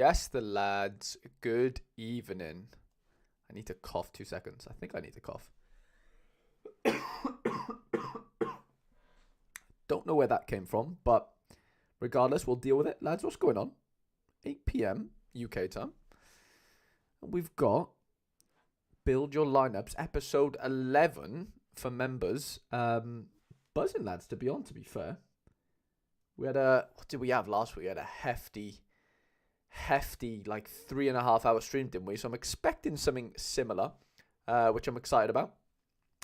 Yes, the lads. Good evening. I need to cough 2 seconds. I think I need to cough. Don't know where that came from, but regardless, we'll deal with it. Lads, what's going on? 8 p.m. UK time. We've got Build Your Lineups, episode 11 for members. Buzzing, lads, to be fair. We had what did we have last week? We had a hefty, like 3.5 hour stream, didn't we? So I'm expecting something similar, which I'm excited about.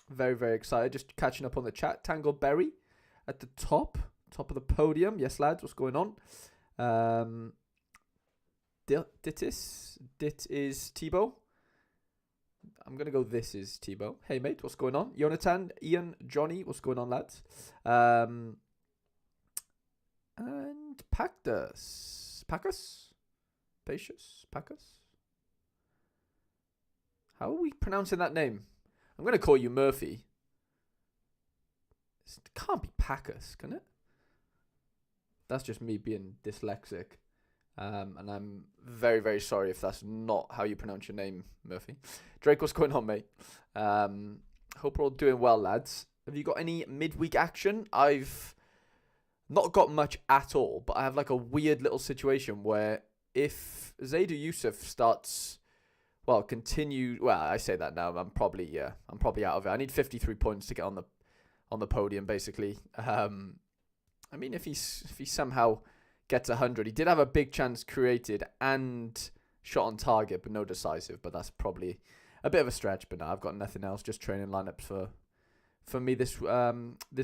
Very, very excited. Just catching up on the chat. Tangled Berry at the top of the podium. Yes, lads, what's going on? Dit is Tebow. I'm going to go this is Tebow. Hey, mate, what's going on? Jonathan, Ian, Johnny, what's going on, lads? And Pactus. Patius? How are we pronouncing that name? I'm going to call you Murphy. It can't be Pacus, can it? That's just me being dyslexic. And I'm very, very sorry if that's not how you pronounce your name, Murphy. Drake, what's going on, mate? Hope we're all doing well, lads. Have you got any midweek action? I've not got much at all, but I have like a weird little situation where if Zaidu Yusuf starts, I say that now. I'm probably out of it. I need 53 points to get on the podium, basically. I mean, if he somehow gets 100, he did have a big chance created and shot on target, but no decisive. But that's probably a bit of a stretch. But no, I've got nothing else. Just training lineups for me this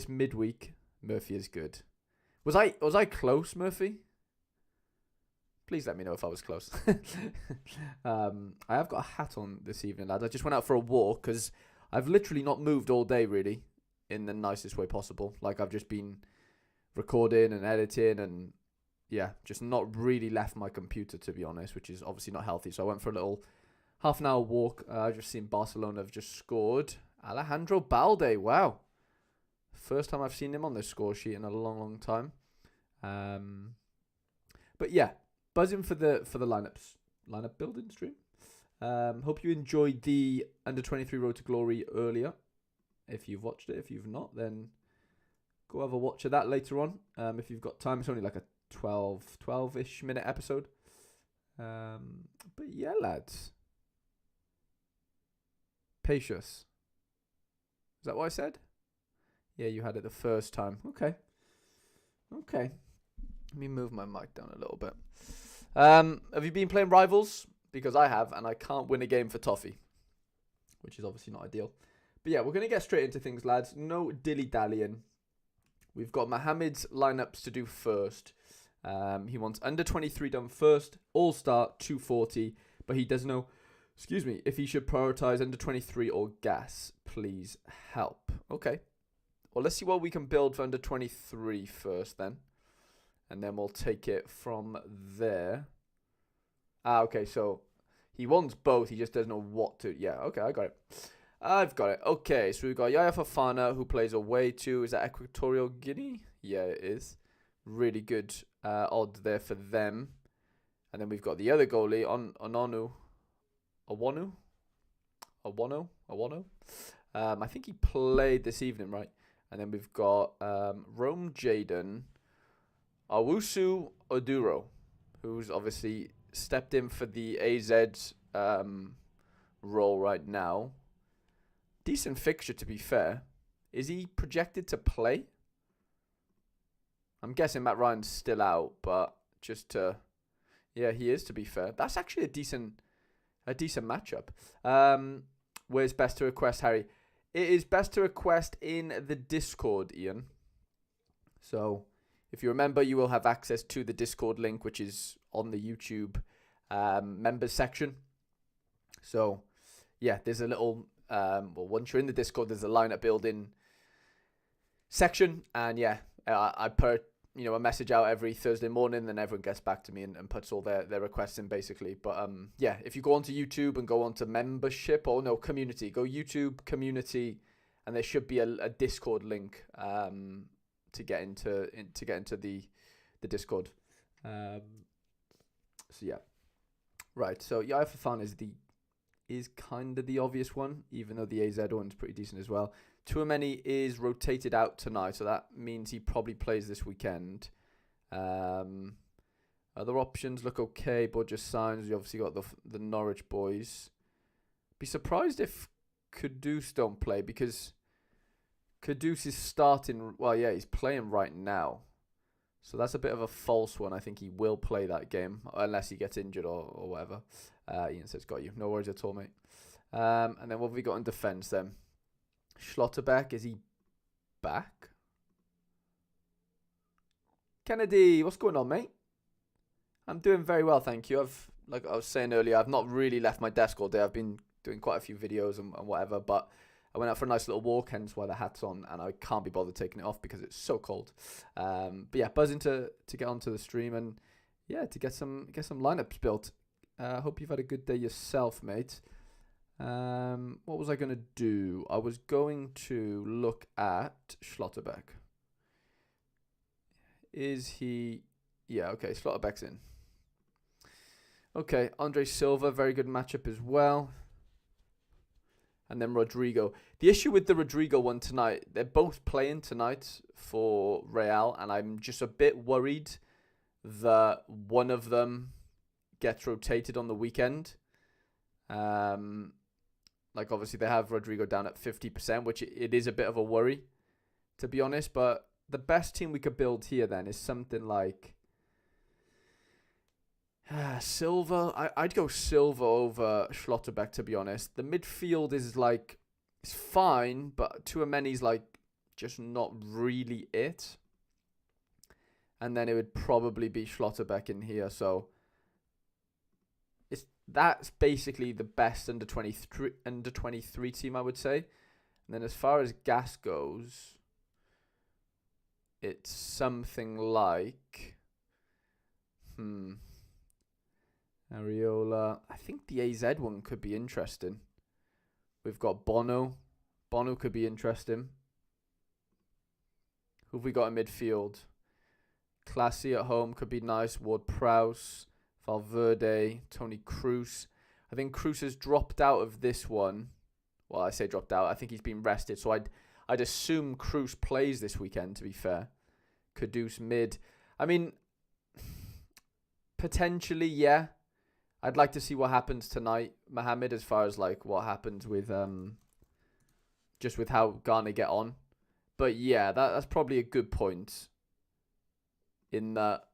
midweek. Murphy is good. Was I close, Murphy? Please let me know if I was close. I have got a hat on this evening, lads. I just went out for a walk because I've literally not moved all day, really, in the nicest way possible. Like, I've just been recording and editing and, yeah, just not really left my computer, to be honest, which is obviously not healthy. So I went for a little half an hour walk. I've just seen Barcelona have just scored. Alejandro Balde, wow. First time I've seen him on this score sheet in a long, long time. But yeah, buzzing for the lineup building stream. Hope you enjoyed the Under 23 Road to Glory earlier. If you've watched it, if you've not, then go have a watch of that later on. If you've got time, it's only like a 12-ish minute episode. But yeah, lads. Patius. Is that what I said? Yeah, you had it the first time. Okay. Let me move my mic down a little bit. Have you been playing Rivals? Because I have, and I can't win a game for Toffee, which is obviously not ideal. But yeah, we're going to get straight into things, lads. No dilly-dallying. We've got Mohammed's lineups to do first. He wants under 23 done first, All-Star 240, but he doesn't know, if he should prioritize under 23 or gas. Please help. Okay. Well, let's see what we can build for under 23 first then. And then we'll take it from there. Okay, so he wants both. He just doesn't know what to. Yeah, okay, I got it. I've got it. Okay, so we've got Yaya Fofana, who plays away to, is that Equatorial Guinea? Yeah, it is. Really good odd there for them. And then we've got the other goalie, Awonu. I think he played this evening, right? And then we've got Rome Jaden, Awusu Oduro, who's obviously stepped in for the AZ role right now. Decent fixture, to be fair. Is he projected to play? I'm guessing Matt Ryan's still out, but yeah, he is, to be fair. That's actually a decent matchup. Where's best to request, Harry? It is best to request in the Discord, Ian. So, if you remember, you will have access to the Discord link, which is on the YouTube members section. So, yeah, there's a little, once you're in the Discord, there's a lineup building section. And yeah, I put, a message out every Thursday morning, then everyone gets back to me and puts all their requests in, basically. But yeah, if you go onto YouTube and go onto membership, community, go YouTube community, and there should be a Discord link to get into the Discord. So yeah, Right, so Yaya Fafana is kind of the obvious one, even though the AZ one's pretty decent as well. Tchouameni is rotated out tonight, so that means he probably plays this weekend. Other options look okay. Borja signs. We obviously got the Norwich boys. Be surprised if Kudus don't play, because Kudus is starting. Well, yeah, he's playing right now. So that's a bit of a false one. I think he will play that game, unless he gets injured or whatever. Ian says, got you. No worries at all, mate. And then what have we got in defence then? Schlotterbeck, is he back? Kennedy, what's going on, mate? I'm doing very well, thank you. Like I was saying earlier, I've not really left my desk all day. I've been doing quite a few videos and whatever, but I went out for a nice little walk, hence why the hat's on, and I can't be bothered taking it off because it's so cold. But yeah, buzzing to get onto the stream and yeah, to get some lineups built. Hope you've had a good day yourself, mate. What was I going to do? I was going to look at Schlotterbeck. Is he... Yeah, okay, Schlotterbeck's in. Okay, Andre Silva, very good matchup as well. And then Rodrigo. The issue with the Rodrigo one tonight, they're both playing tonight for Real, and I'm just a bit worried that one of them gets rotated on the weekend. Like, obviously, they have Rodrigo down at 50%, which it is a bit of a worry, to be honest. But the best team we could build here, then, is something like... Silva. I'd go Silva over Schlotterbeck, to be honest. The midfield is, like... It's fine, but Tchouameni's, like, just not really it. And then it would probably be Schlotterbeck in here, so... That's basically the best under 23 team, I would say. And then as far as gas goes, it's something like Areola. I think the AZ one could be interesting. We've got Bono. Bono could be interesting. Who have we got in midfield? Classy at home could be nice. Ward-Prowse. Valverde, Toni Kroos. I think Kroos has dropped out of this one. Well, I say dropped out. I think he's been rested. So I'd assume Kroos plays this weekend, to be fair. Kudus mid. I mean, potentially, yeah. I'd like to see what happens tonight, Mohamed, as far as like what happens with just with how Ghana get on. But yeah, that's probably a good point. In that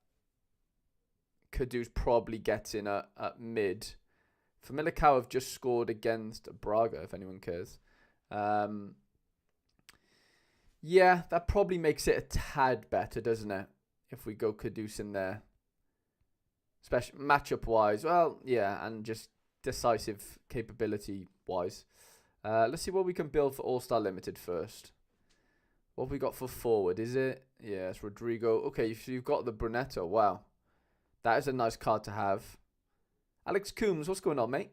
Kudus probably gets in at mid. Famalicão have just scored against Braga, if anyone cares. Yeah, that probably makes it a tad better, doesn't it? If we go Kudus in there. Especially matchup-wise. Well, yeah, and just decisive capability-wise. Let's see what we can build for All-Star Limited first. What have we got for forward? Is it? Yeah, it's Rodrigo. Okay, so you've got the Brunetto. Wow. That is a nice card to have. Alex Coombs, what's going on, mate?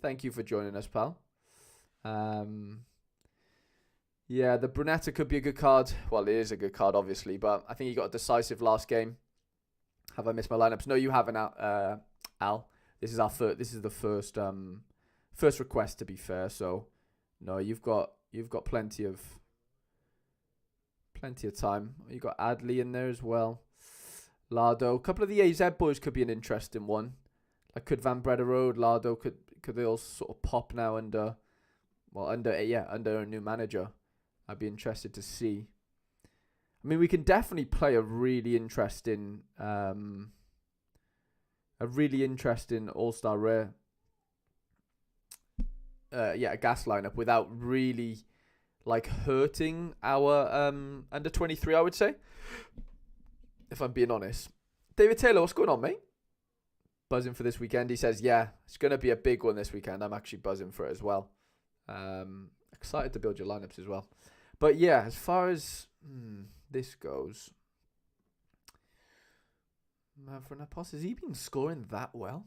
Thank you for joining us, pal. Yeah, the Brunetta could be a good card. Well, it is a good card, obviously, but I think he got a decisive last game. Have I missed my lineups? No, you haven't, Al. This is the first request, to be fair. So, no, you've got plenty of time. You got Adley in there as well. Lardo. A couple of the AZ boys could be an interesting one. Like, could Van Brederode, Lardo, could they all sort of pop now under a new manager? I'd be interested to see. I mean, we can definitely play a really interesting All-Star Rare. A gas lineup without really like hurting our under 23, I would say. If I'm being honest. David Taylor, what's going on, mate? Buzzing for this weekend. He says, yeah, it's going to be a big one this weekend. I'm actually buzzing for it as well. Excited to build your lineups as well. But yeah, as far as this goes, Mavropanos, has he been scoring that well?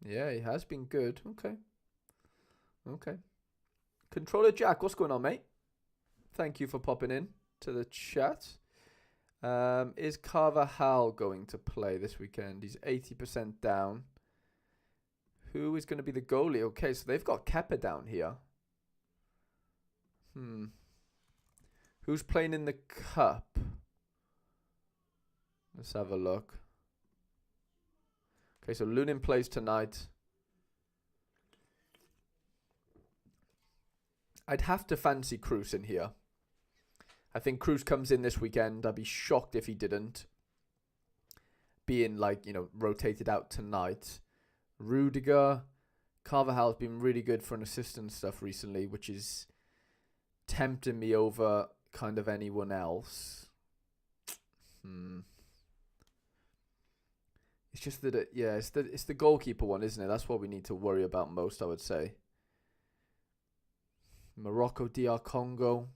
Yeah, he has been good. Okay. Controller Jack, what's going on, mate? Thank you for popping in to the chat. Is Carvajal going to play this weekend? He's 80% down. Who is going to be the goalie? Okay, so they've got Kepa down here. Who's playing in the cup? Let's have a look. Okay, so Lunin plays tonight. I'd have to fancy Chus in here. I think Chus comes in this weekend. I'd be shocked if he didn't. Being rotated out tonight. Rudiger. Carvajal's been really good for an assist and stuff recently, which is tempting me over kind of anyone else. It's just that it's the goalkeeper one, isn't it? That's what we need to worry about most, I would say. Morocco, DR Congo.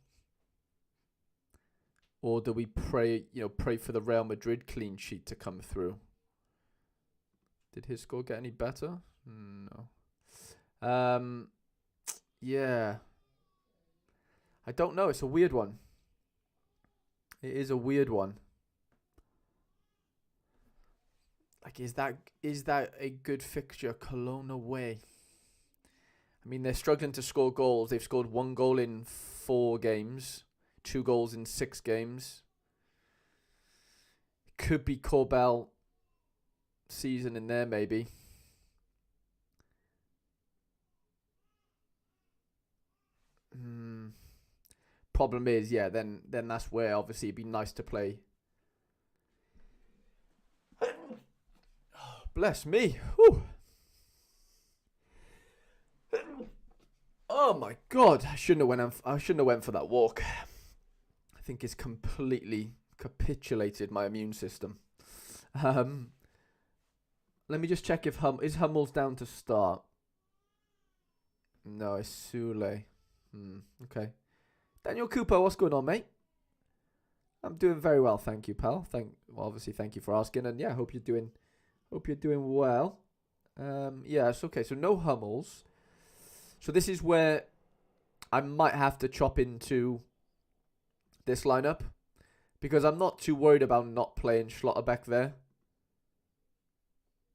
Or do we pray for the Real Madrid clean sheet to come through? Did his score get any better? No. Yeah. I don't know. It's a weird one. It is a weird one. Is that a good fixture? Cologne away. I mean, they're struggling to score goals. They've scored 1 goal in 4 games. 2 goals in 6 games. Could be Corbell season in there, maybe. Problem is, then that's where obviously it'd be nice to play. Bless me. Whew. Oh my God! I shouldn't have went for that walk. I think it's completely capitulated my immune system. Let me just check if is Hummels down to start. No, it's Sule. Okay. Daniel Cooper, what's going on, mate? I'm doing very well, thank you, pal. Obviously, thank you for asking, and yeah, hope you're doing well. Yes, okay. So no Hummels. So this is where I might have to chop into this lineup because I'm not too worried about not playing Schlotterbeck there.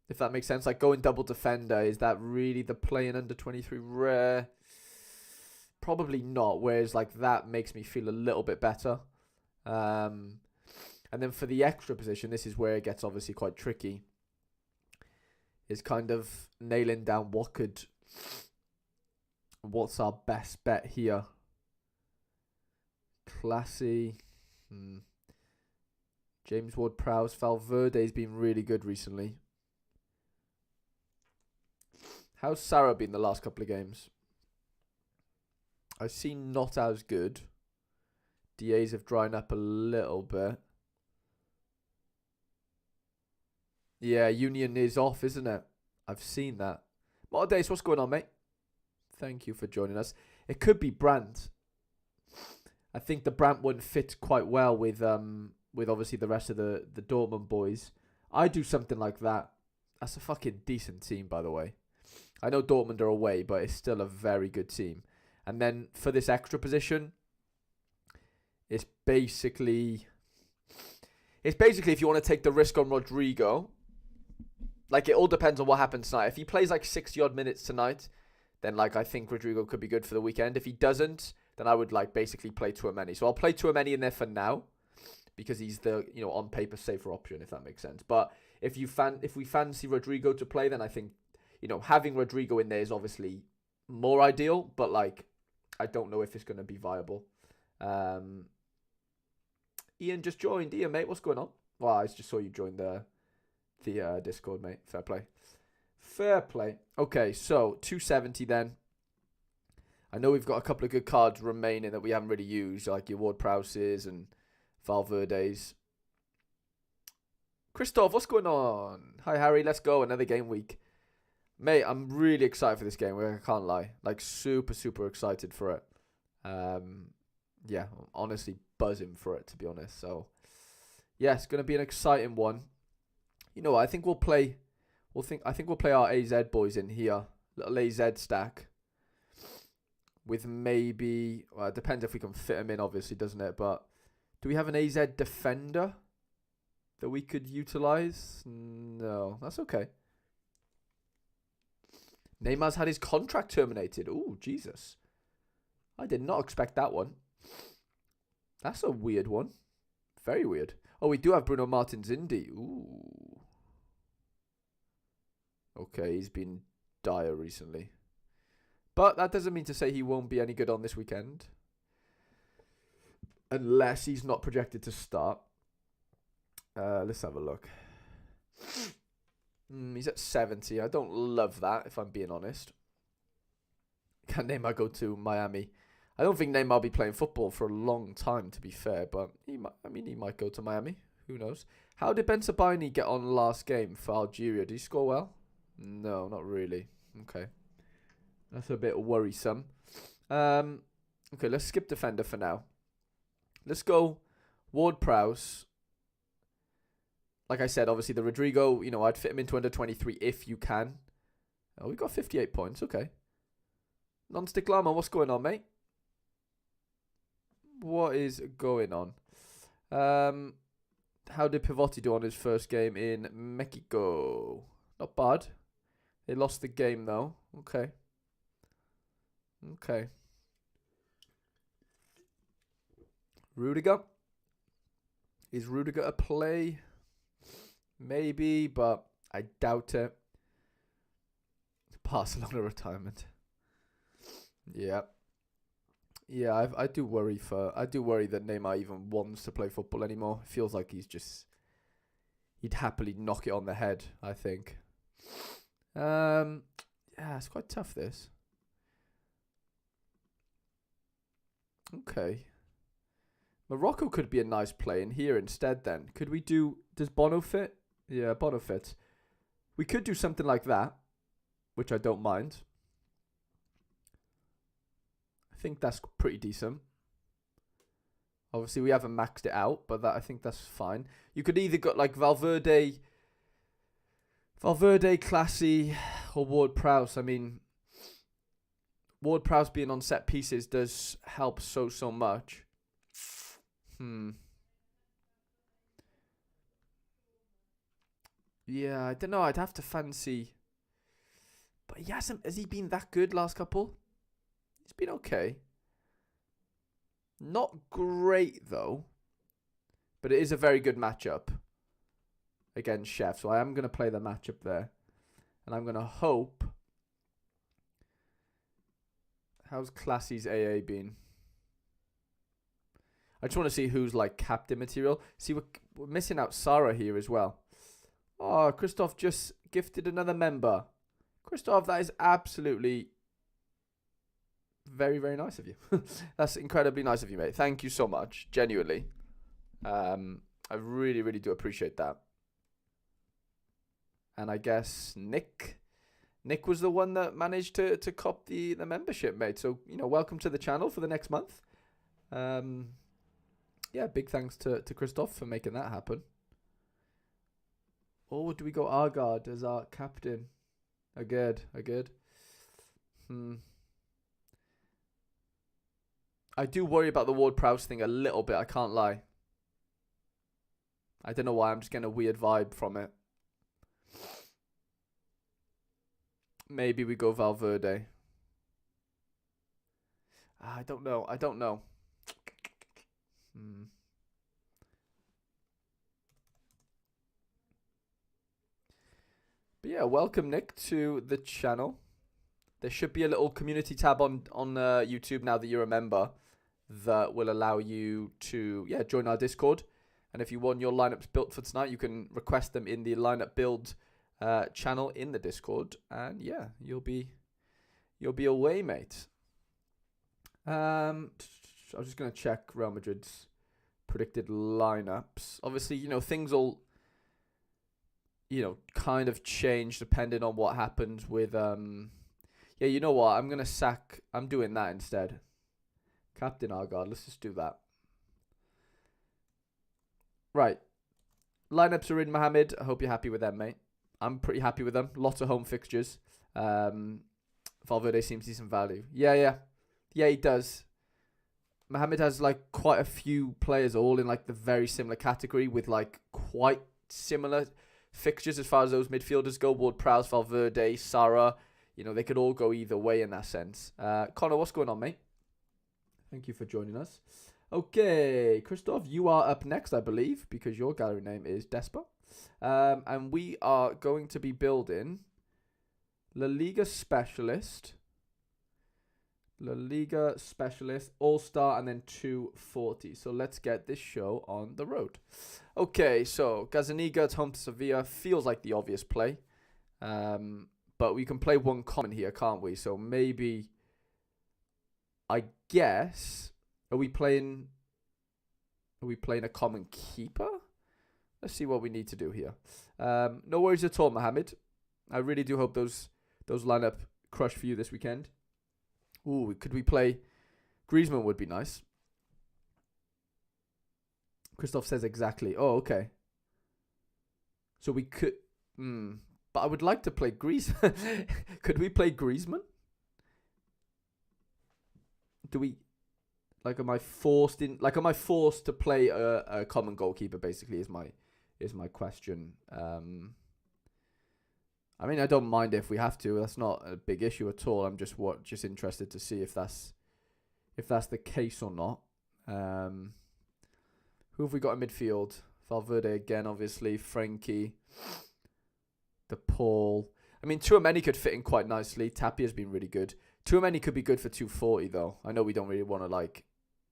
If that makes sense, like going double defender, is that really the play in under 23 rare? Probably not. Whereas that makes me feel a little bit better. And then for the extra position, this is where it gets obviously quite tricky. Is kind of nailing down what's our best bet here. Classy. James Ward-Prowse. Valverde's been really good recently. How's Sarah been the last couple of games? I've seen not as good. DAs have dried up a little bit. Yeah, Union is off, isn't it? I've seen that. Days, what's going on, mate? Thank you for joining us. It could be Brandt. I think the Brandt one fits quite well with obviously the rest of the Dortmund boys. I do something like that. That's a fucking decent team, by the way. I know Dortmund are away, but it's still a very good team. And then for this extra position, it's basically if you want to take the risk on Rodrigo, it all depends on what happens tonight. If he plays 60 odd minutes tonight, then I think Rodrigo could be good for the weekend. If he doesn't, then I would basically play Tchouaméni. So I'll play Tchouaméni in there for now because he's the on paper safer option, if that makes sense. But if we fancy Rodrigo to play, then I think having Rodrigo in there is obviously more ideal. But I don't know if it's going to be viable. Ian just joined. Ian, mate, what's going on? Well, I just saw you join the Discord, mate. Fair play. Okay, so 270 then. I know we've got a couple of good cards remaining that we haven't really used, like your Ward-Prowses and Valverde's. Kristoff, what's going on? Hi, Harry. Let's go. Another game week. Mate, I'm really excited for this game. I can't lie. Super, super excited for it. Yeah, I'm honestly buzzing for it, to be honest. So, yeah, it's going to be an exciting one. I think we'll play our AZ boys in here. Little AZ stack. With maybe, well, it depends if we can fit them in, obviously, doesn't it? But Do we have an AZ defender that we could utilize? No, that's okay. Neymar's had his contract terminated. Ooh, Jesus. I did not expect that one. That's a weird one. Very weird. Oh, we do have Bruno Martins Indy. Ooh. Okay, he's been dire recently. But that doesn't mean to say he won't be any good on this weekend. Unless he's not projected to start. Let's have a look. He's at 70. I don't love that, if I'm being honest. Can Neymar go to Miami? I don't think Neymar will be playing football for a long time, to be fair. But he might go to Miami. Who knows? How did Ben Sabini get on last game for Algeria? Did he score well? No, not really. Okay. That's a bit worrisome. Okay, let's skip defender for now. Let's go Ward-Prowse. Like I said, obviously the Rodrigo, I'd fit him into under 23 if you can. Oh, we got 58 points. Okay. Non-stick Llama, what's going on, mate? What is going on? How did Pivotti do on his first game in Mexico? Not bad. They lost the game, though. Okay. Okay. Rudiger. Is Rudiger a play? Maybe, but I doubt it. Barcelona retirement. Yeah. Yeah, I do worry that Neymar even wants to play football anymore. It feels like he'd happily knock it on the head, I think. Yeah, it's quite tough, this. Okay. Morocco could be a nice play in here instead then. Could we does Bono fit? Yeah, Bono fits. We could do something like that, which I don't mind. I think that's pretty decent. Obviously, we haven't maxed it out, but I think that's fine. You could either got like Valverde, Classy, or Ward-Prowse. I mean, Ward-Prowse being on set pieces does help so much. Yeah, I don't know. I'd have to fancy. But has he been that good last couple? He's been okay. Not great, though. But it is a very good matchup against Chef. So I am going to play the matchup there. And I'm going to hope. How's Classy's AA been? I just want to see who's like captain material. See, we're missing out Sarah here as well. Oh, Kristoff just gifted another member. Kristoff, that is absolutely very, very nice of you. That's incredibly nice of you, mate. Thank you so much. Genuinely. I really, really do appreciate that. And I guess Nick was the one that managed to cop the membership, mate. So, welcome to the channel for the next month. Yeah, big thanks to Kristoff for making that happen. Or do we go Argard as our captain? Agad. I do worry about the Ward-Prowse thing a little bit, I can't lie. I don't know why, I'm just getting a weird vibe from it. Maybe we go Valverde. I don't know. But yeah, welcome Nick to the channel. There should be a little community tab on YouTube now that you're a member that will allow you to join our Discord. And if you want your lineups built for tonight, you can request them in the lineup build channel in the Discord, and yeah, you'll be away, mate. I was just gonna check Real Madrid's predicted lineups. Obviously, things will kind of change depending on what happens with yeah, you know what? I'm doing that instead. Captain Argard, let's just do that. Right. Lineups are in, Mohammed. I hope you're happy with them, mate. I'm pretty happy with them. Lots of home fixtures. Valverde seems decent value. Yeah, he does. Mohamed has like quite a few players all in like the very similar category with like quite similar fixtures as far as those midfielders go. Ward-Prowse, Valverde, Sarah, you know, they could all go either way in that sense. Connor, what's going on, mate? Thank you for joining us. Okay, Kristoff, you are up next, I believe, because your gallery name is Despa. And we are going to be building La Liga Specialist, All-Star, and then 240. So let's get this show on the road. Okay, so Gazzaniga at home to Sevilla feels like the obvious play. But we can play one common here, can't we? So maybe, I guess, are we playing a common keeper? Let's see what we need to do here. No worries at all, Mohamed. I really do hope those line up crush for you this weekend. Ooh, could we play Griezmann? Would be nice. Kristoff says exactly. Oh, okay. So we could... but I would like to play Griezmann. Could we play Griezmann? Do we... Like, am I forced to play a common goalkeeper, basically, is my question. I mean, I don't mind if we have to. That's not a big issue at all. I'm just interested to see if that's the case or not. Who have we got in midfield? Valverde again, obviously. Frankie. De Paul. I mean, Tchouaméni could fit in quite nicely. Tapia's been really good. Tchouaméni could be good for 240, though. I know we don't really want to, like,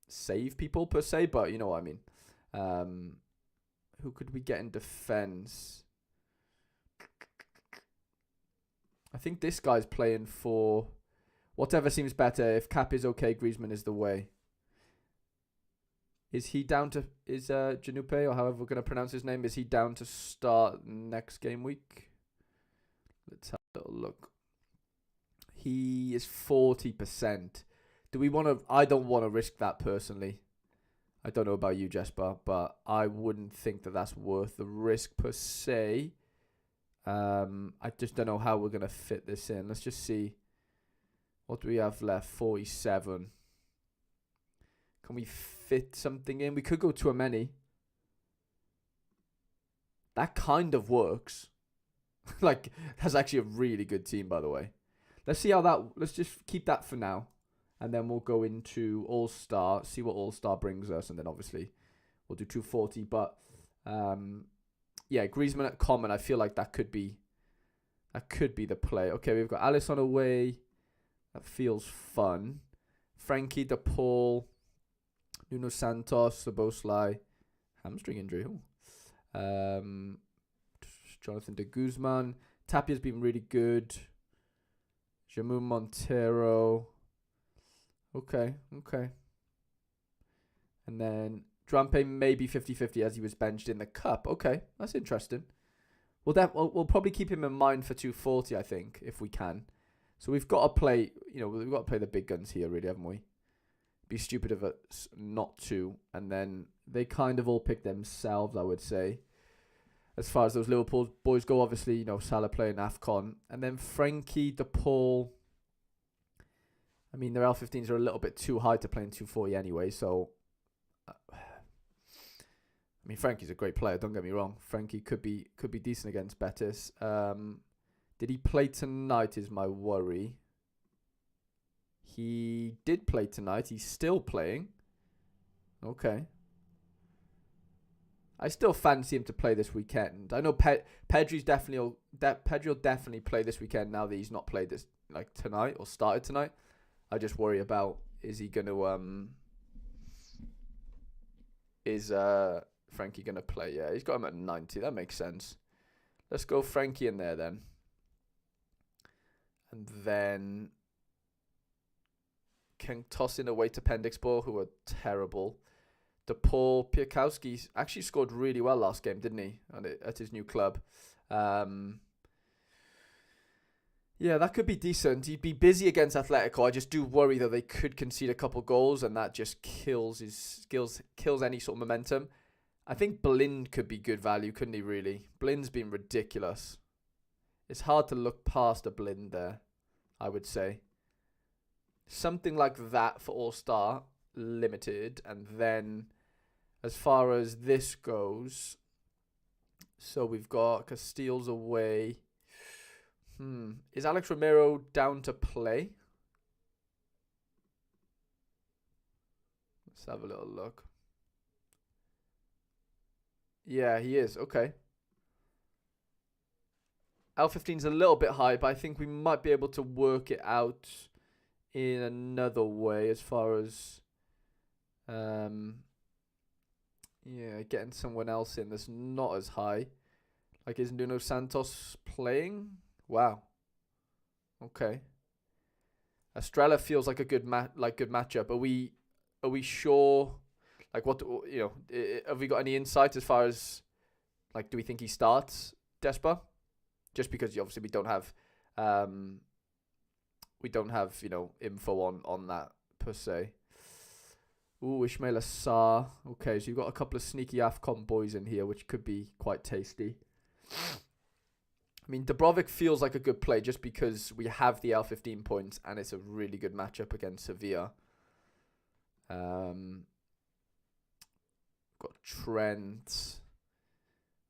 save people, per se, but you know what I mean. Who could we get in defense? I think this guy's playing for whatever seems better. If Cap is okay, Griezmann is the way. Is he down to... Is Janupe, or however we're going to pronounce his name, is he down to start next game week? Let's have a little look. He is 40%. Do we want to... I don't want to risk that personally. I don't know about you, Jesper, but I wouldn't think that that's worth the risk per se. I just don't know how we're going to fit this in. Let's just see. What do we have left? 47. Can we fit something in? We could go to a many. That kind of works. Like, that's actually a really good team, by the way. Let's see how that... Let's just keep that for now. And then we'll go into All-Star, see what All-Star brings us. And then, obviously, we'll do 240. But, yeah, Griezmann at common, I feel like that could be the play. Okay, we've got Alisson away. That feels fun. Frankie, De Paul, Nuno Santos, Szoboszlai. Hamstring injury. Jonathan de Guzman. Tapia's been really good. Jamu Montero. Okay. And then Drampe maybe 50-50 as he was benched in the cup. Okay, that's interesting. We'll probably keep him in mind for 240, I think, if we can. So we've got to play, we've got to play the big guns here, really, haven't we? Be stupid of us not to. And then they kind of all pick themselves, I would say. As far as those Liverpool boys go, obviously, Salah playing AFCON. And then Frankie, De Paul. I mean, their L15s are a little bit too high to play in 240 anyway, so... I mean, Frankie's a great player, don't get me wrong. Frankie could be decent against Betis. Did he play tonight is my worry. He did play tonight. He's still playing. Okay. I still fancy him to play this weekend. I know Pedri will definitely play this weekend now that he's not played this tonight or started tonight. I just worry about, is he going to... Is Frankie going to play? Yeah, he's got him at 90. That makes sense. Let's go Frankie in there then. And then can toss in away to Pendixbor, who are terrible. De Paul, Piakowski actually scored really well last game, didn't he? At his new club. Yeah, that could be decent. He'd be busy against Atletico. I just do worry that they could concede a couple goals, and that just kills any sort of momentum. I think Blind could be good value, couldn't he, really? Blind's been ridiculous. It's hard to look past a Blind there, I would say. Something like that for All-Star. limited. And then as far as this goes, so we've got Castile's away. Is Alex Romero down to play? Let's have a little look. Yeah, he is. Okay. L15's a little bit high, but I think we might be able to work it out in another way as far as getting someone else in that's not as high. Like, is Nuno Santos playing? Wow. Okay. Estrella feels like a good matchup. Are we sure? Like, what have we got any insight as far as, like, do we think he starts Despa? Just because obviously we don't have info on that per se. Ooh, Ismail Assar. Okay, so you've got a couple of sneaky AFCON boys in here, which could be quite tasty. I mean, Dubrovik feels like a good play just because we have the L15 points and it's a really good matchup against Sevilla. Got Trent.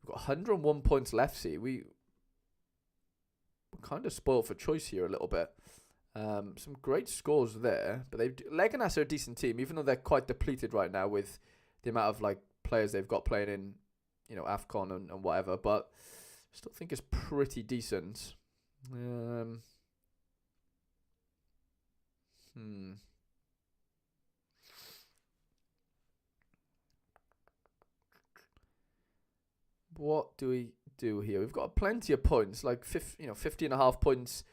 We've got 101 points left, see. We're kind of spoiled for choice here a little bit. Some great scores there, but Leganas are a decent team, even though they're quite depleted right now with the amount of like players they've got playing in, AFCON and whatever. But still think it's pretty decent. What do we do here? We've got plenty of points, like 50.5 points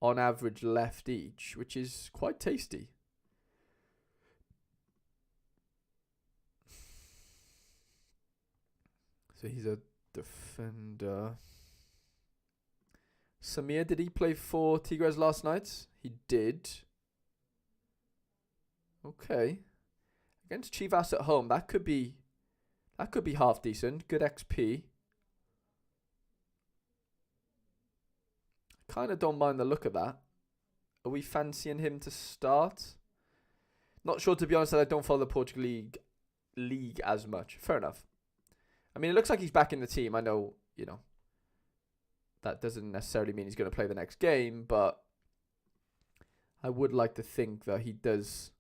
on average left each, which is quite tasty. So he's a defender. Samir, did he play for Tigres last night? He did. Okay. Against Chivas at home, that could be half decent. Good XP. Kind of don't mind the look of that. Are we fancying him to start? Not sure, to be honest, that I don't follow the Portugal league as much. Fair enough. I mean, it looks like he's back in the team. I know, that doesn't necessarily mean he's going to play the next game, but I would like to think that he does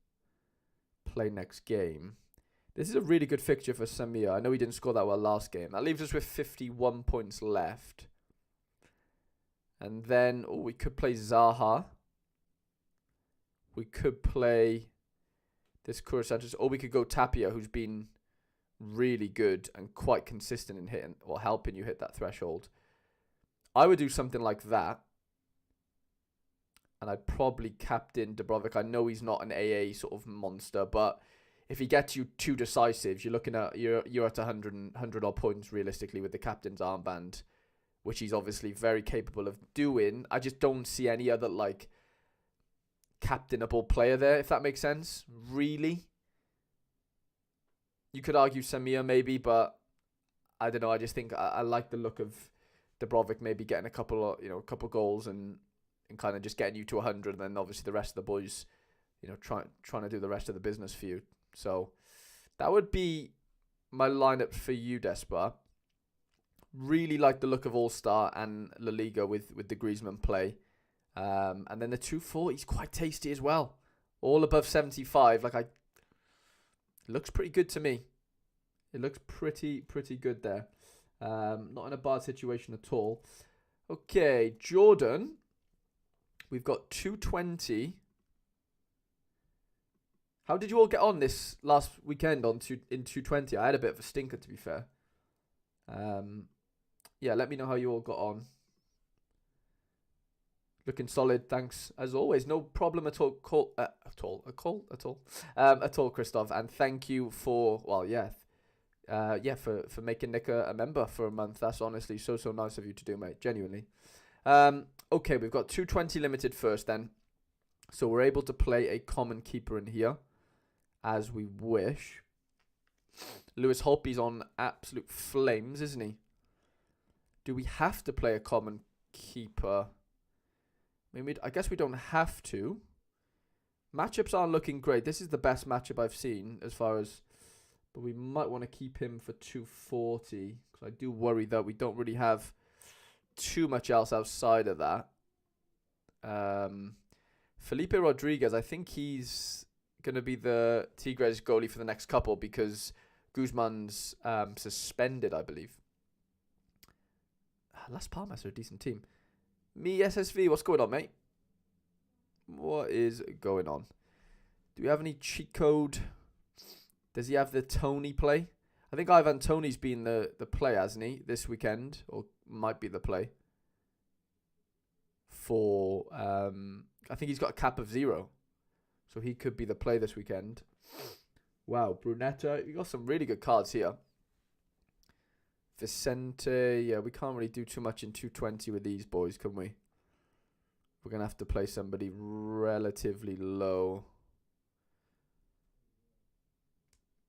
play next game. This is a really good fixture for Samir. I know he didn't score that well last game. That leaves us with 51 points left. And then, we could play Zaha. We could play this Cura Sanchez. Or we could go Tapia, who's been really good and quite consistent in hitting or helping you hit that threshold. I would do something like that. And I'd probably captain Dubrovik. I know he's not an AA sort of monster, but if he gets you 2 decisives, you're looking at you're at 100 odd points realistically with the captain's armband, which he's obviously very capable of doing. I just don't see any other like captainable player there, if that makes sense. Really, you could argue Samir maybe, but I don't know. I just think I like the look of Dubrovik maybe getting a couple goals and kind of just getting you to 100, and then obviously the rest of the boys, trying to do the rest of the business for you. So that would be my lineup for you, Despa. Really like the look of All-Star and La Liga with the Griezmann play. And then the 240 is quite tasty as well. All above 75. Looks pretty good to me. It looks pretty good there. Not in a bad situation at all. Okay, Jordan. We've got 220. How did you all get on this last weekend in 220? I had a bit of a stinker, to be fair. Let me know how you all got on. Looking solid, thanks as always. No problem at all. Kristoff, and thank you for for making Nick a member for a month. That's honestly so nice of you to do, mate. Genuinely. Okay, we've got 220 limited first then, so we're able to play a common keeper in here as we wish. Lewis Holtby's on absolute flames, isn't he? Do we have to play a common keeper? I mean, I guess we don't have to. Matchups aren't looking great. This is the best matchup I've seen as far as... But we might want to keep him for 240. Because I do worry that we don't really have too much else outside of that. Felipe Rodriguez, I think he's going to be the Tigres goalie for the next couple because Guzman's suspended, I believe. Las Palmas are a decent team. Me SSV, what's going on, mate? What is going on? Do we have any cheat code? Does he have the Tony play? I think Ivan Tony's been the play, hasn't he, this weekend? Or might be the play. For, I think he's got a cap of 0. So he could be the play this weekend. Wow, Brunetta. You got some really good cards here. Vicente. Yeah, we can't really do too much in 220 with these boys, can we? We're going to have to play somebody relatively low.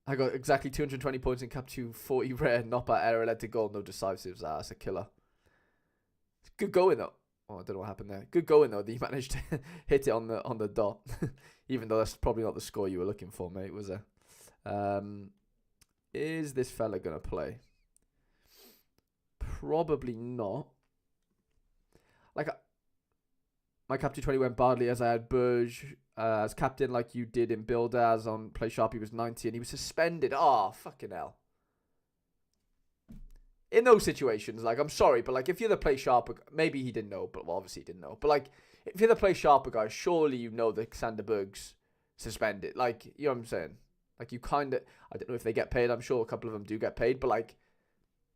I got exactly 220 points in cap 240 rare. Not by error, led to goal. No decisives. Ah, that's a killer. It's good going, though. Oh, I don't know what happened there. Good going, though. That you managed to hit it on the dot. Even though that's probably not the score you were looking for, mate, was it? Is this fella going to play? Probably not. Like, my cap 220 went badly as I had Burge as captain like you did in Builder. As on Play Sharp, he was 90 and he was suspended. Oh, fucking hell. In those situations, like, I'm sorry, but, like, if you're the Play Sharper, maybe he didn't know, but, well, obviously he didn't know. But, like, if you're the Play Sharper guy, surely you know that Sanderberg's suspended. Like, you know what I'm saying? Like, you kind of, I don't know if they get paid. I'm sure a couple of them do get paid, but, like,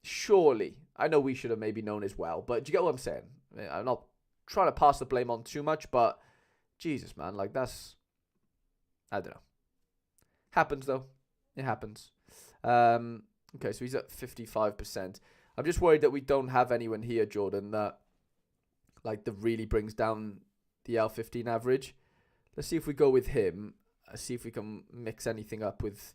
surely. I know we should have maybe known as well, but do you get what I'm saying? I'm not trying to pass the blame on too much, but Jesus, man, like, that's, I don't know. Happens, though. It happens. Okay, so he's at 55%. I'm just worried that we don't have anyone here, Jordan, that, like, that really brings down the L15 average. Let's see if we go with him. See if we can mix anything up with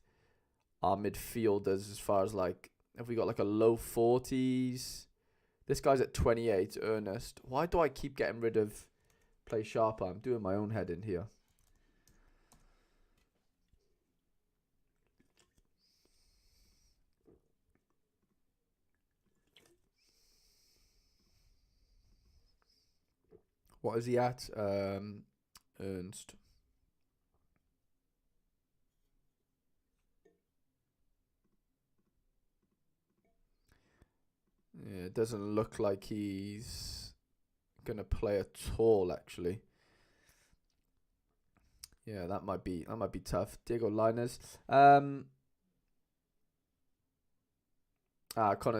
our midfielders as far as, like, have we got, like, a low 40s? This guy's at 28, Ernest. Why do I keep getting rid of Play Sharper? I'm doing my own head in here. What is he at? Ernst. Yeah, it doesn't look like he's gonna play at all, actually. Yeah, that might be tough. Diego Liners. Connor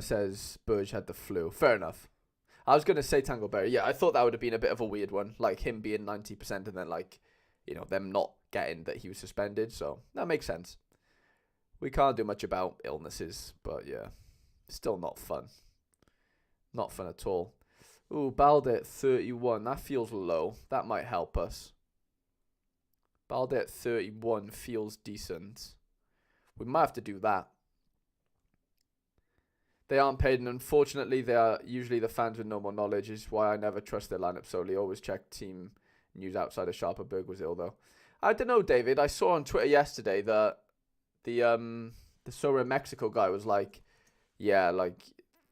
says Burge had the flu. Fair enough. I was gonna say Tangleberry. Yeah, I thought that would have been a bit of a weird one, like him being 90% and then, like, you know, them not getting that he was suspended. So that makes sense. We can't do much about illnesses, but yeah, still not fun. Not fun at all. Ooh, Balde at 31. That feels low. That might help us. Balde at 31 feels decent. We might have to do that. They aren't paid, and unfortunately, they are usually the fans with no more knowledge, is why I never trust their lineup solely. Always check team news outside of Sharperberg was ill, though. I don't know, David. I saw on Twitter yesterday that the Sorare Mexico guy was like, yeah, like,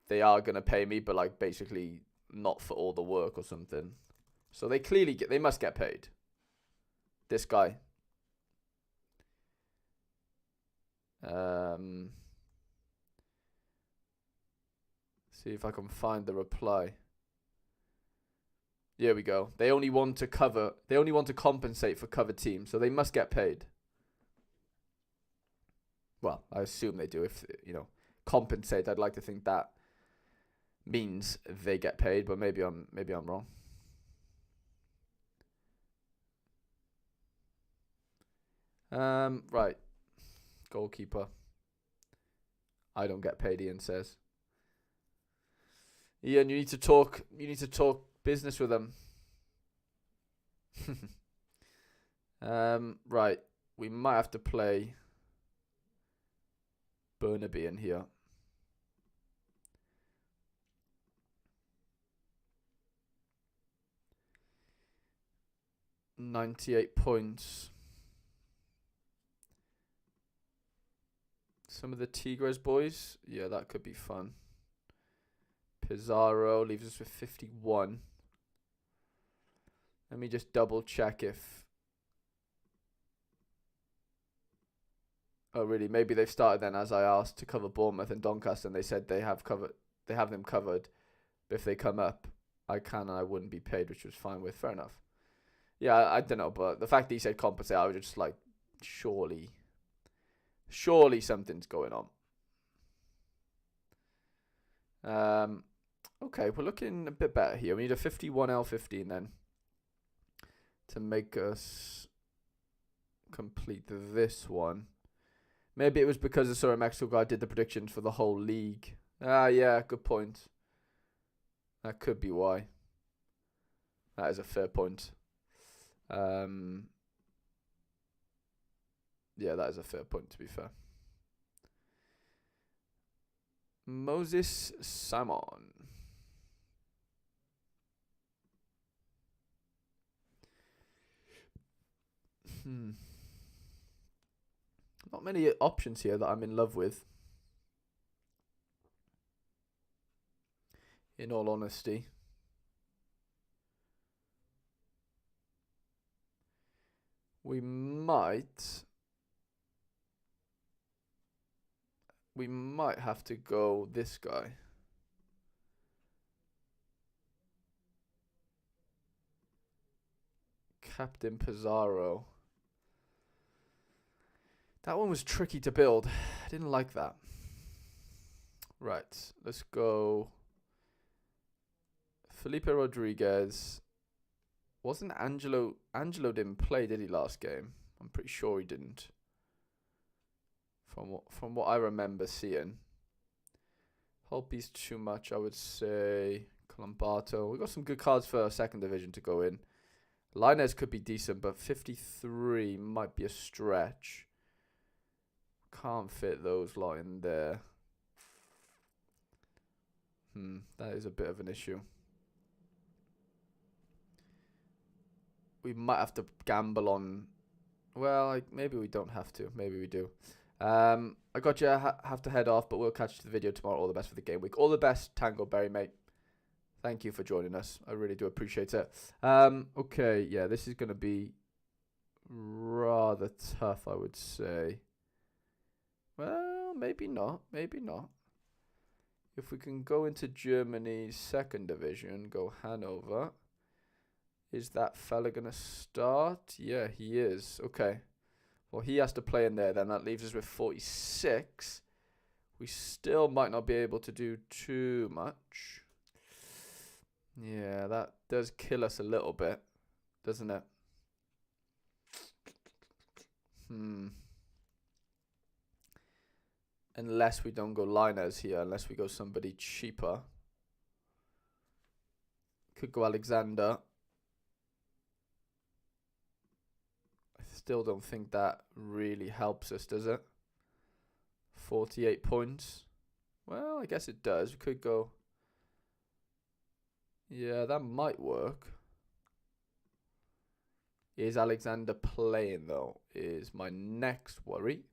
they are going to pay me, but, like, basically not for all the work or something. So they clearly they must get paid. This guy. See if I can find the reply. Here we go. They only want to compensate for cover teams, so they must get paid. Well, I assume they do. If, you know, compensate, I'd like to think that means they get paid, but maybe I'm wrong. Right. Goalkeeper. I don't get paid, Ian says. Ian, you need to talk business with them. Right. We might have to play Burnaby in here. 98 points. Some of the Tigres boys. Yeah, that could be fun. Pizarro leaves us with 51. Let me just double check if... Oh, really? Maybe they've started then, as I asked, to cover Bournemouth and Doncaster, and they said they have them covered. But if they come up, I wouldn't be paid, which was fine with. Fair enough. Yeah, I don't know, but the fact that he said compensate, I was just like, surely something's going on. Okay, we're looking a bit better here. We need a 51L15 then to make us complete this one. Maybe it was because the Sorare Mexico guy did the predictions for the whole league. Yeah, good point. That could be why. That is a fair point. Yeah, that is a fair point, to be fair. Moses Simon. Not many options here that I'm in love with, in all honesty. We might have to go this guy. Captain Pizarro. That one was tricky to build. I didn't like that. Right, let's go. Felipe Rodriguez. Wasn't Angelo didn't play, did he, last game? I'm pretty sure he didn't. From what I remember seeing. Hope he's too much, I would say. Colombato. We've got some good cards for second division to go in. Linez could be decent, but 53 might be a stretch. Can't fit those lot in there. That is a bit of an issue. We might have to gamble on... Well, maybe we don't have to. Maybe we do. I got you. I have to head off, but we'll catch you to the video tomorrow. All the best for the game week. All the best, Tango Berry, mate. Thank you for joining us. I really do appreciate it. Okay, yeah, this is going to be rather tough, I would say. Well, maybe not. Maybe not. If we can go into Germany's second division, go Hanover. Is that fella going to start? Yeah, he is. Okay. Well, he has to play in there then. That leaves us with 46. We still might not be able to do too much. Yeah, that does kill us a little bit, doesn't it? Unless we don't go Linez here, unless we go somebody cheaper. Could go Alexander. I still don't think that really helps us, does it? 48 points. Well, I guess it does. We could go... Yeah, that might work. Is Alexander playing, though? Is my next worry.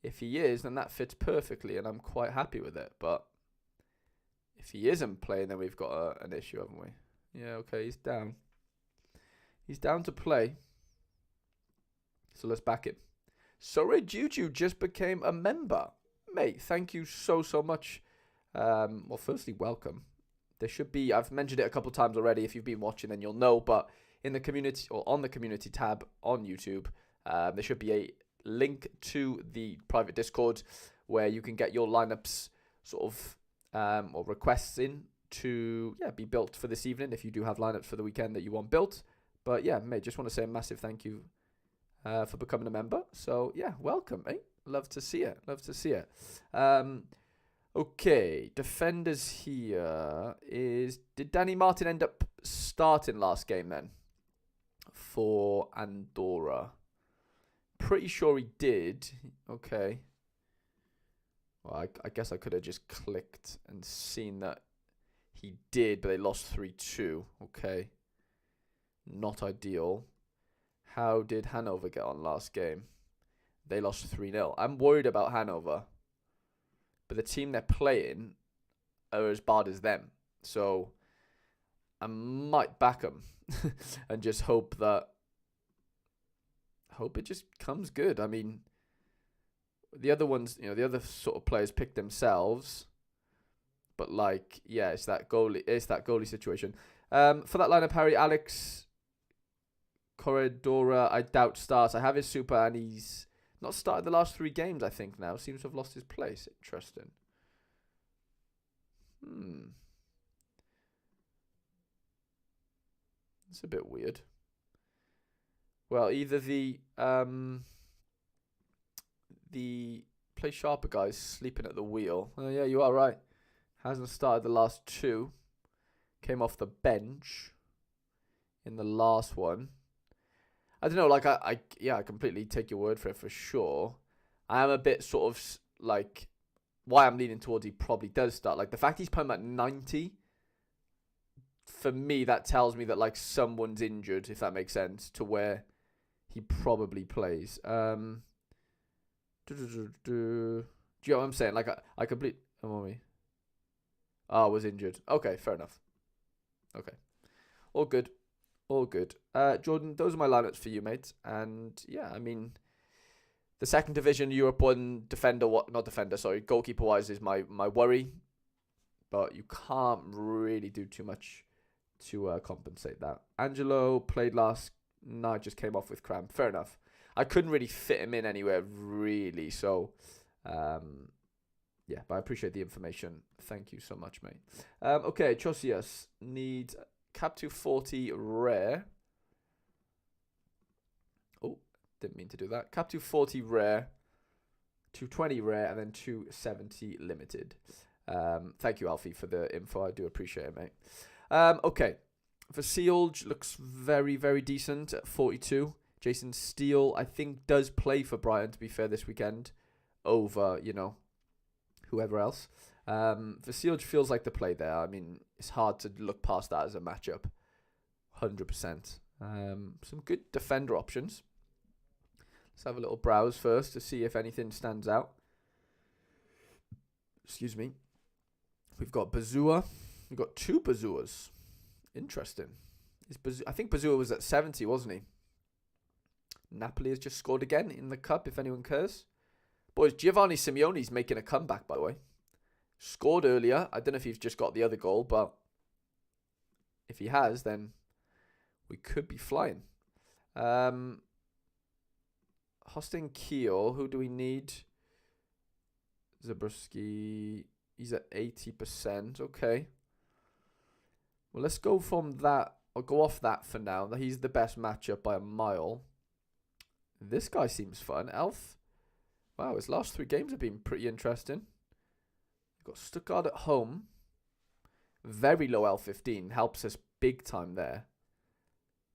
If he is, then that fits perfectly, and I'm quite happy with it. But if he isn't playing, then we've got an issue, haven't we? Yeah, okay, he's down. He's down to play. So let's back him. Sorare Juju just became a member. Mate, thank you so much. Well, firstly, welcome. There should be, I've mentioned it a couple times already. If you've been watching, then you'll know. But in the community, or on the community tab on YouTube, there should be a link to the private Discord where you can get your lineups sort of, or requests in to, be built for this evening if you do have lineups for the weekend that you want built. But yeah, mate, just want to say a massive thank you for becoming a member. So yeah, welcome, mate. Love to see it. Love to see it. Okay, defenders here is... Did Danny Martin end up starting last game then? For Andorra. Pretty sure he did. Okay. Well, I guess I could have just clicked and seen that he did, but they lost 3-2. Okay. Not ideal. How did Hanover get on last game? They lost 3-0. I'm worried about Hanover. But the team they're playing are as bad as them. So I might back them and just hope it just comes good. I mean, the other ones, the other sort of players pick themselves. But like, yeah, it's that goalie situation. For that lineup, Harry, Alex Corredora, I doubt starts. I have his super and he's not started the last 3 games, I think now. Seems to have lost his place. Interesting. It's a bit weird. Well, either the play sharper guy's sleeping at the wheel. Oh yeah, you are right. Hasn't started the last 2. Came off the bench in the last one. I don't know, like I completely take your word for it for sure. I am a bit sort of like why I'm leaning towards he probably does start. Like the fact he's playing at 90, for me that tells me that like someone's injured, if that makes sense, to where he probably plays. Do you know what I'm saying? Like I complete. I was injured. Okay, fair enough. Okay, all good. All good. Jordan, those are my lineups for you, mate. And yeah, I mean, the second division, Europe 1 goalkeeper wise is my worry. But you can't really do too much to compensate that. Angelo played last night, just came off with cramp. Fair enough. I couldn't really fit him in anywhere, really. So, yeah, but I appreciate the information. Thank you so much, mate. Okay, Chosias needs Cap 240 rare. Oh, didn't mean to do that. Cap 240 rare, 220 rare, and then 270 limited. Thank you, Alfie, for the info. I do appreciate it, mate. Okay. Vasilj looks very, very decent at 42. Jason Steele, I think, does play for Brighton, to be fair, this weekend over, whoever else. Vasilj feels like the play there. I mean, it's hard to look past that as a matchup. 100%. Some good defender options. Let's have a little browse first to see if anything stands out. Excuse me. We've got Bazua. We've got 2 Bazuas. Interesting. I think Bazua was at 70, wasn't he? Napoli has just scored again in the cup, if anyone cares. Boys, Giovanni Simeone's making a comeback, by the way. Scored earlier. I don't know if he's just got the other goal, but if he has, then we could be flying. Hosting Kiel, who do we need? Zabriskie, he's at 80%. Okay. Well, let's go from that. I'll go off that for now. He's the best matchup by a mile. This guy seems fun. Elf. Wow, his last 3 games have been pretty interesting. We've got Stuttgart at home. Very low L15. Helps us big time there.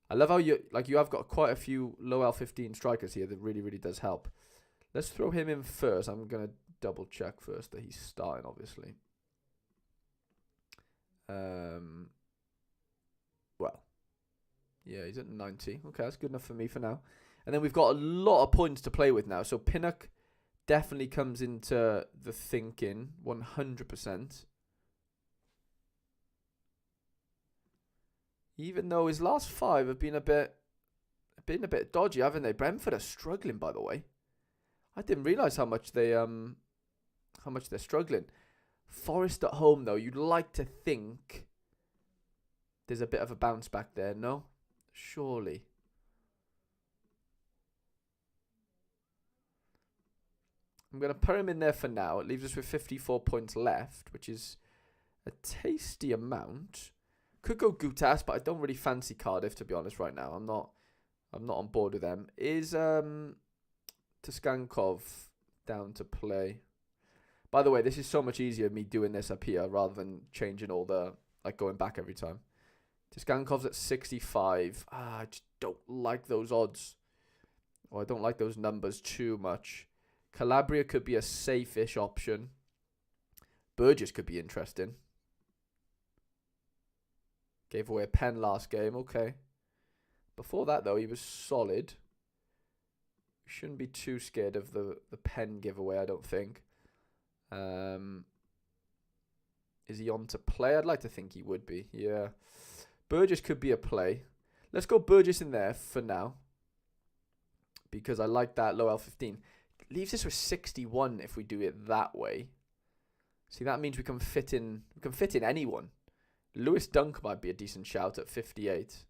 I love how you have got quite a few low L15 strikers here. That really, really does help. Let's throw him in first. I'm going to double check first that he's starting, obviously. Well. Yeah, he's at 90. Okay, that's good enough for me for now. And then we've got a lot of points to play with now. So Pinnock definitely comes into the thinking 100%. Even though his last 5 have been a bit dodgy, haven't they? Brentford are struggling, by the way. I didn't realise how much they're struggling. Forest at home, though, you'd like to think there's a bit of a bounce back there, no? Surely. I'm going to put him in there for now. It leaves us with 54 points left, which is a tasty amount. Could go Gutas, but I don't really fancy Cardiff, to be honest, right now. I'm not on board with them. Is Tskankov down to play? By the way, this is so much easier me doing this up here rather than changing all the, going back every time. Tskankov's at 65. I just don't like those odds. Or I don't like those numbers too much. Calabria could be a safe-ish option. Burgess could be interesting. Gave away a pen last game. Okay. Before that, though, he was solid. Shouldn't be too scared of the pen giveaway, I don't think. Is he on to play? I'd like to think he would be. Yeah. Burgess could be a play. Let's go Burgess in there for now. Because I like that low L15. Leaves us with 61 if we do it that way. See, that means we can fit in anyone. Lewis Dunk might be a decent shout at 58.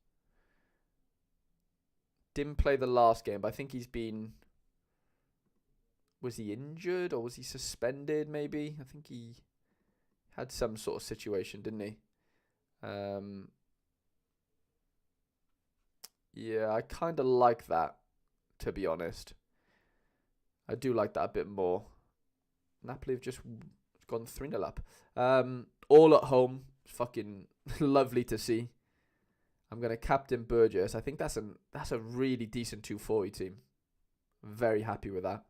Didn't play the last game, but I think he's been... Was he injured or was he suspended maybe? I think he had some sort of situation, didn't he? Yeah, I kind of like that, to be honest. I do like that a bit more. Napoli have just gone 3-0 up. All at home. Fucking lovely to see. I'm going to captain Burgess. I think that's a really decent 240 team. Very happy with that.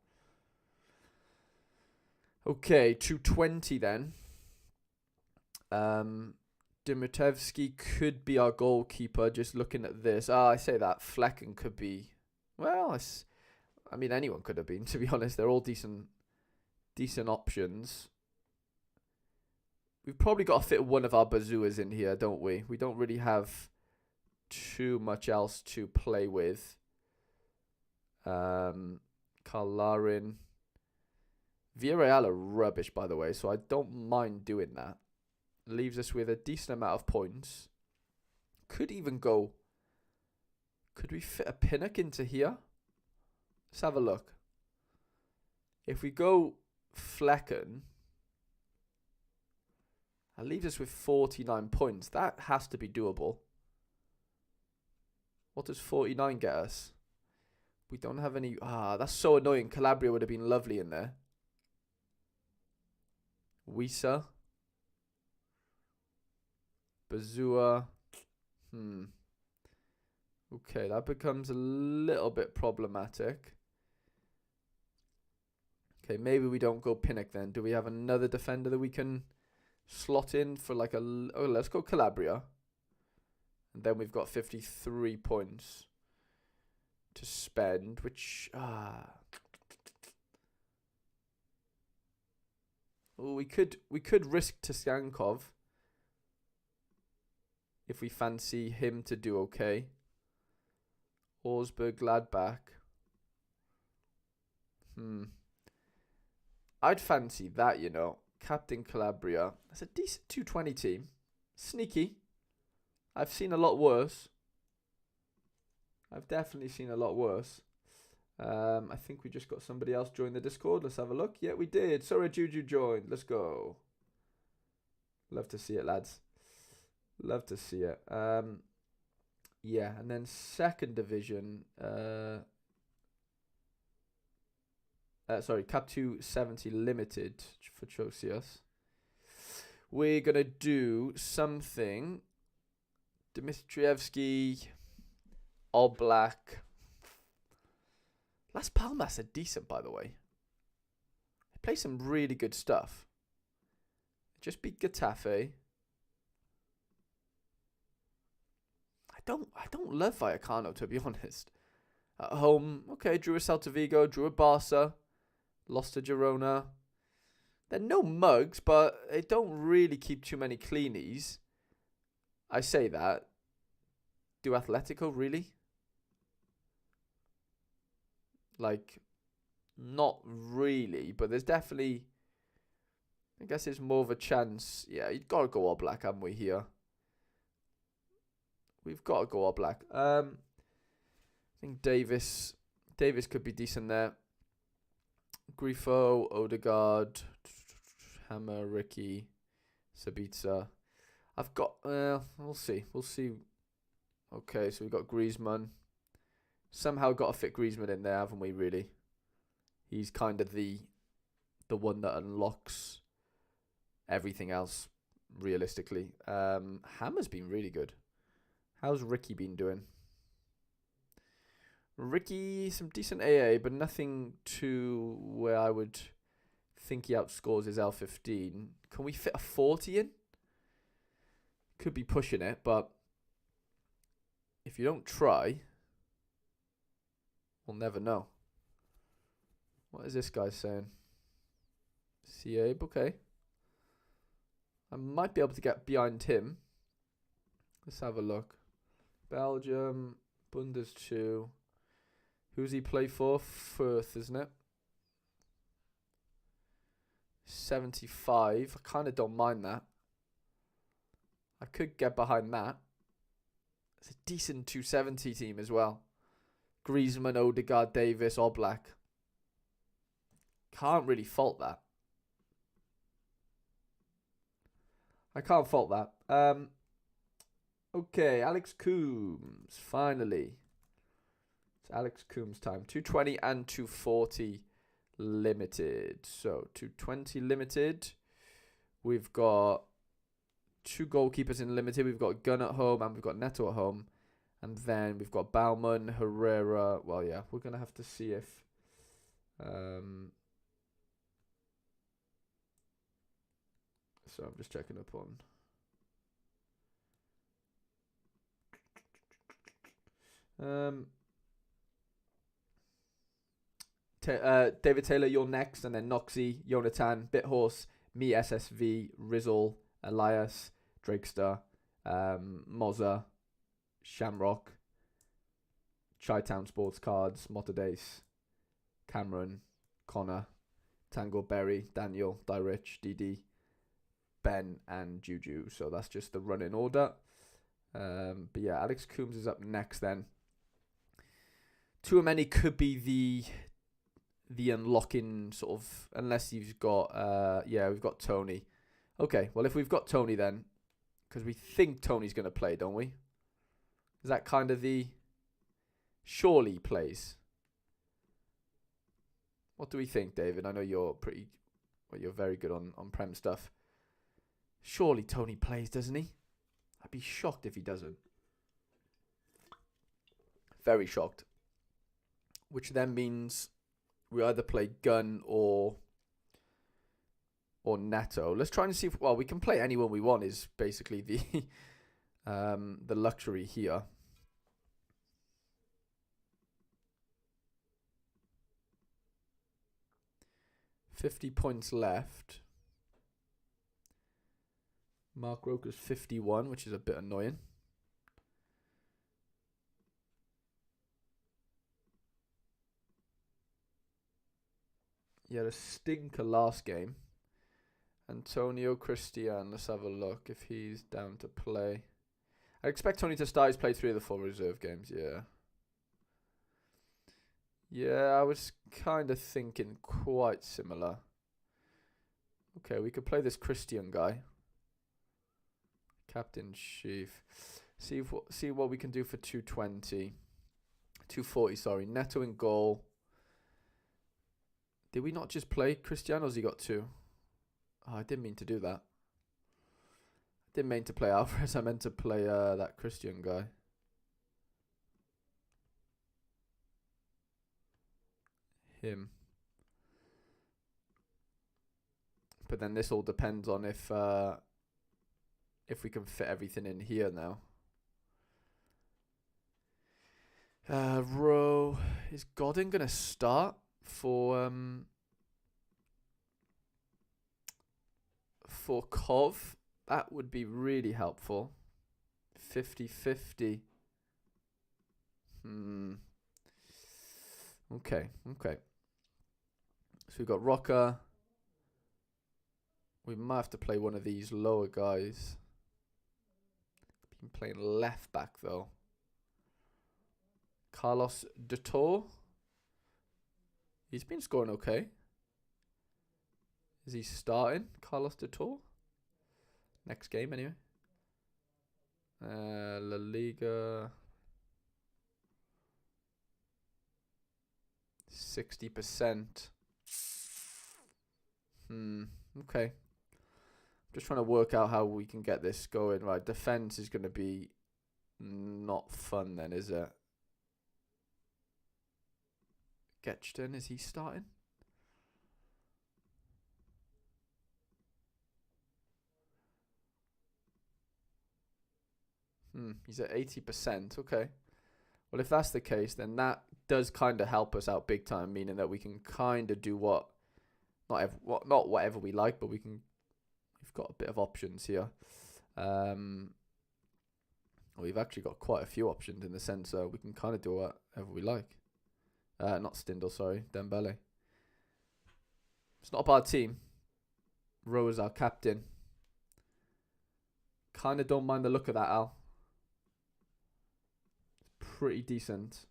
Okay, 220 then. Dimitrievski could be our goalkeeper. Just looking at this. I say that. Flecken could be... Well, I mean, anyone could have been, to be honest. They're all decent options. We've probably got to fit one of our Bazuas in here, don't we? We don't really have too much else to play with. Carlarin. Villarreal are rubbish, by the way, so I don't mind doing that. Leaves us with a decent amount of points. Could even go... Could we fit a Pinnock into here? Let's have a look. If we go Flecken, that leaves us with 49 points. That has to be doable. What does 49 get us? We don't have any... that's so annoying. Calabria would have been lovely in there. Wisa. Bazua. Okay, that becomes a little bit problematic. Okay, maybe we don't go Pinnock then. Do we have another defender that we can slot in for like a... Oh, let's go Calabria. And then we've got 53 points to spend, which... Oh, we could risk Tiskankov if we fancy him to do okay. Augsburg, Gladbach. I'd fancy that, you know. Captain Calabria. That's a decent 220 team. Sneaky. I've seen a lot worse. I've definitely seen a lot worse. I think we just got somebody else join the Discord. Let's have a look. Yeah, we did. Sorry, Juju joined. Let's go. Love to see it, lads. Love to see it. Yeah, and then second division. Sorry, Cap 270 limited for Chosius. We're going to do something. Dimitrievski, Oblak. Las Palmas are decent, by the way. They play some really good stuff. Just beat Getafe. I don't love Vallecano, to be honest. At home, okay, drew a Celta Vigo, drew a Barca, lost to Girona. They're no mugs, but they don't really keep too many cleanies. I say that. Do Atletico really? Like, not really, but there's definitely... I guess it's more of a chance. Yeah, you've got to go all black, haven't we, here? We've got to go all black. I think Davis could be decent there. Grifo, Odegaard, Hammer, Ricky, Sabitzer. I've got... we'll see. We'll see. Okay, so we've got Griezmann. Somehow got to fit Griezmann in there, haven't we, really? He's kind of the one that unlocks everything else, realistically. Hammer's been really good. How's Ricky been doing? Ricky, some decent AA, but nothing to where I would think he outscores his L15. Can we fit a 40 in? Could be pushing it, but if you don't try, we'll never know. What is this guy saying? Abe, okay. I might be able to get behind him. Let's have a look. Belgium, Bundes 2. Who's he play for? Firth, isn't it? 75. I kind of don't mind that. I could get behind that. It's a decent 270 team as well. Griezmann, Odegaard, Davis, Oblak. Can't really fault that. I can't fault that. Okay, Alex Coombs, finally. It's Alex Coombs time. 220 and 240 limited. So, 220 limited. We've got 2 goalkeepers in limited. We've got Gunn at home and we've got Neto at home. And then we've got Baumann, Herrera. Well, yeah, we're going to have to see if... So I'm just checking up on... David Taylor, you're next, and then Noxie, Jonathan, Bithorse, me, SSV, Rizzle, Elias, Drakestar, Mozza, Shamrock, Chi-Town Sports Cards, Motadace, Cameron, Connor, Tango Berry, Daniel, Dyrich, DD, Ben, and Juju. So that's just the running order. But yeah, Alex Coombs is up next then. Tuameni could be the unlocking sort of, unless you've got, yeah, we've got Tony. Okay, well, if we've got Tony then, because we think Tony's going to play, don't we? Is that kind of the... Surely he plays. What do we think, David? I know you're pretty... Well, you're very good on Prem stuff. Surely Tony plays, doesn't he? I'd be shocked if he doesn't. Very shocked. Which then means we either play Gunn or Neto. Let's try and see if... Well, we can play anyone we want is basically the luxury here. $50 points left. Mark Roker's 51, which is a bit annoying. He had a stinker last game. Antonio Christian, let's have a look if he's down to play. I expect Tony to start. He's played 3 of the 4 reserve games, yeah. Yeah, I was kind of thinking quite similar. Okay, we could play this Christian guy. Captain Chief. See what we can do for 220. 240, sorry. Neto in goal. Did we not just play Christian, or has he got 2? Oh, I didn't mean to do that. I didn't mean to play Alvarez. I meant to play that Christian guy. Him. But then this all depends on if we can fit everything in here now. Row. Is Godin going to start for Kov? That would be really helpful. 50-50. Okay. So we've got Rocker. We might have to play one of these lower guys. Been playing left back though. Carlos de Tor. He's been scoring okay. Is he starting? Carlos de Tor? Next game anyway. La Liga. 60%. Okay. Just trying to work out how we can get this going. Right, defense is going to be not fun then, is it? Getchton, is he starting? He's at 80%. Okay. Well, if that's the case, then that does kind of help us out big time, meaning that we can kind of do not whatever we like, but we've got a bit of options here. We've actually got quite a few options in the sense that we can kind of do whatever we like. Not Stindl, sorry, Dembele. It's not a bad team. Rowe's our captain. Kind of don't mind the look of that, Al. Pretty decent.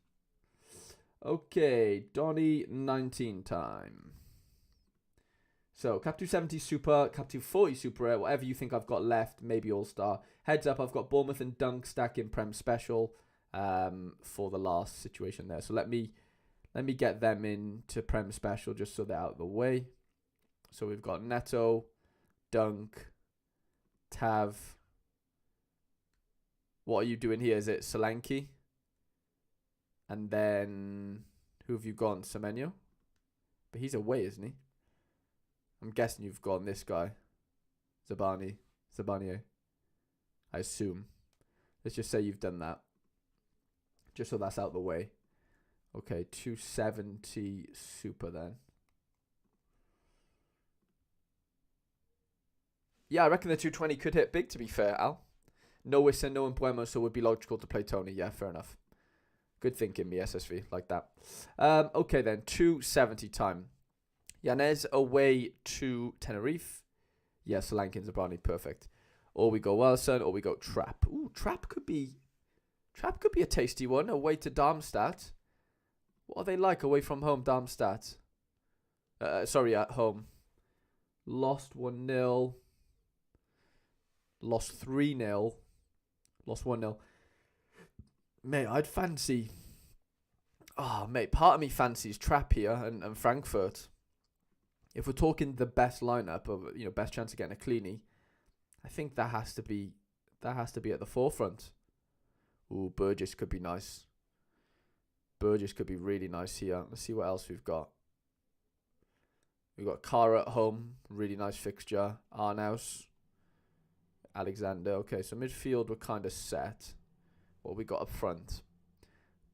Okay, Donny 19 time. So, Cap 270 Super, Cap 240 Super Rare, whatever you think I've got left, maybe All-Star. Heads up, I've got Bournemouth and Dunk stack in Prem Special for the last situation there. So let me get them into Prem Special just so they're out of the way. So we've got Neto, Dunk, Tav. What are you doing here? Is it Solanke? And then, who have you gone? Semenyo? But he's away, isn't he? I'm guessing you've gone this guy. Zabani. I assume. Let's just say you've done that. Just so that's out the way. Okay, 270 Super then. Yeah, I reckon the 220 could hit big, to be fair, Al. No Wissa, no Embuemo, so it would be logical to play Tony. Yeah, fair enough. Good thinking, me, SSV, like that. Okay then, 270 time. Yanez away to Tenerife. Yeah, Solanke and Zabrani, perfect. Or we go Wilson, or we go Trapp. Ooh, Trapp could be a tasty one. Away to Darmstadt. What are they like away from home, Darmstadt? Sorry, at home. Lost 1-0. Lost 3-0. Lost 1-0. Mate, I'd fancy... Oh, mate, part of me fancies Trapp here and Frankfurt. If we're talking the best lineup of, best chance of getting a cleanie, I think that has to be at the forefront. Ooh, Burgess could be nice. Burgess could be really nice here. Let's see what else we've got. We've got Kara at home, really nice fixture. Arnaus, Alexander. Okay, so midfield we're kind of set. What we got up front?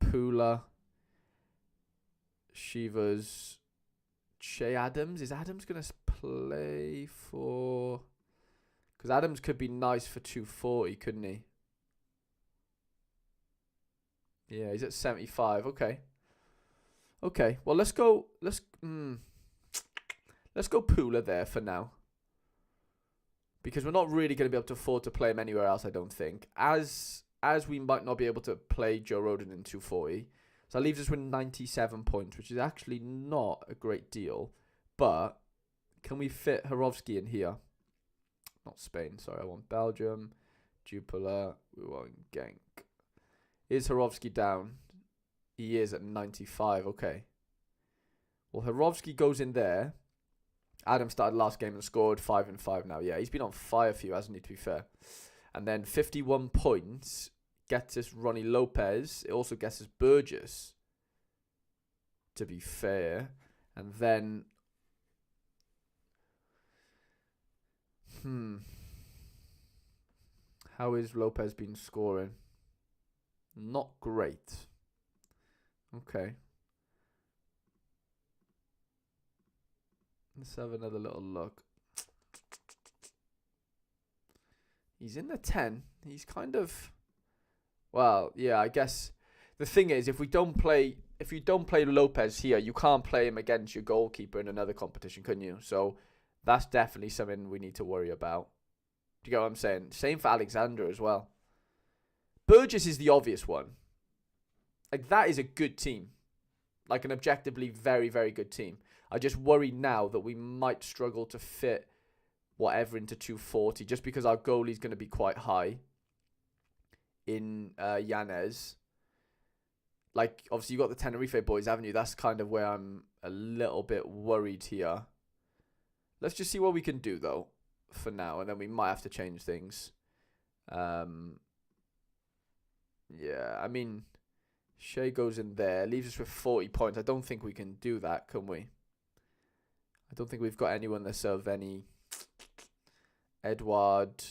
Pula, Shivers, Che Adams. Is Adams going to play for... Because Adams could be nice for 240, couldn't he? Yeah, he's at 75. Okay. Okay, well, let's go Pula there for now. Because we're not really going to be able to afford to play him anywhere else, I don't think. As we might not be able to play Joe Rodon in 240. So that leaves us with 97 points, which is actually not a great deal. But can we fit Horovsky in here? Not Spain, sorry. I want Belgium. Jupiler. We want Genk. Is Horovsky down? He is at 95. Okay. Well, Horovsky goes in there. Adam started last game and scored 5-5 now. Yeah, he's been on fire for you, hasn't he, to be fair. And then 51 points gets us Ronnie Lopez. It also gets us Burgess, to be fair. And then... How is Lopez been scoring? Not great. Okay. Let's have another little look. He's in the 10. He's kind of... Well, yeah, I guess... The thing is, if you don't play Lopez here, you can't play him against your goalkeeper in another competition, couldn't you? So that's definitely something we need to worry about. Do you get what I'm saying? Same for Alexander as well. Burgess is the obvious one. Like, that is a good team. Like, an objectively very, very good team. I just worry now that we might struggle to fit whatever into 240 just because our goalie's going to be quite high in Yanez. Like, obviously, you've got the Tenerife boys, haven't you? That's kind of where I'm a little bit worried here. Let's just see what we can do, though, for now. And then we might have to change things. Yeah, I mean, Shea goes in there. Leaves us with 40 points. I don't think we can do that, can we? I don't think we've got anyone that's of any... Edward...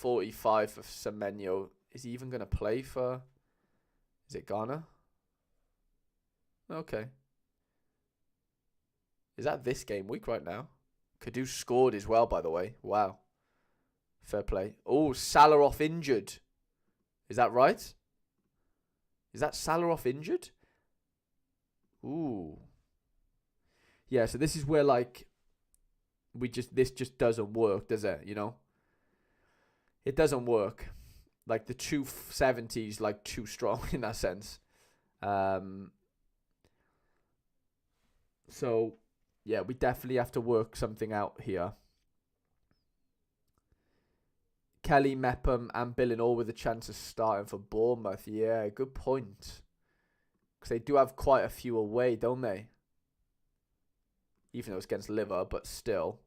245 for Semenyo. Is he even going to play for... Is it Ghana? Okay. Is that this game week right now? Kadu scored as well, by the way. Wow. Fair play. Oh, Salah off injured. Is that right? Is that Salah off injured? Ooh. Yeah, so this is where, like, this just doesn't work, does it? You know? It doesn't work. Like, the 270s, like, too strong in that sense. So, yeah, we definitely have to work something out here. Kelly, Mepham, and Billen all with a chance of starting for Bournemouth. Yeah, good point. Because they do have quite a few away, don't they? Even though it's against Liver, but still.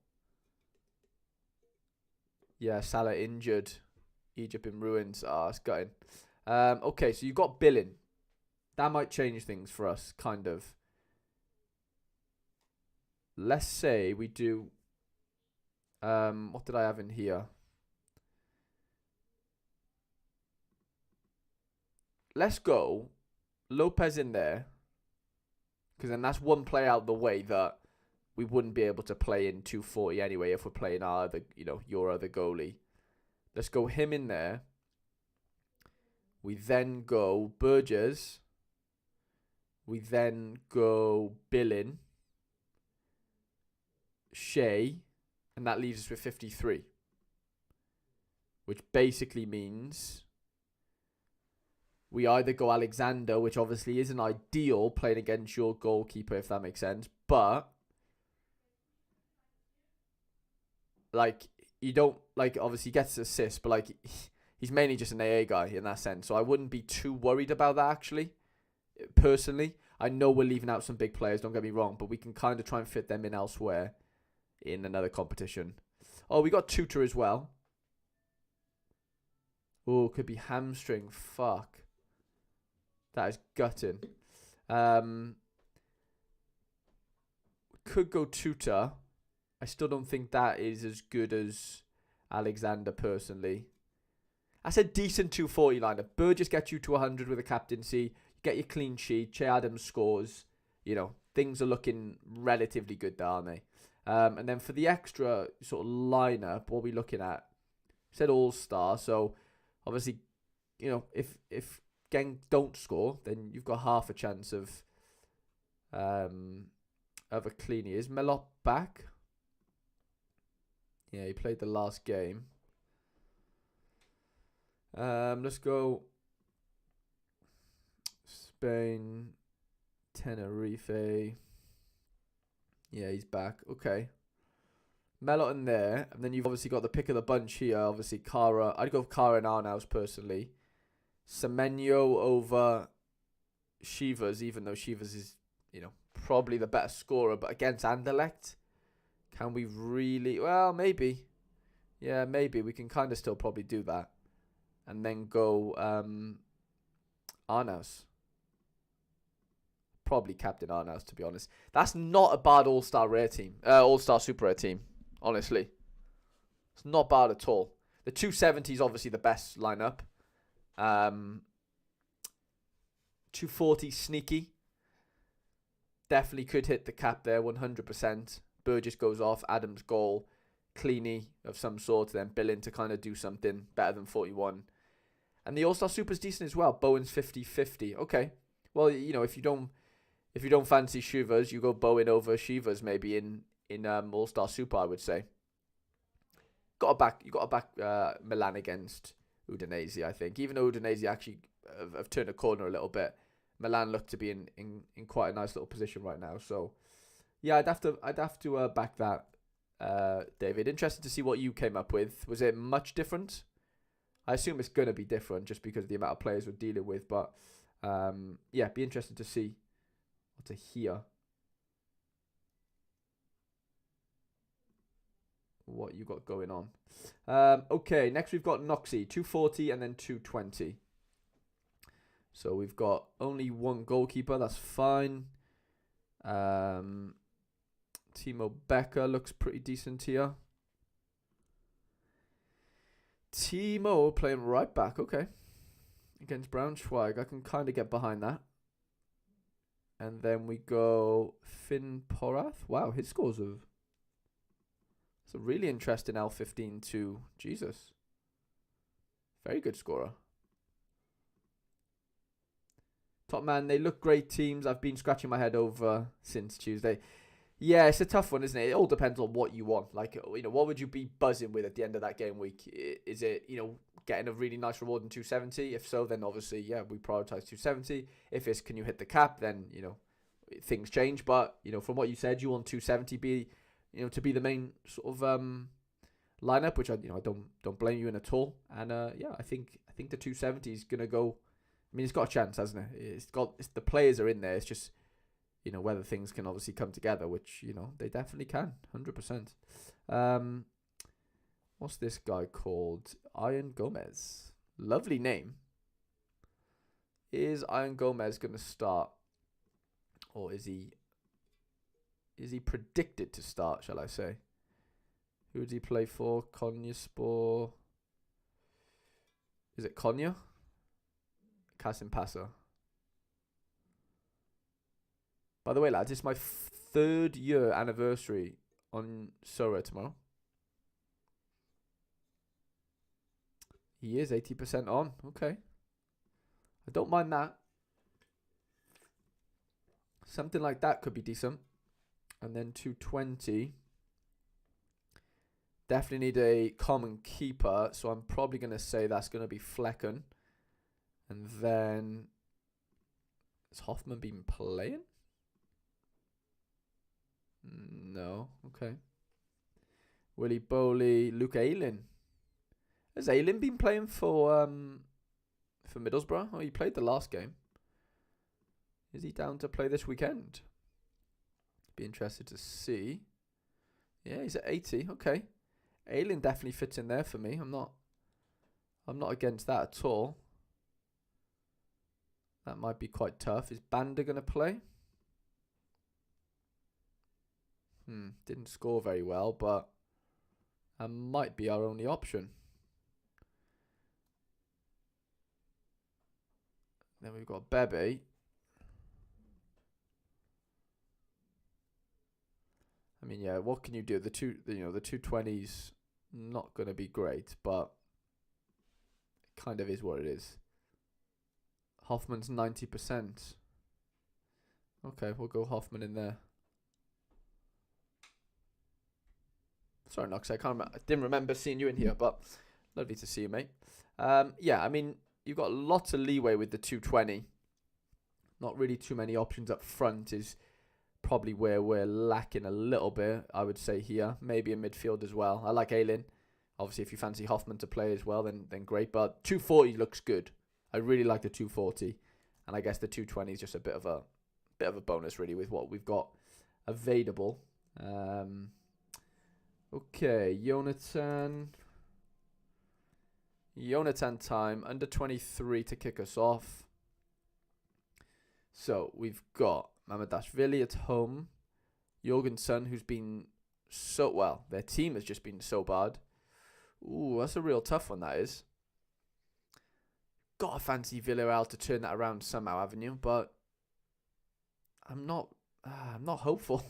Yeah, Salah injured. Egypt in ruins. Ah, it's gutting. Okay, so you've got Billen. That might change things for us, kind of. Let's say we do... what did I have in here? Let's go Lopez in there. Because then that's one play out the way that we wouldn't be able to play in 240 anyway if we're playing our other, your other goalie. Let's go him in there. We then go Burgess. We then go Billen. Shea. And that leaves us with 53. Which basically means... we either go Alexander, which obviously isn't ideal playing against your goalkeeper, if that makes sense. But, like, you don't, like, obviously he gets assists, but, like, he's mainly just an AA guy in that sense. So I wouldn't be too worried about that, actually, personally. I know we're leaving out some big players, don't get me wrong, but we can kind of try and fit them in elsewhere in another competition. Oh, we got Tutor as well. Oh, could be hamstring. Fuck. That is gutting. Could go Tutor. I still don't think that is as good as Alexander, personally. That's a decent 240 lineup. Burgess gets you to 100 with a captaincy. You get your clean sheet. Che Adams scores. Things are looking relatively good there, aren't they? And then for the extra sort of lineup, what are we looking at? Said all-star. So, obviously, if Genk don't score, then you've got half a chance of a cleanie. Is Melot back? Yeah, he played the last game. Let's go Spain, Tenerife. Yeah, he's back. Okay. Melot in there. And then you've obviously got the pick of the bunch here. Obviously, Kara. I'd go with Kara and Arnaus, personally. Semenyo over Shivas, even though Shivas is, probably the better scorer. But against Anderlecht, can we really... Well, maybe. Yeah, maybe. We can kind of still probably do that. And then go Arnaus. Probably captain Arnaus, to be honest. That's not a bad all-star rare team. All-star super rare team, honestly. It's not bad at all. The 270 is obviously the best lineup. 240 sneaky. Definitely could hit the cap there, 100%. Burgess goes off. Adams goal. Cleany of some sort. Then Billen to kind of do something better than 41. And the All-Star Super's decent as well. Bowen's 50-50. Okay. Well, if you don't fancy Shivas, you go Bowen over Shivas maybe in All-Star Super, I would say. You got to back Milan against Udinese, I think. Even though Udinese actually have turned a corner a little bit, Milan look to be in quite a nice little position right now. So, yeah, I'd have to back that, David. Interested to see what you came up with. Was it much different? I assume it's going to be different just because of the amount of players we're dealing with. But, yeah, be interested to see or to hear what you got going on. Okay, next we've got Noxie, 240 and then 220. So we've got only one goalkeeper. That's fine. Timo Becker looks pretty decent here. Timo playing right back. Okay. Against Braunschweig. I can kind of get behind that. And then we go Finn Porath. Wow, his scores of... It's a really interesting L15 too. Jesus. Very good scorer. Top man, they look great teams. I've been scratching my head over since Tuesday. Yeah, it's a tough one, isn't it? It all depends on what you want. Like, what would you be buzzing with at the end of that game week? Is it, getting a really nice reward in 270? If so, then obviously, yeah, we prioritize 270. If it's can you hit the cap, then, things change. But, from what you said, you want 270 to be the main sort of lineup, which I don't blame you in at all. And I think the 270 is gonna go. I mean, it's got a chance, hasn't it? The players are in there. It's just whether things can obviously come together, which they definitely can, 100%. What's this guy called? Ian Gomez. Lovely name. Is Ian Gomez gonna start, or is he predicted to start, shall I say? Who did he play for? Konyaspor. Is it Konya? Kasim Passer. By the way, lads, it's my 3rd year anniversary on Sorare tomorrow. He is 80% on. Okay. I don't mind that. Something like that could be decent. And then 220. Definitely need a common keeper. So I'm probably going to say that's going to be Flecken. And then... Has Hoffman been playing? No. Okay. Willie Bowley. Luke Ayling. Has Ayling been playing for Middlesbrough? Oh, he played the last game. Is he down to play this weekend? Be interested to see. Yeah, he's at 80. Okay. Ayling definitely fits in there for me. I'm not against that at all. That might be quite tough. Is Banda going to play? Didn't score very well, but that might be our only option. Then we've got Bebe. I mean, yeah, what can you do? The 220's not going to be great, but it kind of is what it is. Hoffman's 90%. Okay, we'll go Hoffman in there. Sorry, Knox, I didn't remember seeing you in here, but lovely to see you, mate. Yeah, I mean, you've got lots of leeway with the 220. Not really too many options up front is probably where we're lacking a little bit, I would say here. Maybe in midfield as well. I like Ayling. Obviously, if you fancy Hoffman to play as well, then great. But 240 looks good. I really like the 240. And I guess the 220 is just a bit of a bonus, really, with what we've got available. Okay, Jonathan time, under 23 to kick us off. So we've got Mamadashvili at home. Jorgensen, who's been so well. Their team has just been so bad. Ooh, that's a real tough one, that is. Got to fancy Villarreal to turn that around somehow, haven't you? But I'm not hopeful.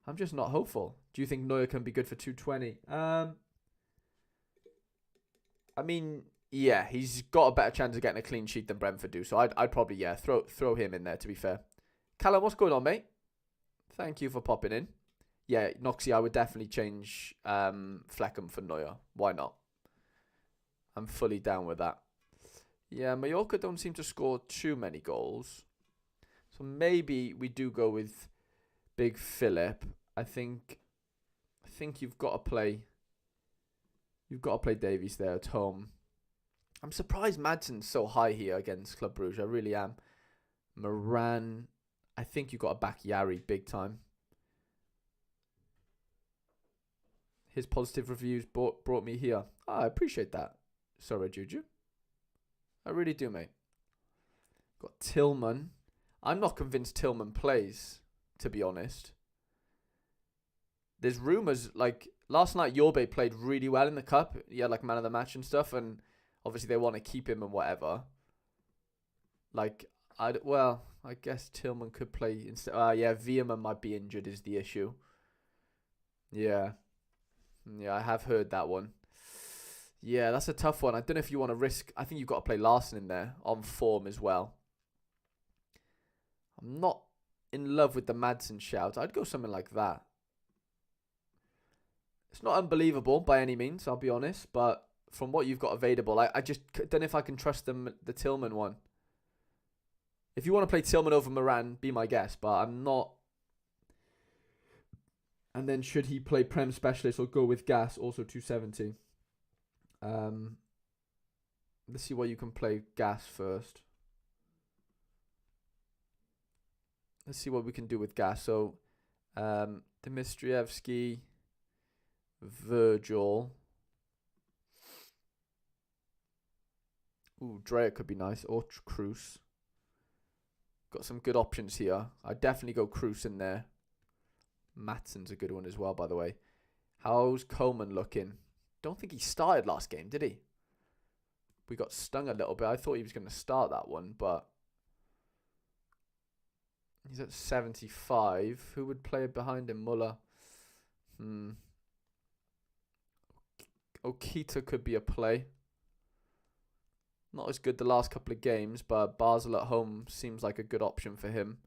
I'm just not hopeful. Do you think Neuer can be good for 220? I mean, yeah, he's got a better chance of getting a clean sheet than Brentford do. So I'd probably, throw him in there, to be fair. Callum, what's going on, mate? Thank you for popping in. Yeah, Noxie, I would definitely change Fleckham for Neuer. Why not? I'm fully down with that. Yeah, Mallorca don't seem to score too many goals. So maybe we do go with Big Philip. I think you've got to play Davies there at home. I'm surprised Madsen's so high here against Club Brugge. I really am. Moran, I think you've got to back Yari big time. His positive reviews brought me here. Oh, I appreciate that. Sorry, Juju. I really do, mate. Got Tillman. I'm not convinced Tillman plays, to be honest. There's rumours, like, last night Yorbe played really well in the cup. He had like man of the match and stuff, and obviously they want to keep him and whatever. Like, I guess Tillman could play instead. Yeah, Veerman might be injured is the issue. Yeah. Yeah, I have heard that one. Yeah, that's a tough one. I don't know if you want to risk. I think you've got to play Larson in there on form as well. I'm not in love with the Madsen shout. I'd go something like that. It's not unbelievable by any means, I'll be honest. But from what you've got available, I just don't know if I can trust the Tillman one. If you want to play Tillman over Moran, be my guest. But I'm not. And then should he play Prem Specialist or go with Gas, also 270? Let's see what you can play Gas first. Let's see what we can do with Gas. So, Dmitrievsky, Virgil. Ooh, Dreyer could be nice. Or Chus. Got some good options here. I'd definitely go Cruz in there. Matsson's a good one as well, by the way. How's Coleman looking? Don't think he started last game, did he? We got stung a little bit. I thought he was going to start that one, but he's at 75. Who would play behind him? Muller. Okita could be a play. Not as good the last couple of games, but Basel at home seems like a good option for him.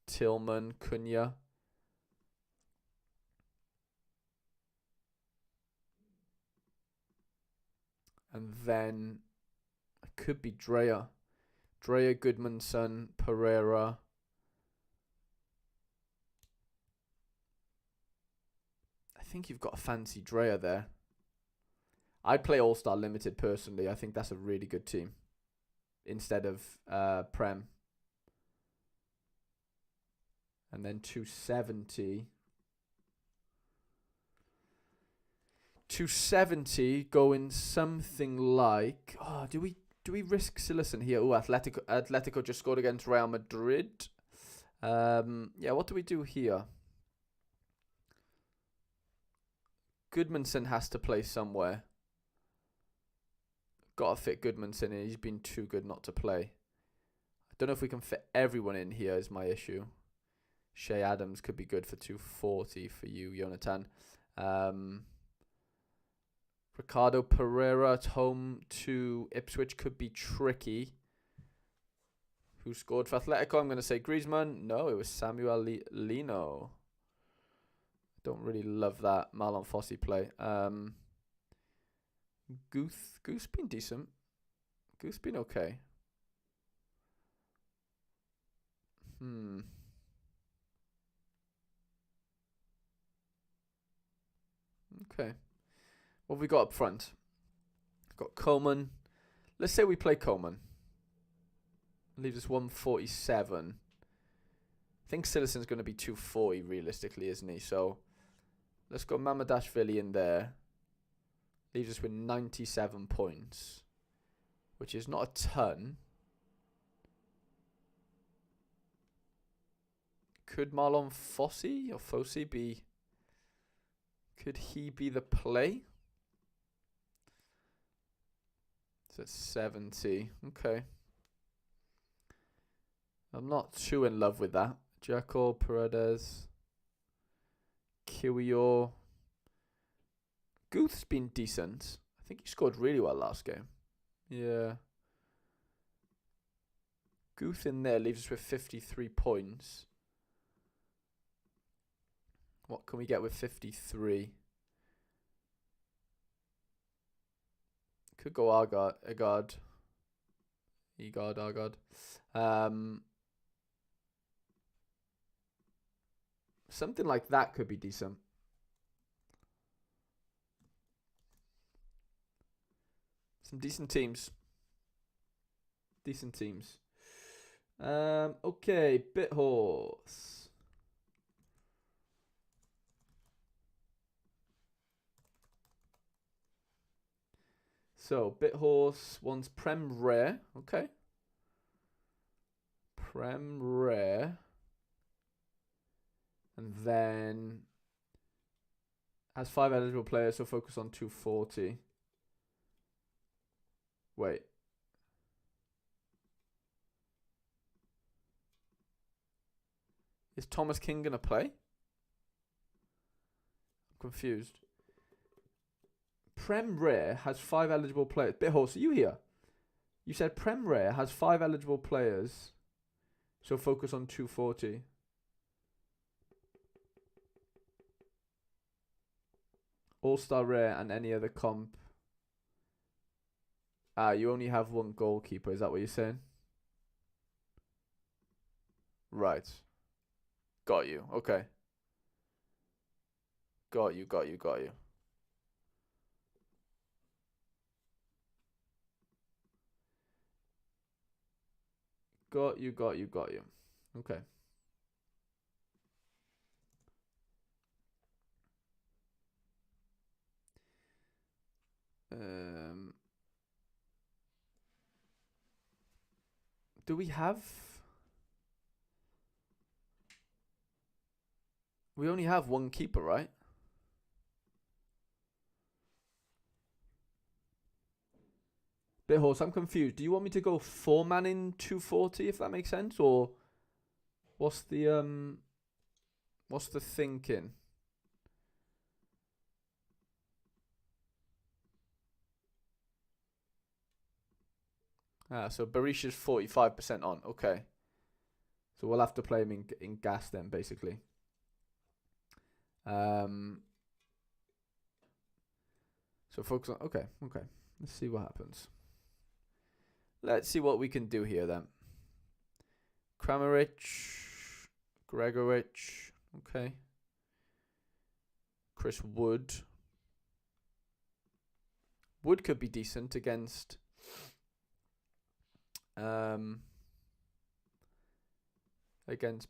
Tillman, Cunha. And then it could be Dreyer. Dreyer, Goodmanson, Pereira. I think you've got a fancy Dreyer there. I'd play All-Star Limited personally. I think that's a really good team. Instead of Prem. And then 270. 270 going something like... Oh, do we risk Sillison here? Oh, Atletico just scored against Real Madrid. Yeah, what do we do here? Goodmanson has to play somewhere. Got to fit Goodmanson in. He's been too good not to play. I don't know if we can fit everyone in here is my issue. Shea Adams could be good for 240 for you, Jonathan. Ricardo Pereira at home to Ipswich could be tricky. Who scored for Atletico? I'm going to say Griezmann. No, it was Samuel Lino. Don't really love that Marlon Fossey play. Goose been decent. Goose been okay. Okay. What have we got up front? Got Coleman. Let's say we play Coleman. Leaves us 147. I think Sillison's going to be 240 realistically, isn't he? So let's go Mamadashvili in there. Leaves us with 97 points, which is not a ton. Could Marlon Fossey be... Could he be the play? So it's 70. Okay. I'm not too in love with that. Jaco, Paredes, Kiwior. Guth's been decent. I think he scored really well last game. Yeah. Guth in there leaves us with 53 points. What can we get with 53? Could go Agard. Something like that could be decent. Some decent teams. Okay, Bithorse. So, Bithorse wants Prem Rare. Okay. Prem Rare. And then Has 5 eligible players, so focus on 240. Wait. Is Thomas King going to play? I'm confused. Prem Rare has 5 eligible players. Bithorse, are you here? You said Prem Rare has 5 eligible players, so focus on 240. All-Star Rare and any other comp. You only have 1 goalkeeper. Is that what you're saying? Right. Got you. Okay. Got you. Got you. Okay. Do we have... We only have 1 keeper, right? Bithorse, I'm confused. Do you want me to go 4-man in 240, if that makes sense? Or what's the thinking? So Berisha's 45% on. Okay. So we'll have to play him in gas then, basically. So focus on... Okay. Let's see what happens. Let's see what we can do here then. Kramaric, Gregorich, okay. Chris Wood. Wood could be decent against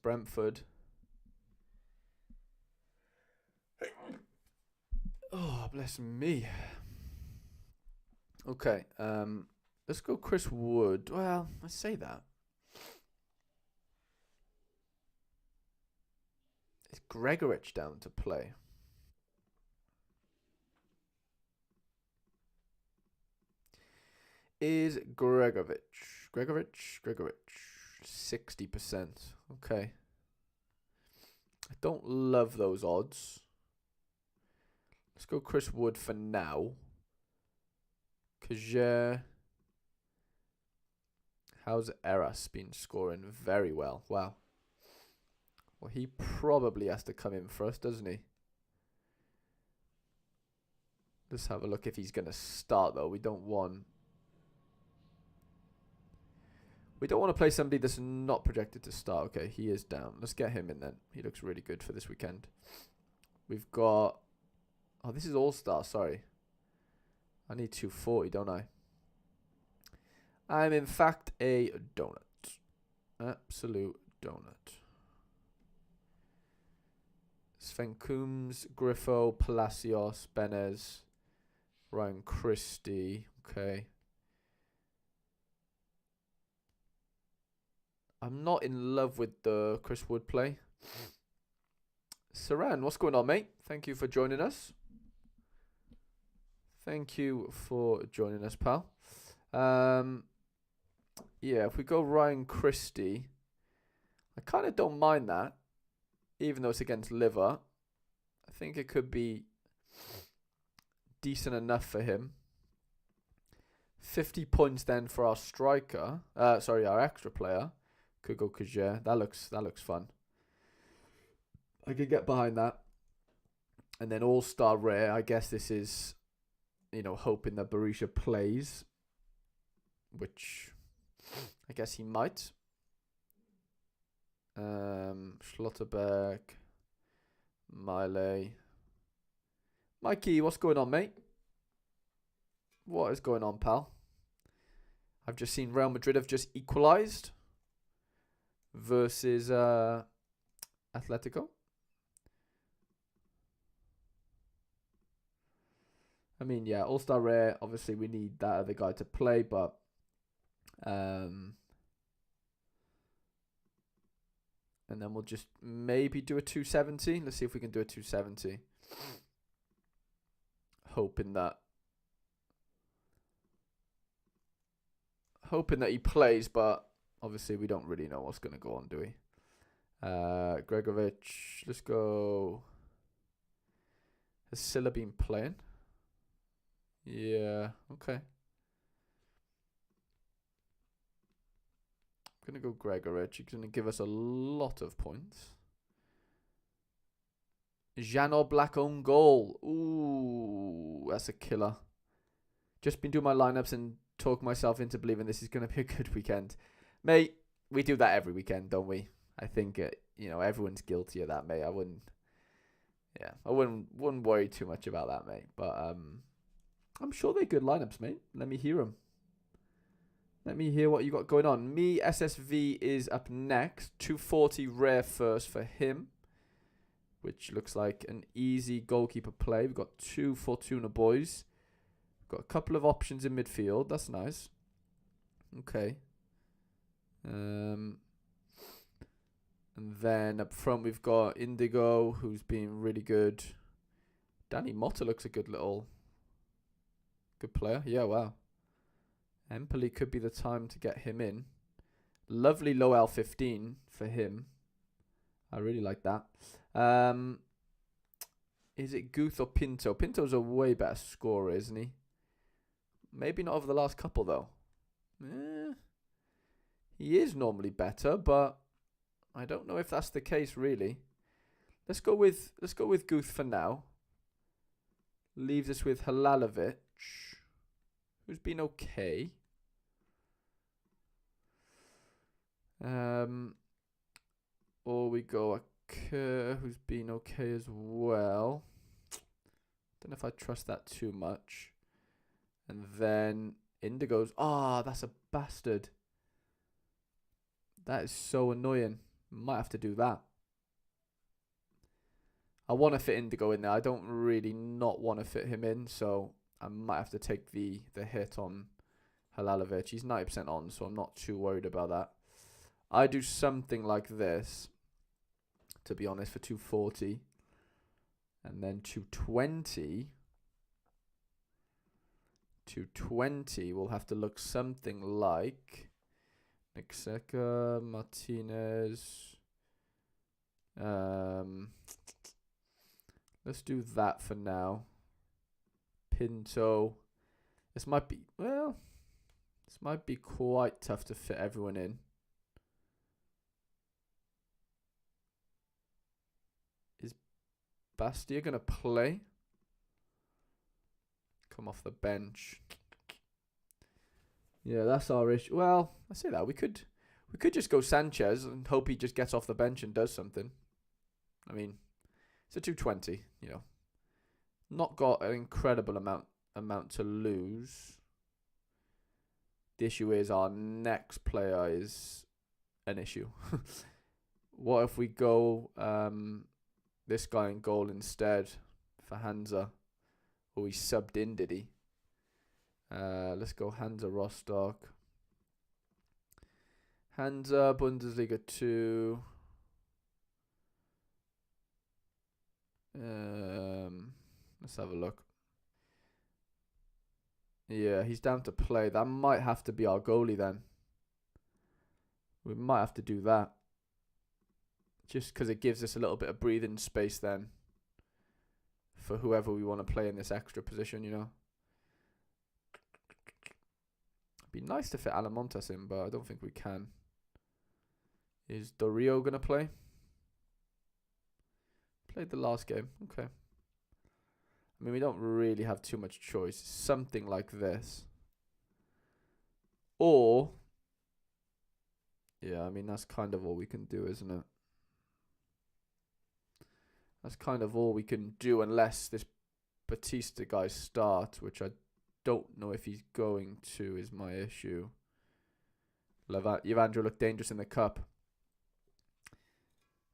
Brentford. Oh, bless me. Okay, let's go Chris Wood. Well, I say that. Is Gregorich down to play? Is Gregorich 60%. Okay. I don't love those odds. Let's go Chris Wood for now. Kajer. How's Eras been scoring? Very well. Wow. Well, he probably has to come in for us, doesn't he? Let's have a look if he's going to start, though. We don't want to play somebody that's not projected to start. Okay, he is down. Let's get him in then. He looks really good for this weekend. We've got... Oh, this is All-Star. Sorry. I need 240, don't I? I'm, in fact, a donut. Absolute donut. Sven Coombs, Griffo, Palacios, Benez, Ryan Christie. Okay. I'm not in love with the Chris Wood play. Saran, what's going on, mate? Thank you for joining us. Thank you for joining us, pal. Yeah, if we go Ryan Christie, I kind of don't mind that, even though it's against Liver. I think it could be decent enough for him. 50 points then for our striker. Our extra player. Could go Kajer. That looks fun. I could get behind that. And then All-Star Rare. I guess this is, hoping that Berisha plays. Which I guess he might. Schlotterbeck. Miley. Mikey, what's going on, mate? What is going on, pal? I've just seen Real Madrid have just equalised versus Atletico. I mean, yeah, All-Star Rare. Obviously, we need that other guy to play, but and then we'll just maybe do a 270. Let's see if we can do a 270. hoping that he plays, but obviously we don't really know what's going to go on, do we? Gregovic, let's go. Has Silla been playing? Yeah, okay. I'm going to go Gregovic. He's going to give us a lot of points. Jan Oblak own goal. Ooh, that's a killer. Just been doing my lineups and talk myself into believing this is going to be a good weekend. Mate, we do that every weekend, don't we? I think, everyone's guilty of that, mate. I wouldn't worry too much about that, mate. But I'm sure they're good lineups, mate. Let me hear them. Let me hear what you got going on. Me, SSV is up next. 240 rare first for him, which looks like an easy goalkeeper play. We've got 2 Fortuna boys. We've got a couple of options in midfield. That's nice. Okay. And then up front we've got Indigo, who's been really good. Danny Motta looks a good player. Yeah, wow. Empoli could be the time to get him in. Lovely low L15 for him. I really like that. Is it Guth or Pinto? Pinto's a way better scorer, isn't he? Maybe not over the last couple, though. He is normally better, but I don't know if that's the case, really. Let's go with Guth for now. Leaves us with Halalovic, who's been okay. Or we go Kerr, who's been okay as well. Don't know if I trust that too much. And then Indigo's. Ah, that's a bastard. That is so annoying. Might have to do that. I want to fit Indigo in there. I don't really not want to fit him in, so I might have to take the hit on Halalovic. He's 90% on, so I'm not too worried about that. I do something like this, to be honest, for 240. And then 220. 220 will have to look something like Nixeka, Martinez. Let's do that for now. Pinto. This might be quite tough to fit everyone in. Is Bastia going to play? Come off the bench. Yeah, that's our issue. Well, I say that we could just go Sanchez and hope he just gets off the bench and does something. I mean, it's a 220, Not got an incredible amount to lose. The issue is our next player is an issue. What if we go this guy in goal instead for Hansa? Or he subbed in, did he? Let's go Hansa Rostock. Hansa, Bundesliga 2. Let's have a look. Yeah, he's down to play. That might have to be our goalie then. We might have to do that. Just because it gives us a little bit of breathing space then. For whoever we want to play in this extra position, It'd be nice to fit Alamontas in, but I don't think we can. Is Dorio going to play? Played the last game. Okay. I mean, we don't really have too much choice. Something like this. Or, yeah, I mean, that's kind of all we can do, isn't it? That's kind of all we can do unless this Batista guy starts, which I don't know if he's going to, is my issue. Evandro looked dangerous in the cup.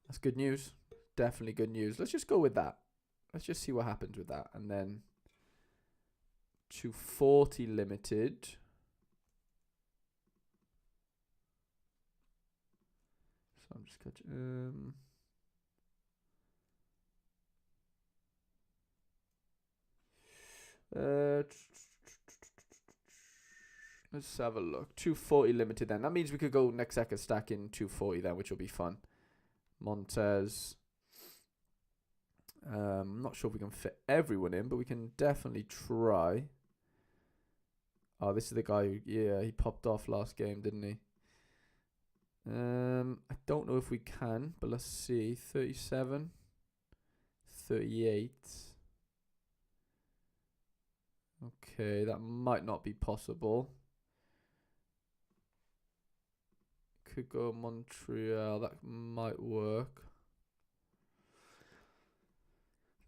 That's good news. Definitely good news. Let's just go with that. Let's just see what happens with that. And then 240 limited. So I'm just catching. Let's have a look. 240 limited then. That means we could go next second stack in 240 then, which will be fun. Montez. I'm not sure if we can fit everyone in, but we can definitely try. Oh, this is the guy who, yeah, he popped off last game, didn't he? I don't know if we can, but let's see. 37, 38. Okay, that might not be possible. Could go Montreal. That might work.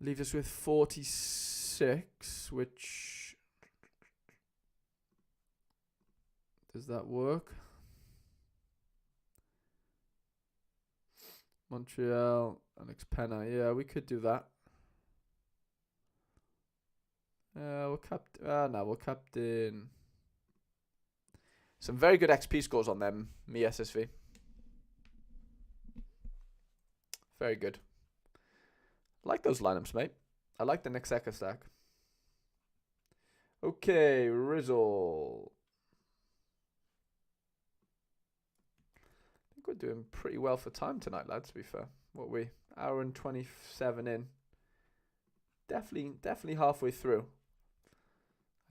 Leaves us with 46, which... Does that work? Montreal, Alex Penna. Yeah, we could do that. We'll captain. Some very good XP scores on them, me SSV. Very good. I like those lineups, mate. I like the Nexeka stack. Okay, Rizzle. I think we're doing pretty well for time tonight, lads, to be fair. What we? Hour and 27 in. Definitely halfway through,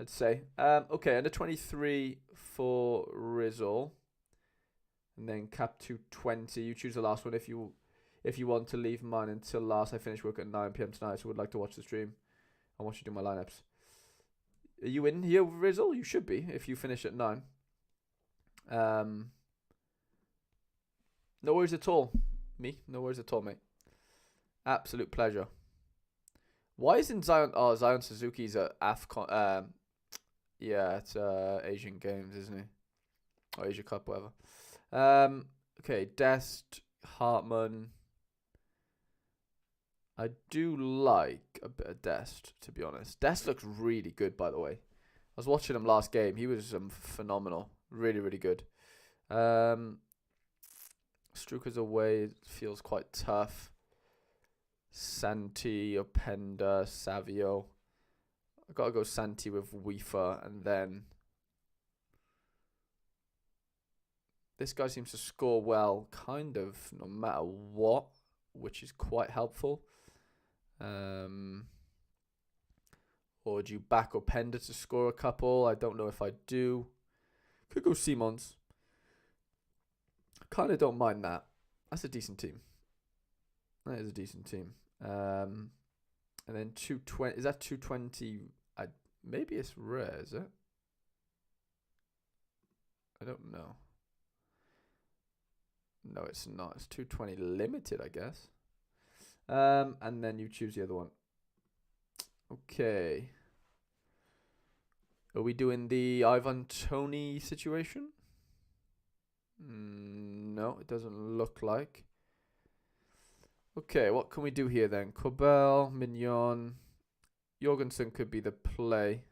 I'd say. Okay, under 23 for Rizzle. And then cap 220. You choose the last one if you want to leave mine until last. I finish work at 9 p.m. tonight, so would like to watch the stream and watch you do my lineups. Are you in here, Rizzle? You should be if you finish at 9. No worries at all. No worries at all, mate. Absolute pleasure. Why isn't Zion? Oh, Zion Suzuki's at AFCON. Yeah, it's Asian Games, isn't he? Or Asia Cup, whatever. Okay, Dest, Hartman. I do like a bit of Dest, to be honest. Dest looks really good, by the way. I was watching him last game. He was phenomenal. Really, really good. Struker's away. Feels quite tough. Santi, Openda, Savio. I gotta go Santi with Weefer, and then this guy seems to score well, kind of no matter what, which is quite helpful. Or do you back Openda to score a couple? I don't know if I do. Could go Simons. Kind of don't mind that. That's a decent team. That is a decent team. And then 220. Is that 220? Maybe it's rare, is it? I don't know. No, it's not. It's 220 limited, I guess. And then you choose the other one. Okay. Are we doing the Ivan Toney situation? No, it doesn't look like. Okay, what can we do here then? Kobel, Mignon. Jorgensen could be the play.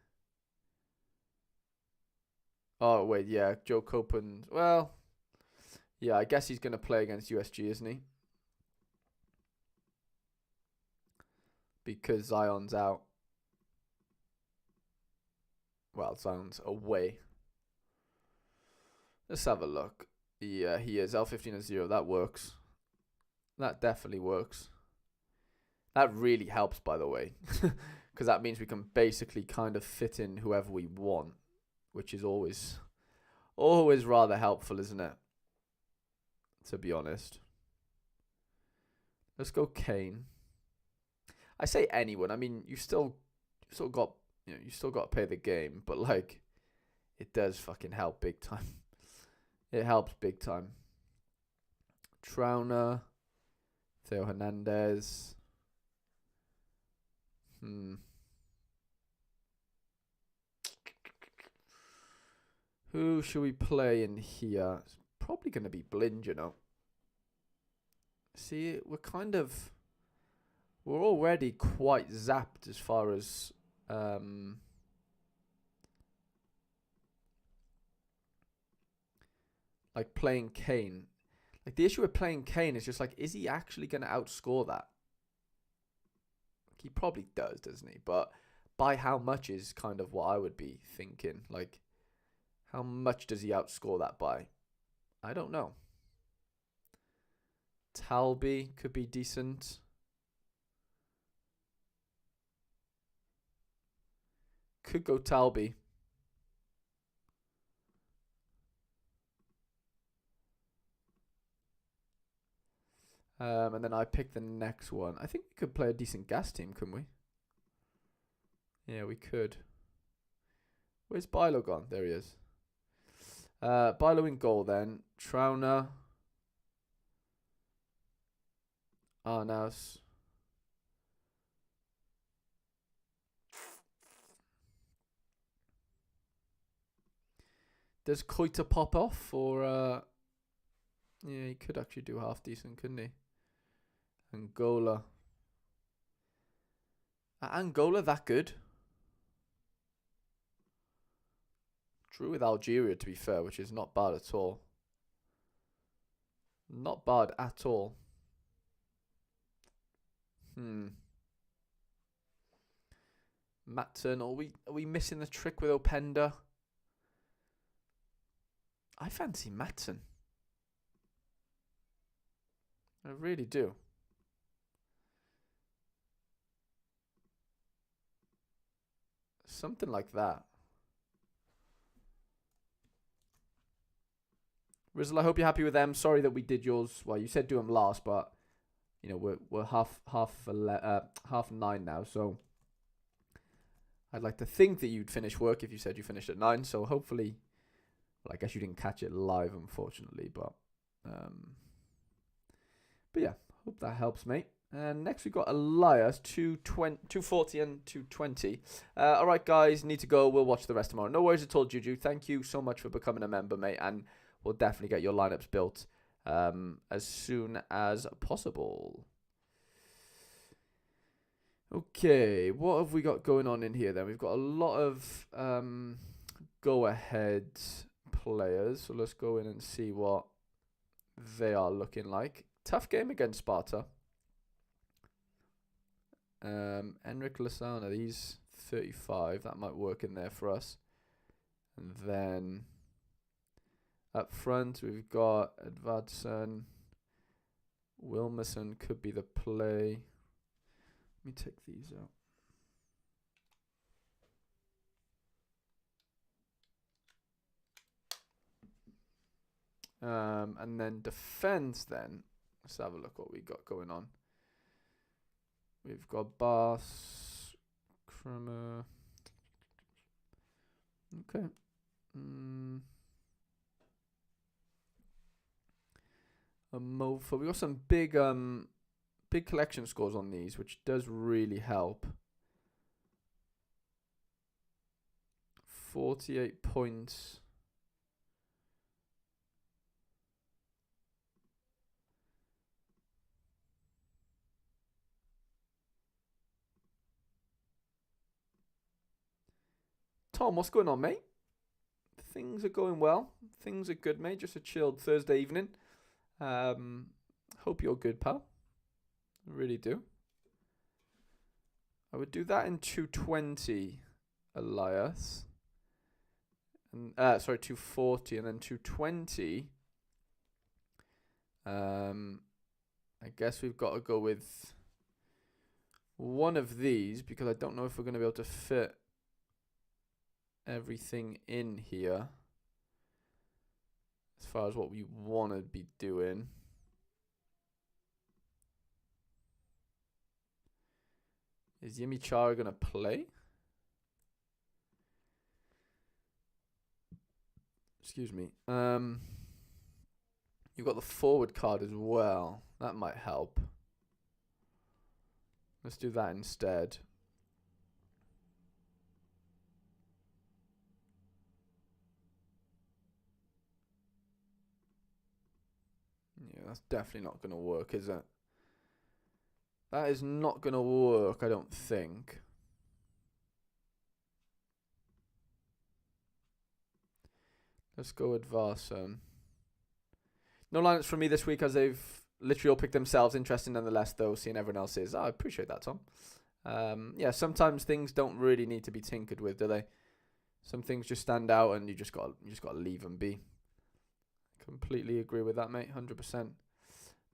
Oh, wait, yeah. Joe Copen. Well, yeah, I guess he's going to play against USG, isn't he? Because Zion's out. Well, Zion's away. Let's have a look. Yeah, he is. L15 and 0. That works. That definitely works. That really helps, by the way. Because that means we can basically kind of fit in whoever we want. Which is always rather helpful, isn't it? To be honest. Let's go Kane. I say anyone. I mean, you still got to play the game, but like, it does fucking help big time. It helps big time. Trauner, Theo Hernandez. Who should we play in here? It's probably going to be Blind, you know. See, we're already quite zapped as far as like playing Kane. Like the issue with playing Kane is just like, is he actually going to outscore that? He probably does, doesn't he? But by how much is kind of what I would be thinking. Like, how much does he outscore that by? I don't know. Talby could be decent. Could go Talby. And then I pick the next one. I think we could play a decent gas team, couldn't we? Yeah, we could. Where's Bilo gone? There he is. Bilo in goal then. Trauner. Arnaus. Does Koita pop off? Or, yeah, he could actually do half decent, couldn't he? Angola. Angola that good? Drew with Algeria, to be fair, which is not bad at all. Not bad at all. Matson, are we missing the trick with Openda? I fancy Matson. I really do. Something like that. Rizzle, I hope you're happy with them. Sorry that we did yours. Well, you said do them last, but you know we're half 9 now. So I'd like to think that you'd finish work if you said you finished at 9. So hopefully, well, I guess you didn't catch it live, unfortunately, but yeah, hope that helps, mate. And next we got Elias, 240 and 220. All right, guys, need to go. We'll watch the rest tomorrow. No worries at all, Juju. Thank you so much for becoming a member, mate. And we'll definitely get your lineups built as soon as possible. Okay, what have we got going on in here then? We've got a lot of go-ahead players. So let's go in and see what they are looking like. Tough game against Sparta. Enric Lasana, he's 35. That might work in there for us. And then up front, we've got Edvardsen. Wilmerson could be the play. Let me take these out. And then defense then. Let's have a look what we got going on. We've got Bass, Kremer. Okay. A Mofa. We got some big collection scores on these, which does really help. 48 points. Tom, what's going on, mate? Things are going well. Things are good, mate. Just a chilled Thursday evening. Hope you're good, pal. I really do. I would do that in 220, Elias. And sorry, 240 and then 220. I guess we've got to go with one of these because I don't know if we're going to be able to fit everything in here as far as what we want to be doing. Is Yemi Chara going to play? Excuse me. You've got the forward card as well. That might help. Let's do that instead. Yeah, that's definitely not going to work, is it? That is not going to work, I don't think. Let's go with Varson. No lineups from me this week as they've literally all picked themselves. Interesting nonetheless, though, seeing everyone else's. I appreciate that, Tom. Yeah, sometimes things don't really need to be tinkered with, do they? Some things just stand out, and you just got to leave them be. Completely agree with that, mate. 100%.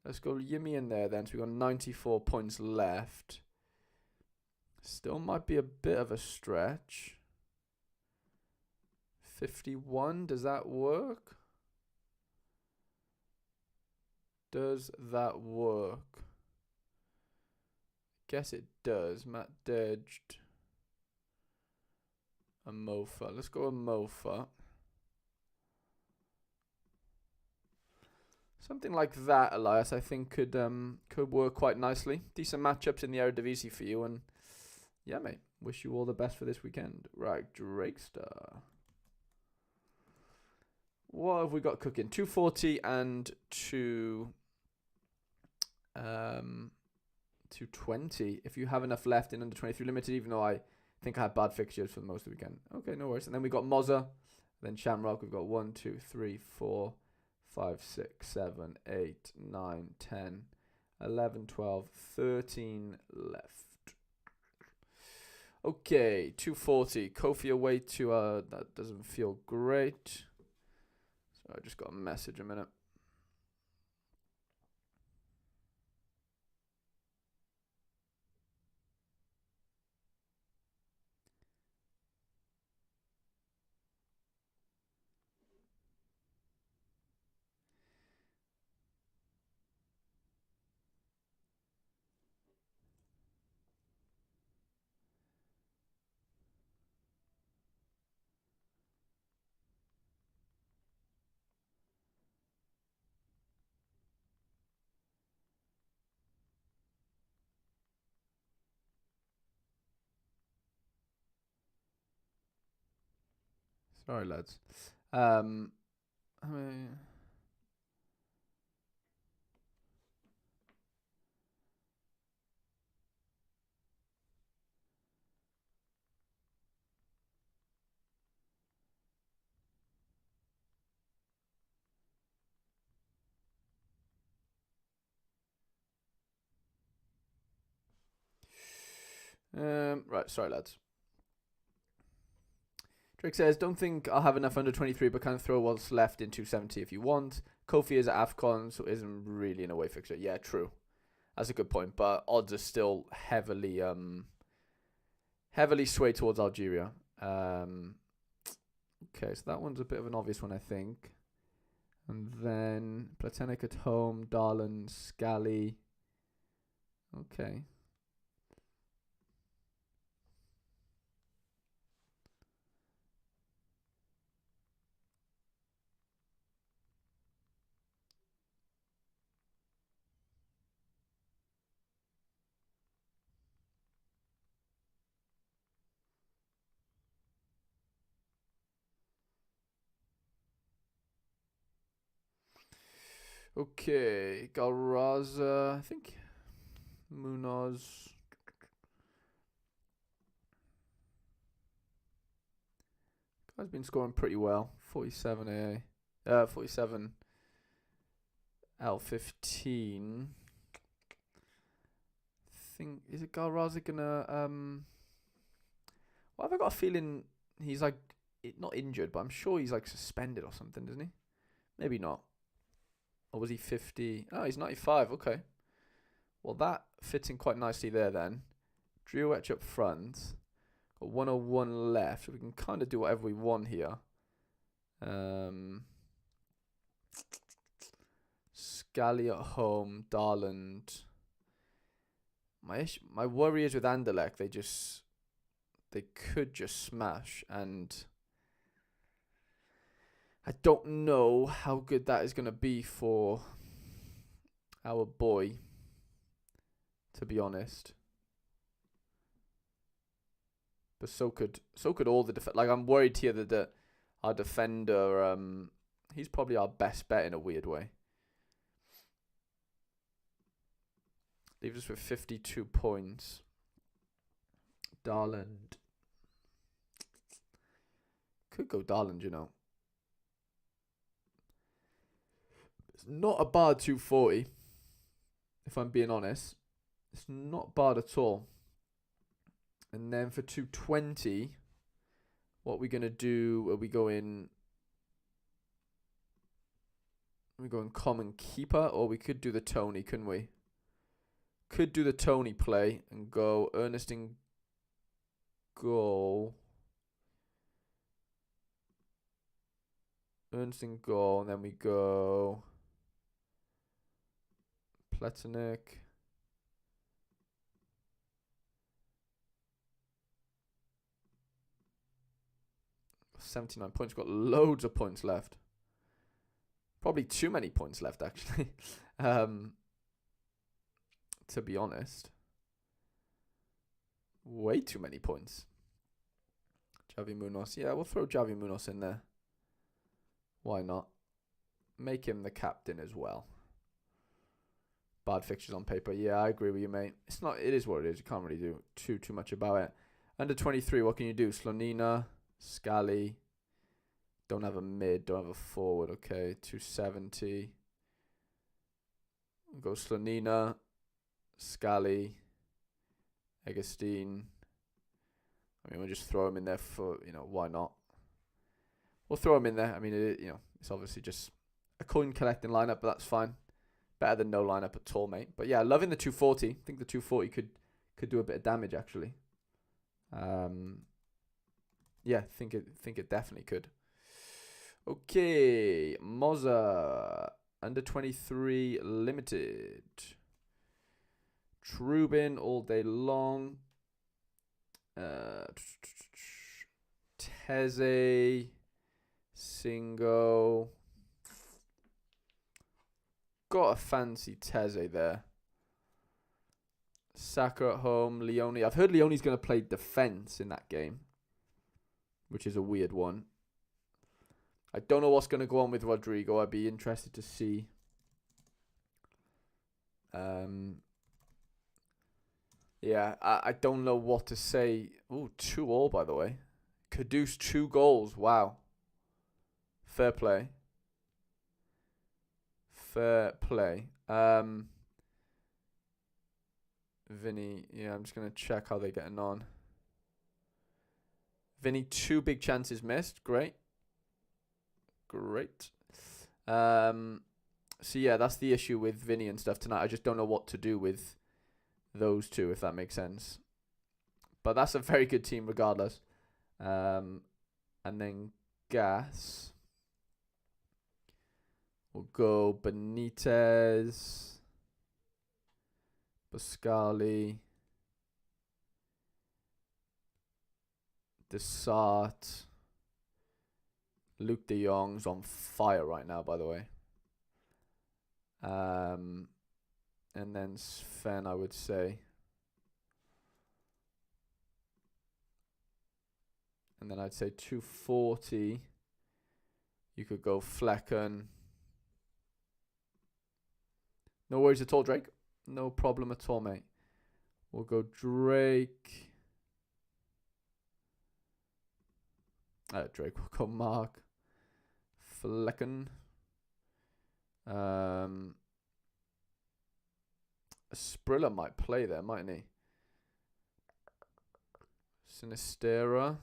Let's go Yimmy in there then. So we got 94 points left. Still might be a bit of a stretch. 51. Does that work? Does that work? Guess it does. Matt Dedged. A Mofa. Let's go a Mofa. Something like that, Elias, I think could work quite nicely. Decent matchups in the Eredivisie for you, and yeah, mate. Wish you all the best for this weekend. Right, Drakestar. What have we got cooking? 240 and 220. If you have enough left in under 23 limited, even though I think I had bad fixtures for most of the weekend. Okay, no worries. And then we got Mozza, then Shamrock. We've got 1, 2, 3, 4, 5, 6, 7, 8, 9, 10, 11, 12, 13 left. Okay, 240. Kofi away to, that doesn't feel great. So I just got a message a minute. Sorry, lads. I mean, right, sorry, lads. Drake says, don't think I'll have enough under 23, but can throw what's left in 270 if you want. Kofi is at AFCON, so isn't really an away fixture. Yeah, true. That's a good point, but odds are still heavily swayed towards Algeria. Okay, so that one's a bit of an obvious one, I think. And then Platonic at home, Darlan, Scally. Okay. Okay, Galraza, I think Munoz. Guy's been scoring pretty well. 47 AA. 47 L15. Think, is it Galraza gonna well, have I got a feeling he's like not injured, but I'm sure he's like suspended or something, doesn't he? Maybe not. Or was he 50? Oh, he's 95. Okay. Well, that fits in quite nicely there then. Drew Etch up front. Got 101 left. So we can kind of do whatever we want here. Scally at home. Darland. My worry is with Anderlecht. They could just smash, and I don't know how good that is going to be for our boy, to be honest. But so could all the like I'm worried here that our defender he's probably our best bet in a weird way. Leaves us with 52 points. Darland. Could go Darland, you know. It's not a bad 240, if I'm being honest. It's not bad at all. And then for 220, what we're going to do, are we going common keeper, or we could do the Tony, couldn't we? Could do the Tony play and go Ernest in goal. Ernst in goal, and then we go Platonik. $79 points. Got loads of points left. Probably too many points left, actually. To be honest. Way too many points. Javi Munoz. Yeah, we'll throw Javi Munoz in there. Why not? Make him the captain as well. Bad fixtures on paper. Yeah, I agree with you, mate. It is what it is. You can't really do too much about it. Under 23, what can you do? Slonina, Scally. Don't have a mid. Don't have a forward. Okay, 270. We'll go Slonina, Scally, Eggerstein. I mean, we'll just throw him in there for, why not? We'll throw him in there. I mean, it's obviously just a coin collecting lineup, but that's fine. Better than no lineup at all, mate. But yeah, loving the 240. I think the 240 could do a bit of damage, actually. Yeah, think it definitely could. Okay, Moza, under 23 limited. Trubin all day long. Teze, Singo. Got a fancy Teze there. Saka at home, Leone. I've heard Leone's going to play defense in that game, which is a weird one. I don't know what's going to go on with Rodrigo. I'd be interested to see. Yeah, I don't know what to say. Ooh, 2-2, by the way. Kudus, 2 goals. Wow. Fair play. Fair play. Vinny, yeah, I'm just going to check how they're getting on. Vinny, 2 big chances missed. Great. So yeah, that's the issue with Vinny and stuff tonight. I just don't know what to do with those two, if that makes sense. But that's a very good team regardless. And then Gas. We'll go Benitez, Pascali, Desart. Luke de Jong's on fire right now, by the way. And then Sven, I would say. And then I'd say 240. You could go Flecken. No worries at all, Drake. No problem at all, mate. We'll go Drake. Drake. We'll go Mark. Flecken. Sprilla might play there, mightn't he? Sinistera.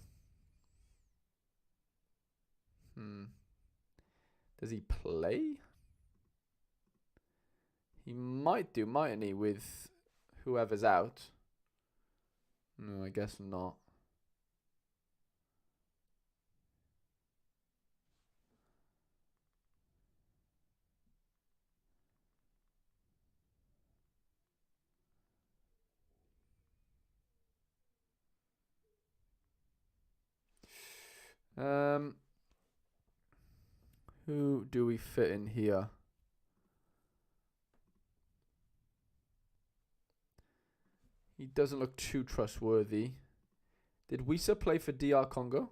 Does he play? He might do, mightn't he, with whoever's out? No, I guess not. Who do we fit in here? He doesn't look too trustworthy. Did Wisa play for DR Congo?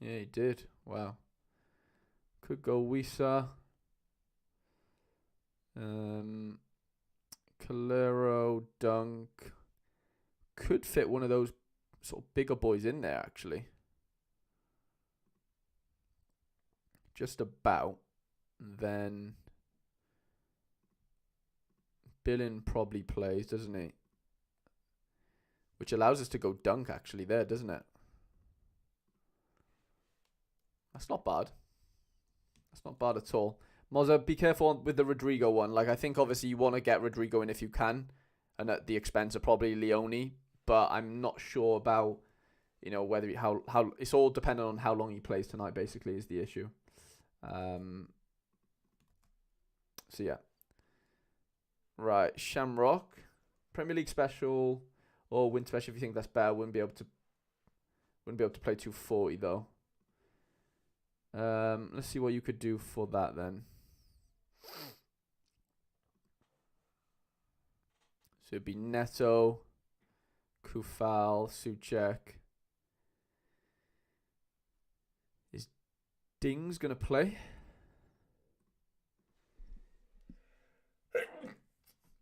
Yeah, he did. Wow. Could go Wisa. Calero, Dunk. Could fit one of those sort of bigger boys in there, actually. Just about. Then Billin probably plays, doesn't he? which allows us to go dunk actually there, doesn't it? That's not bad. That's not bad at all. Mozza, be careful with the Rodrigo one. Like, I think obviously you want to get Rodrigo in if you can, and at the expense of probably Leone. But I'm not sure about, you know, whether how it's all dependent on how long he plays tonight. Basically, is the issue. So yeah. Right, Shamrock, Premier League special or win special if you think that's better. Wouldn't be able to play 240 though. Let's see what you could do for that then. So it'd be Neto, Kufal, Suchek. Is Dings gonna play?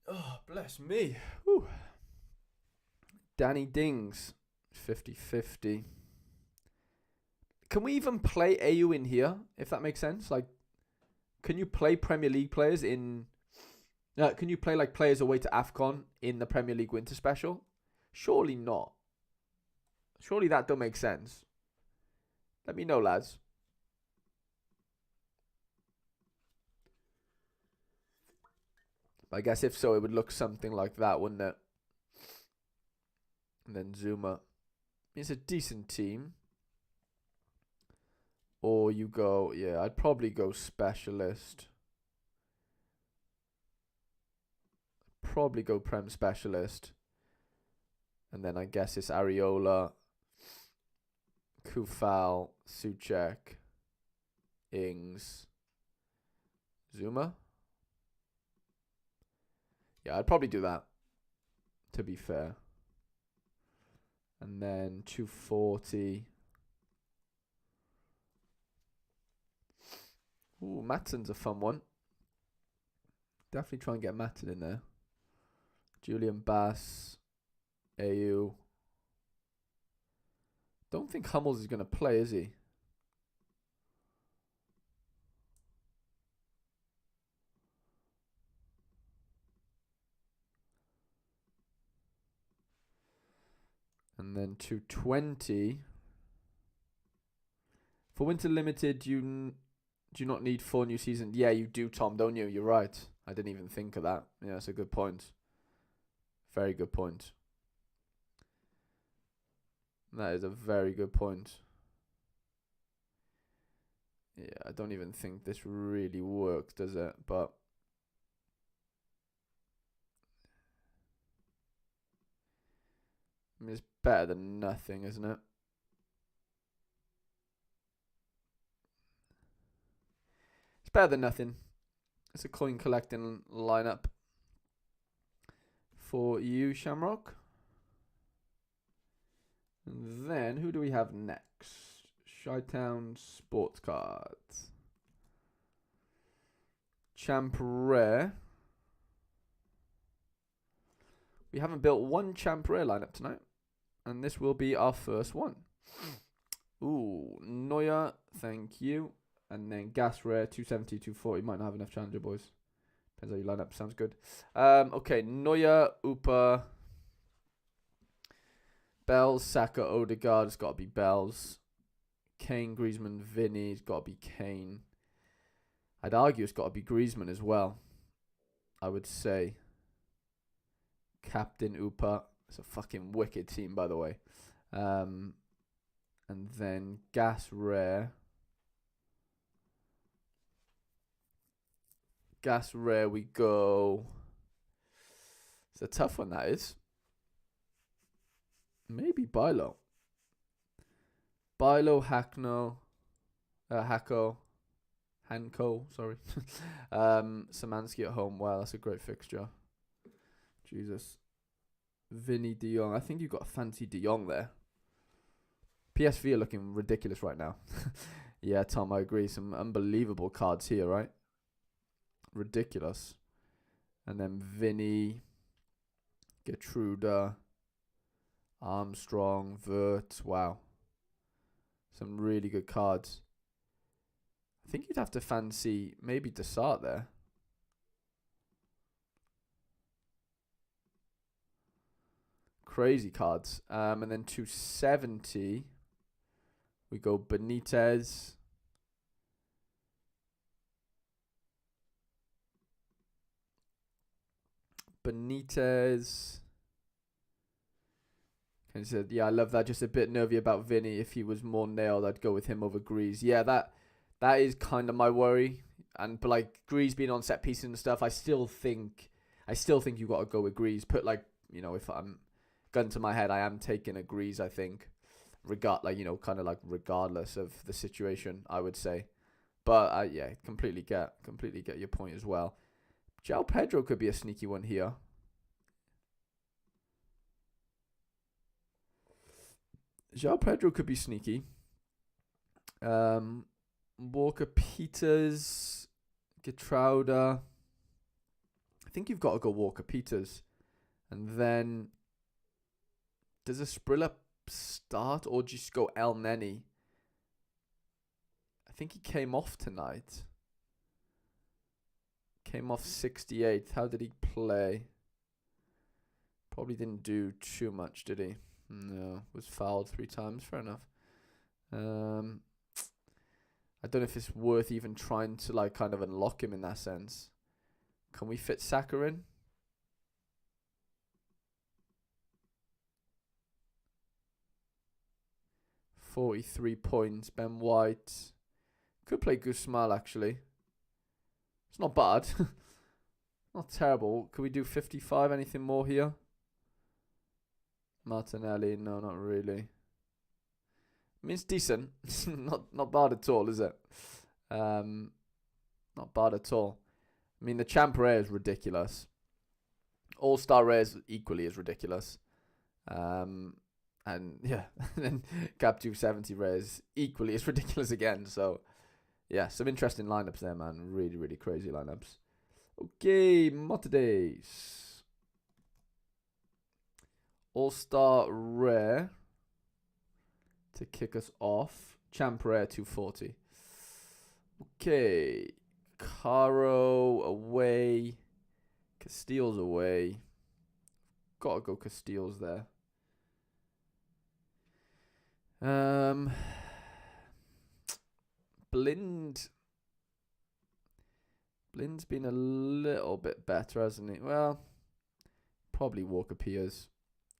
Oh, bless me. Whew. Danny Dings, 50-50. Can we even play AU in here, if that makes sense? Like, can you play Premier League players in... can you play, like, players away to AFCON in the Premier League Winter Special? Surely not. Surely that don't make sense. Let me know, lads. I guess if so, it would look something like that, wouldn't it? And then Zuma. It's a decent team. Or you go, yeah, I'd probably go specialist. Probably go Prem specialist. And then I guess it's Areola, Kufal, Suchek, Ings, Zuma. Yeah, I'd probably do that, to be fair. And then 240. Ooh, Matten's a fun one. Definitely try and get Matten in there. Julian Bass, AU. Don't think Hummels is going to play, is he? And then 220. For Winter Limited, do you not need 4 new seasons? Yeah, you do, Tom, don't you? You're right. I didn't even think of that. Yeah, that's a good point. Very good point. That is a very good point. Yeah, I don't even think this really works, does it? But I mean, it's better than nothing, isn't it? It's better than nothing. It's a coin collecting lineup for you, Shamrock. And then who do we have next? Shytown Sports Cards. Champ Rare. We haven't built one Champ Rare lineup tonight. And this will be our first one. Ooh, Neuer, thank you. And then Gas Rare, 270, 240. Might not have enough Challenger, boys. Depends how you line up. Sounds good. Okay, Neuer, Upa, Bells, Saka, Odegaard. It's got to be Bells. Kane, Griezmann, Vinny. It's got to be Kane. I'd argue it's got to be Griezmann as well. I would say. Captain Upa. It's a fucking wicked team, by the way. And then Gas Rare. Gas Rare, we go. It's a tough one, that is. Maybe Bilo. Bilo, Hanko, sorry. Szymanski at home. Wow, that's a great fixture. Jesus. Vinny De Jong. I think you've got a fancy De Jong there. PSV are looking ridiculous right now. Yeah, Tom, I agree. Some unbelievable cards here, right? Ridiculous. And then Vinny, Gertruda, Armstrong, Vert. Wow. Some really good cards. I think you'd have to fancy maybe Desart there. Crazy cards. And then 270, we go Benitez. And he said, yeah, I love that. Just a bit nervy about Vinny. If he was more nailed, I'd go with him over Grease. Yeah, that is kind of my worry. But like Grease being on set pieces and stuff, I still think you got to go with Grease. Put like, you know, if I'm gun to my head, I am taking a Grease, I think. Regardless of the situation, I would say. But yeah, completely get your point as well. João Pedro could be a sneaky one here. João Pedro could be sneaky. Walker Peters, Getrauda. I think you've got to go Walker Peters. And then, does a Sprilla start or just go El Neni? I think he came off tonight. Came off 68th. How did he play? Probably didn't do too much, did he? No, was fouled 3 times. Fair enough. I don't know if it's worth even trying to like kind of unlock him in that sense. Can we fit Saka in? $43 points. Ben White could play Guzman actually. It's not bad. Not terrible. Could we do 55? Anything more here? Martinelli, no, not really. I mean, it's decent. not bad at all, is it? Not bad at all. I mean, the Champ Rare is ridiculous. All-Star Rare is equally as ridiculous. And yeah, then Cap 270 Rare is equally as ridiculous again. So, yeah, some interesting lineups there, man. Really, really crazy lineups. Okay, Motidays. All-Star Rare to kick us off. Champ Rare 240. Okay. Caro away. Castile's away. Gotta go Castile's there. Blind's been a little bit better, hasn't he? Well, probably Walker Peters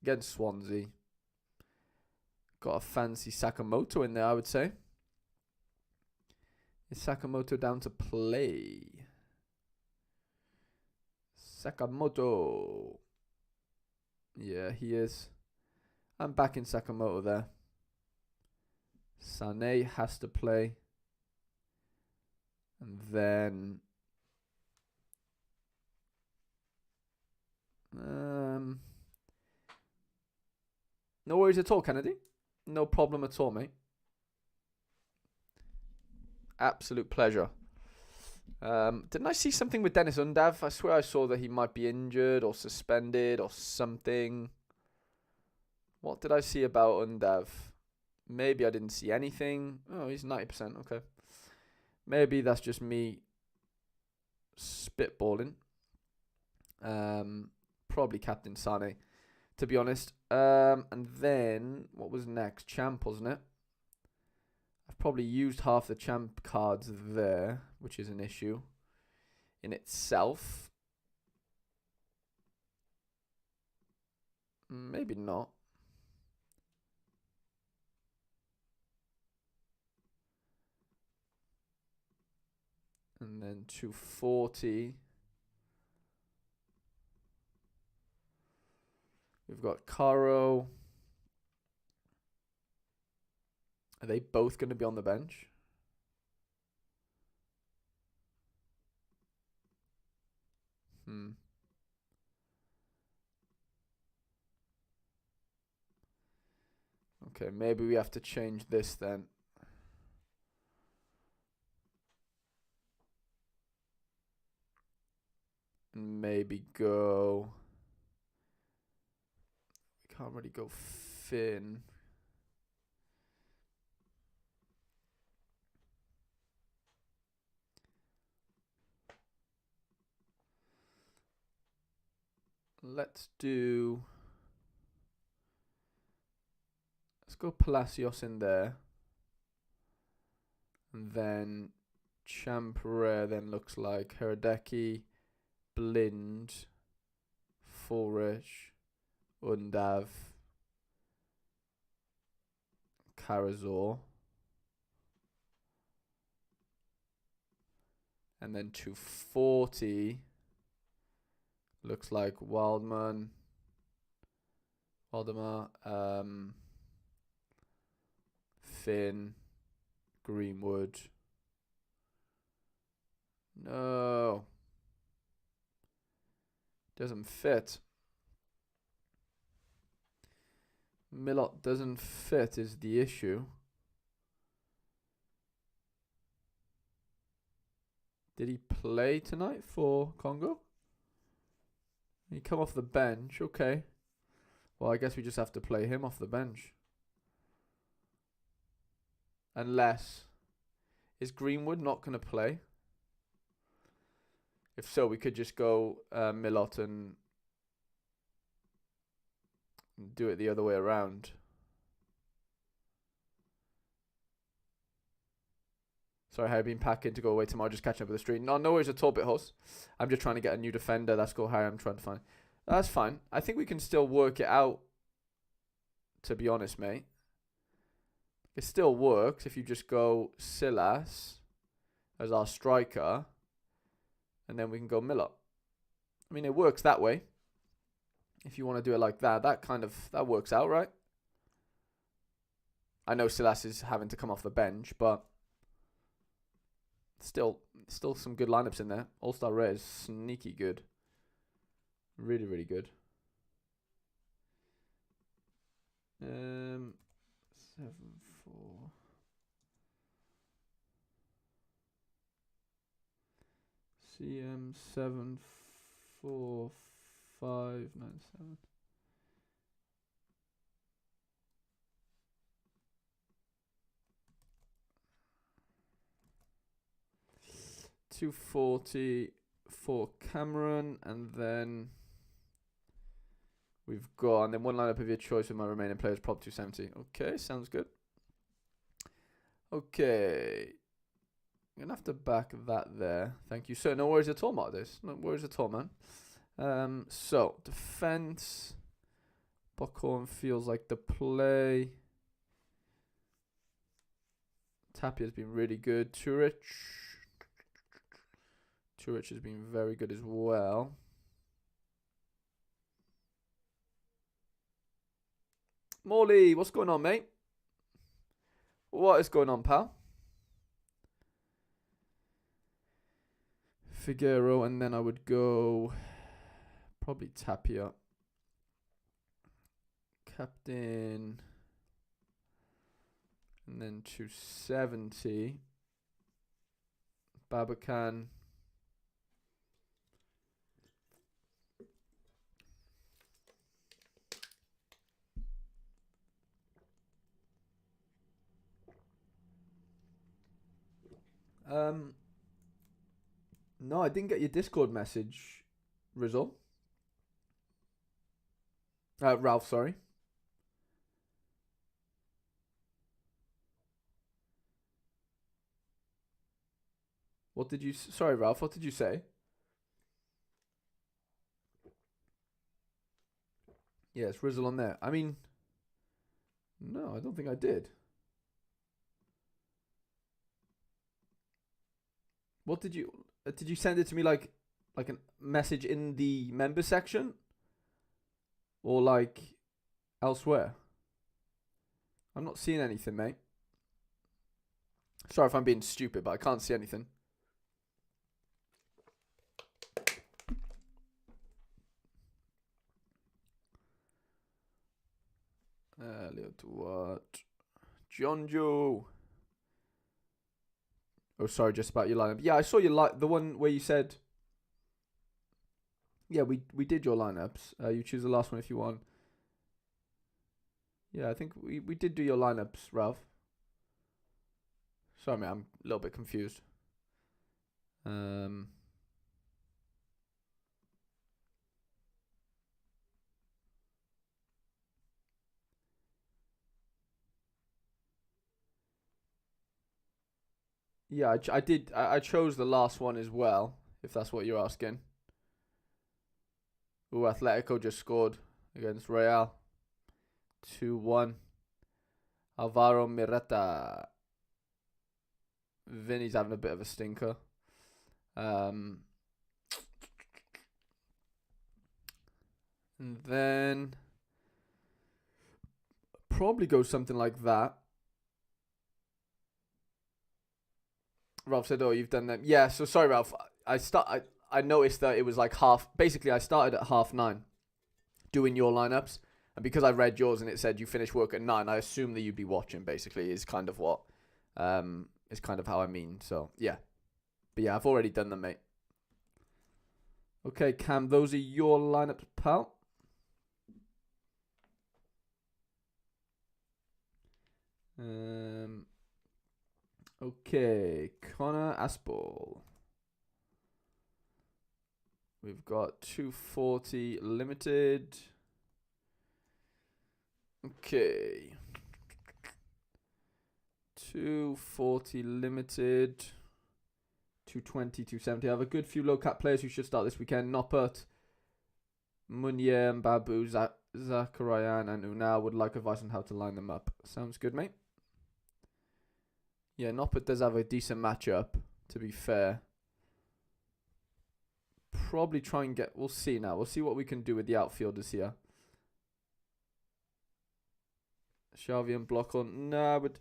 against Swansea. Got a fancy Sakamoto in there, I would say. Is Sakamoto down to play? Sakamoto. Yeah, he is. I'm backing Sakamoto there. Sané has to play. And then no worries at all, Kennedy. No problem at all, mate. Absolute pleasure. Didn't I see something with Dennis Undav? I swear I saw that he might be injured or suspended or something. What did I see about Undav? Maybe I didn't see anything. Oh, he's 90%. Okay. Maybe that's just me spitballing. Probably Captain Sane, to be honest. And then, what was next? Champ, wasn't it? I've probably used half the Champ cards there, which is an issue in itself. Maybe not. And then 240. We've got Caro. Are they both going to be on the bench? Okay, maybe we have to change this then. And maybe go... We can't really go Finn. Let's do... go Palacios in there. And then Champere then looks like Hradecki, Blind, Fulrich, Undav, Karazor. And then 240 looks like Waldemar, Finn, Greenwood. No. Doesn't fit. Milot doesn't fit is the issue. Did he play tonight for Congo? He come off the bench. Okay. Well, I guess we just have to play him off the bench. Unless... Is Greenwood not going to play? If so, we could just go Milot and do it the other way around. Sorry, Harry, been packing to go away tomorrow. Just catching up with the street. No worries at all, BitHost. I'm just trying to get a new defender. That's cool, Harry. I'm trying to find. That's fine. I think we can still work it out, to be honest, mate. It still works if you just go Silas as our striker. And then we can go Milot. I mean, it works that way. If you want to do it like that, that works out, right? I know Silas is having to come off the bench, but still some good lineups in there. All-Star Rare is sneaky good. Really, really good. 7-4. CM 74597. $240 for Cameron, and then we've got one lineup of your choice with my remaining players, prop 270. Okay, sounds good. Okay. I'm going to have to back that there. Thank you, sir. No worries at all, Martis. No worries at all, man. So, defense. Buckhorn feels like the play. Tapia's been really good. Turich has been very good as well. Morley, what's going on, mate? What is going on, pal? Figueroa, and then I would go probably Tapia. Captain. And then 270. Babacan. No, I didn't get your Discord message, Rizal. Ralph, sorry. What did you... Sorry, Ralph, what did you say? Yes, Rizal on there. I mean... No, I don't think I did. What did you... Did you send it to me like a message in the member section? Or like elsewhere? I'm not seeing anything, mate. Sorry if I'm being stupid, but I can't see anything. Elliot, what? John Joe. Oh, sorry, just about your lineup. Yeah, I saw your the one where you said... Yeah, we did your lineups. You choose the last one if you want. Yeah, I think we did do your lineups, Ralph. Sorry, mate, I'm a little bit confused. Yeah, I did. I chose the last one as well, if that's what you're asking. Ooh, Atletico just scored against Real. 2-1. Alvaro Mireta. Vinny's having a bit of a stinker. And then probably go something like that. Ralph said, "Oh, you've done them." Yeah. So sorry, Ralph. I noticed that it was like half. Basically, I started at 9:30 doing your lineups, and because I read yours and it said you finish work at 9, I assumed that you'd be watching. Basically, is kind of what, is kind of how I mean. So yeah, but yeah, I've already done them, mate. Okay, Cam, those are your lineups, pal. Okay, Connor Aspel. We've got 240 limited. Okay. 240 limited. 220, 270. I have a good few low cap players who should start this weekend. Noppert, Munier, Babu, Zakarayan, and Unal. Would like advice on how to line them up. Sounds good, mate. Yeah, Noppert does have a decent matchup, to be fair. Probably try and get... We'll see now. We'll see what we can do with the outfielders here. Xavi and Block on. Nah, but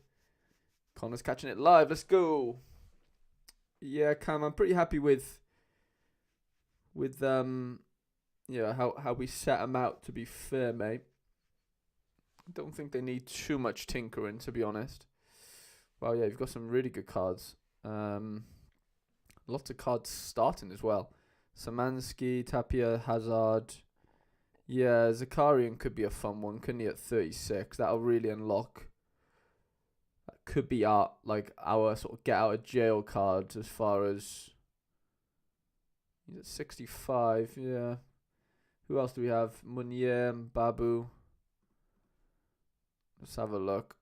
Connor's catching it live. Let's go. Yeah, Cam, I'm pretty happy with yeah, how we set them out, to be fair, mate. I don't think they need too much tinkering, to be honest. Well, yeah, you've got some really good cards. Lots of cards starting as well. Szymanski, Tapia, Hazard. Yeah, Zakarian could be a fun one, couldn't he, at 36? That'll really unlock. That could be our sort of get out of jail card as far as... He's at 65, yeah. Who else do we have? Munier, Babu. Let's have a look.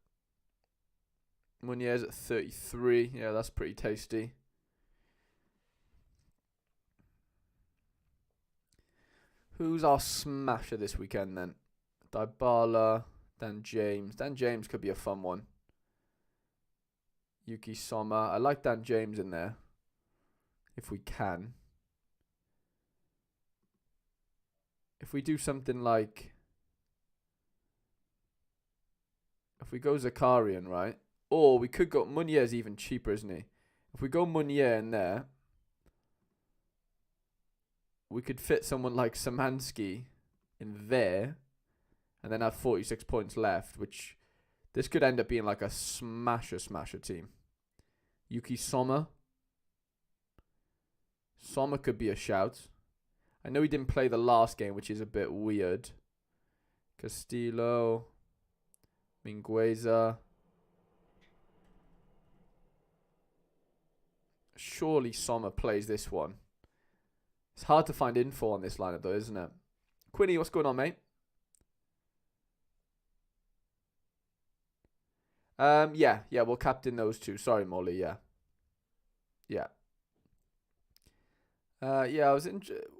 Munier's at 33. Yeah, that's pretty tasty. Who's our smasher this weekend then? Dybala, Dan James. Dan James could be a fun one. Yuki Soma. I like Dan James in there. If we can. If we do something like... If we go Zakarian, right? Or we could go... Munier's even cheaper, isn't he? If we go Munier in there... We could fit someone like Szymanski in there. And then have 46 points left. Which... This could end up being like a smasher team. Yuki Soma. Soma could be a shout. I know he didn't play the last game, which is a bit weird. Castillo. Mingueza. Surely Soma plays this one. It's hard to find info on this lineup though, isn't it? Quinny, what's going on, mate? Yeah, we'll captain those two. Sorry, Molly, yeah. Yeah, I was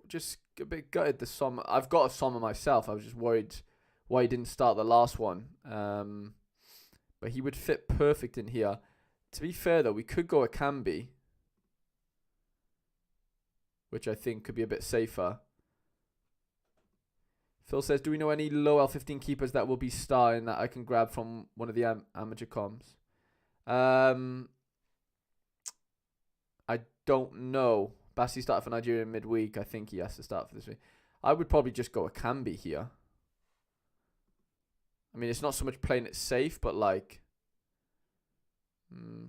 just a bit gutted the Sommer. I've got a Sommer myself. I was just worried why he didn't start the last one. But he would fit perfect in here. To be fair, though, we could go a Cambi, which I think could be a bit safer. Phil says, do we know any low L15 keepers that will be starting that I can grab from one of the amateur comms? I don't know. Bassi started for Nigeria in midweek. I think he has to start for this week. I would probably just go a Cambi here. I mean, it's not so much playing it safe, but like...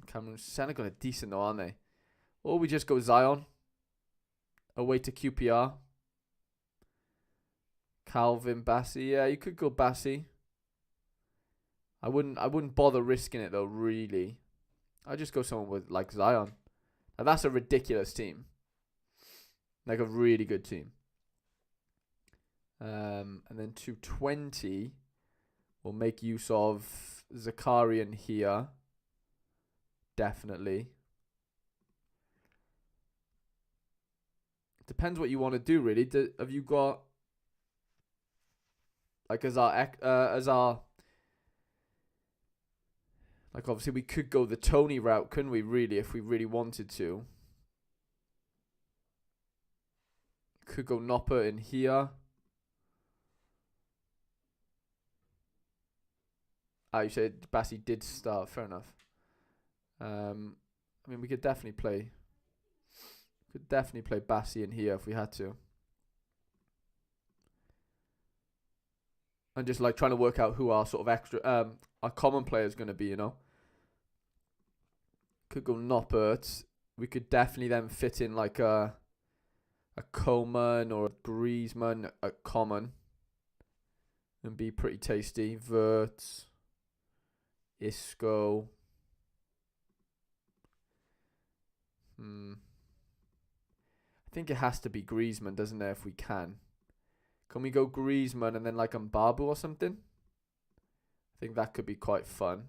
Cameroon, Senegal are decent though, aren't they? Or we just go Zion. Away to QPR. Calvin, Bassi. Yeah, you could go Bassi. I wouldn't bother risking it though, really. I'd just go someone with like Zion. Now that's a ridiculous team. Like a really good team. And then 220. We'll make use of Zakarian here. Definitely. depends what you want to do, really. Have you got like as our like obviously we could go the Tony route, couldn't we? Really, if we really wanted to, could go Nopper in here. You said Bassi did start. Fair enough. I mean, we could definitely play. Could definitely play Bassi in here if we had to. And just like trying to work out who our sort of extra, our common player is going to be, you know. Could go Noppert. We could definitely then fit in like a Coman or a Griezmann at common. And be pretty tasty. Vert. Isco. I think it has to be Griezmann, doesn't it, if we can. Can we go Griezmann and then like Mbabu or something? I think that could be quite fun.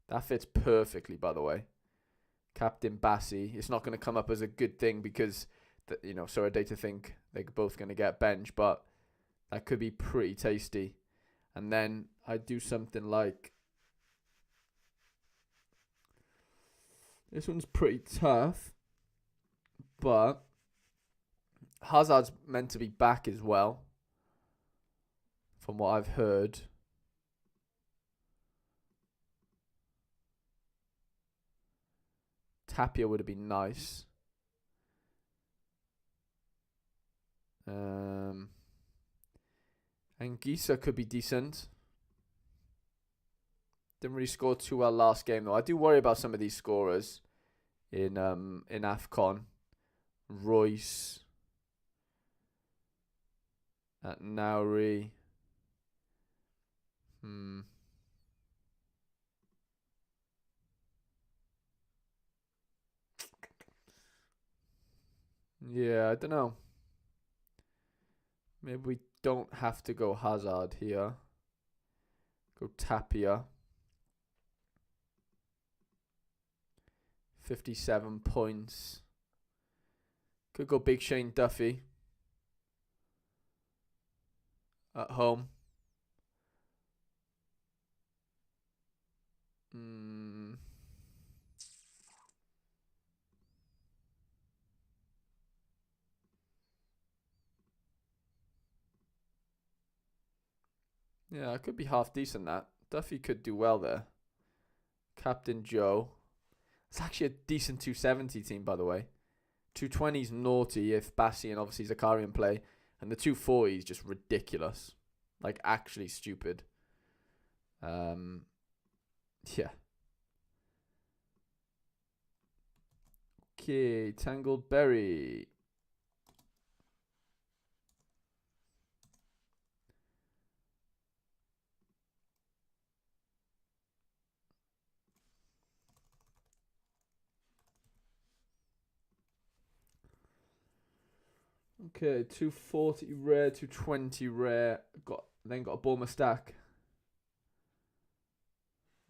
That fits perfectly, by the way. Captain Bassi. It's not going to come up as a good thing because, Sorare to think they're both going to get bench, but that could be pretty tasty. And then I'd do something like... This one's pretty tough, but Hazard's meant to be back as well, from what I've heard. Tapia would have been nice. And Gisa could be decent. Didn't really score too well last game though. I do worry about some of these scorers in AFCON. Royce at Nauri. Yeah, I don't know. Maybe we don't have to go Hazard here. Go Tapia. 57 points. Could go Big Shane Duffy. At home. Yeah, it could be half decent that. Duffy could do well there. Captain Joe. It's actually a decent 270 team, by the way. 220's naughty if Bassi and obviously Zakarian play. And the 240's just ridiculous. Like, actually stupid. Yeah. Okay, Tangled Berry. Okay, 240 rare, 220 rare. Then got a Bulma stack.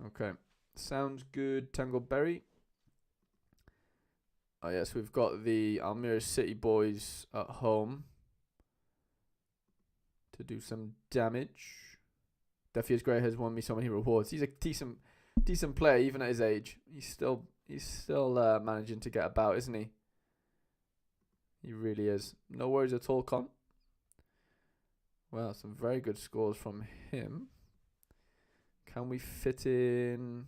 Okay, sounds good. Tangled Berry. Oh yes, we've got the Almira City boys at home to do some damage. Defias Gray has won me so many rewards. He's a decent player even at his age. He's still managing to get about, isn't he? He really is. No worries at all, Con. Well, some very good scores from him. Can we fit in?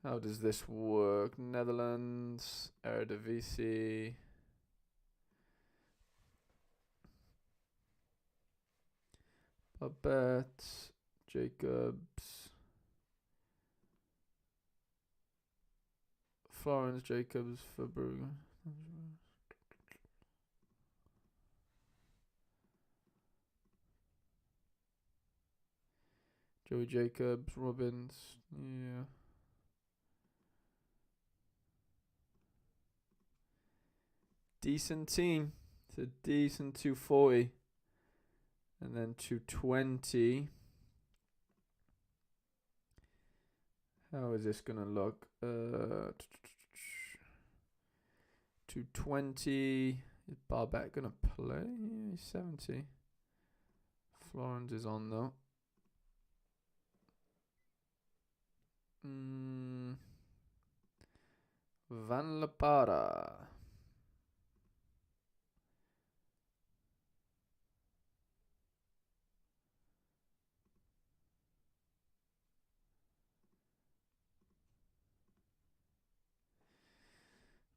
How does this work? Netherlands, Eredivisie. Babette, Jacobs. Florence, Jacobs, Verbrugge. Joey Jacobs, Robbins. Yeah. Decent team. It's a decent 240. And then 220. How is this going to look? 220. Is Barbet going to play? 70. Florence is on though. Van La Parra.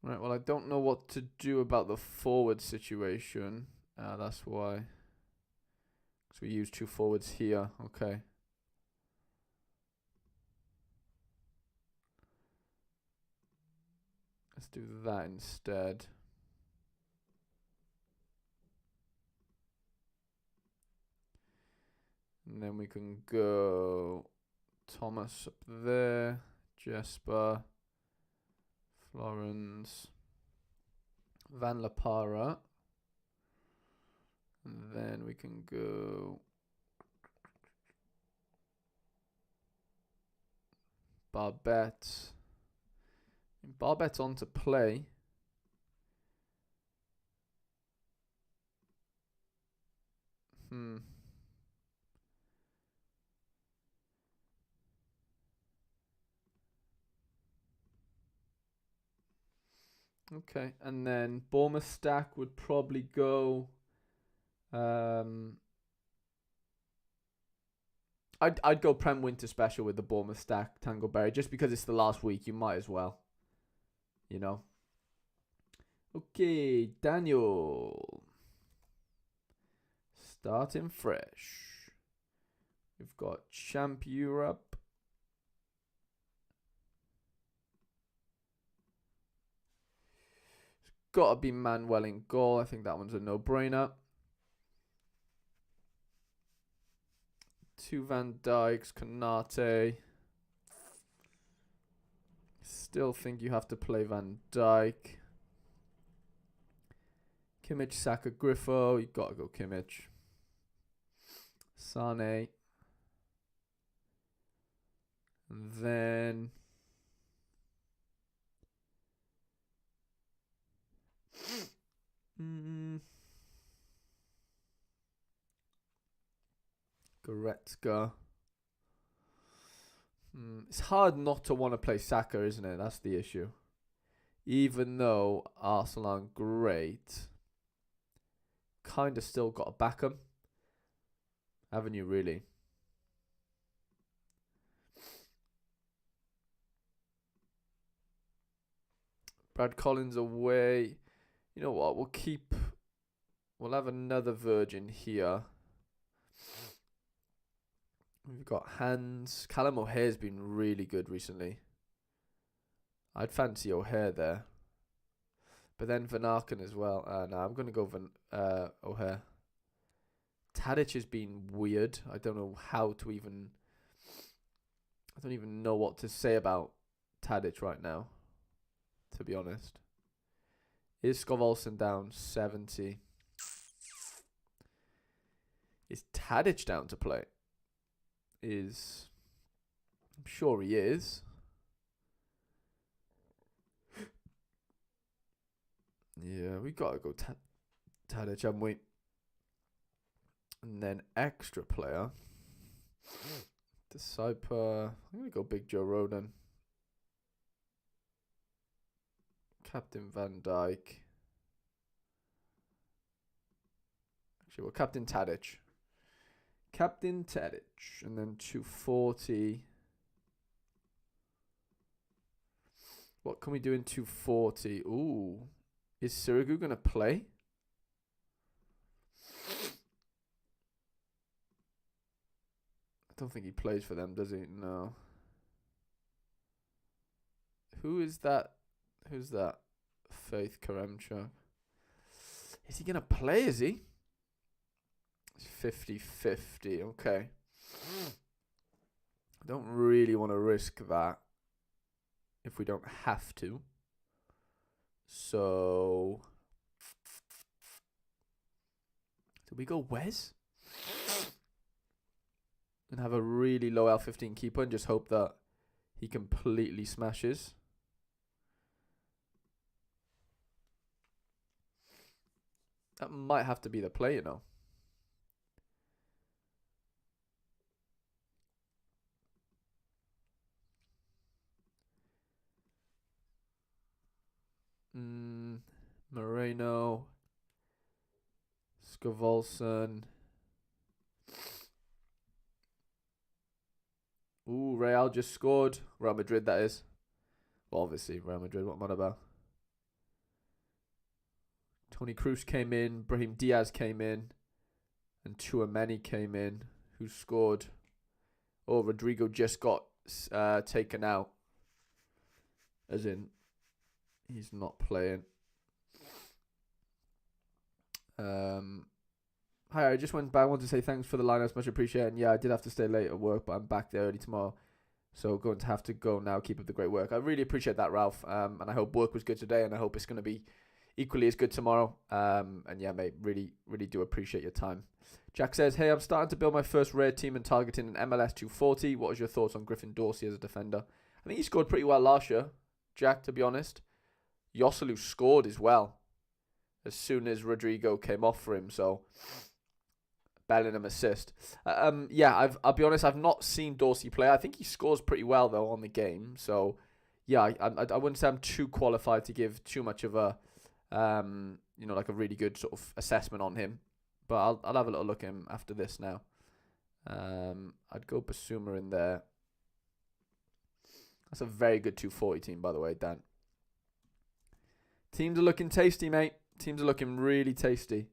Right, well, I don't know what to do about the forward situation. That's why. So we use 2 forwards here. Okay. Let's do that instead. And then we can go Thomas up there. Jesper. Florence. Van La Parra. And then we can go Barbet. Barbet's on to play. Okay, and then Bournemouth stack would probably go. I'd go Prem Winter Special with the Bournemouth stack, Tangleberry, just because it's the last week. You might as well, you know. Okay, Daniel, starting fresh. We've got Champ Europe. It's got to be Manuel in goal. I think that one's a no-brainer. 2 Van Dijks, Konate. Still think you have to play Van Dijk. Kimmich, Saka, Griffo. You got to go Kimmich. Sane. And then Goretzka. It's hard not to want to play Saka, isn't it? That's the issue. Even though Arsenal aren't great, kind of still got to back them. Haven't you, really? Brad Collins away. You know what? We'll have another Virgin here. We've got Hans. Callum O'Hare's been really good recently. I'd fancy O'Hare there. But then Van Aken as well. No, I'm going to go O'Hare. Tadic has been weird. I don't know how to even... I don't even know what to say about Tadic right now, to be honest. Is Skov Olsen down 70? Is Tadic down to play? I'm sure he is. Yeah, we got to go Tadic, haven't we? And then extra player. Disciple. I'm going to go Big Joe Roden. Captain Van Dijk. Actually, well, Captain Tadic. Captain Tadic. And then 240. What can we do in 240? Ooh. Is Sirigu going to play? I don't think he plays for them, does he? No. Who is that? Who's that? Faith Karemchuk. Is he going to play, is he? It's 50-50. Okay. I don't really want to risk that if we don't have to. So, do we go Wes? And have a really low L15 keeper and just hope that he completely smashes. That might have to be the play, you know. Moreno. Scovolson. Ooh, Real just scored. Real Madrid, that is. Well, obviously, Real Madrid, what am I about? Tony Cruz came in. Brahim Diaz came in. And Tchouaméni came in, who scored. Oh, Rodrigo just got taken out. As in, he's not playing. Hi, I just went back. I want to say thanks for the lineups, much appreciated. And yeah, I did have to stay late at work, but I'm back there early tomorrow. So going to have to go now. Keep up the great work. I really appreciate that, Ralph. And I hope work was good today, and I hope it's going to be equally as good tomorrow. And yeah, mate, really, really do appreciate your time. Jack says, hey, I'm starting to build my first rare team and targeting an MLS 240. What is your thoughts on Griffin Dorsey as a defender? I think he scored pretty well last year, Jack, to be honest. Yosselu scored as well as soon as Rodrigo came off for him. So, Bellingham assist. Yeah, I'll be honest, I've not seen Dorsey play. I think he scores pretty well, though, on the game. So, yeah, I wouldn't say I'm too qualified to give too much of a, like a really good sort of assessment on him. But I'll have a little look at him after this now. I'd go Basuma in there. That's a very good 240 team, by the way, Dan. Teams are looking tasty, mate. Teams are looking really tasty.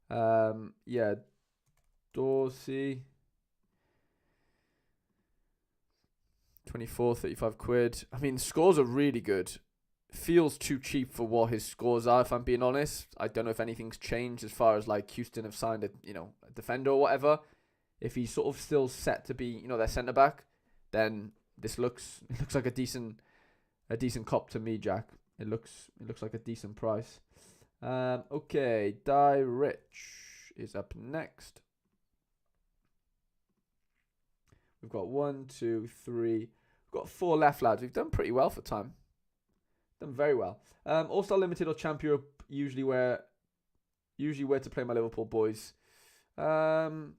Yeah. Dorsey. 24, 35 quid. I mean, scores are really good. Feels too cheap for what his scores are, if I'm being honest. I don't know if anything's changed as far as like Houston have signed a defender or whatever. If he's sort of still set to be, their centre back, then this looks like a decent cop to me, Jack. It looks like a decent price. Okay, Die Rich is up next. We've got 1, 2, 3. We've got 4 left, lads. We've done pretty well for time. Done very well. All-Star Limited or Champ Europe, usually where to play my Liverpool boys. I'd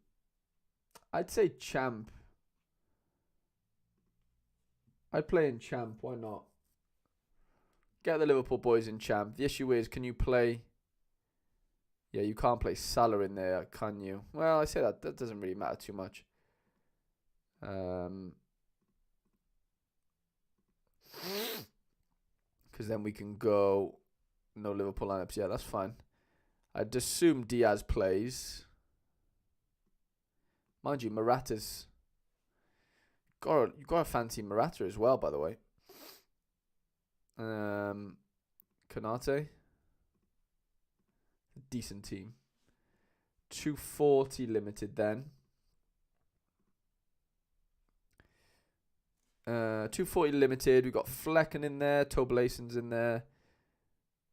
say Champ. I'd play in Champ. Why not? Get the Liverpool boys in Champ. The issue is, can you play? Yeah, you can't play Salah in there, can you? Well, I say that doesn't really matter too much. Because then we can go no Liverpool lineups. Yeah, that's fine. I'd assume Diaz plays. Mind you, Morata's you got to fancy Morata as well, by the way. Konate, decent team. 240 limited then. 240 limited. We've got Flecken in there. Tobilason's in there.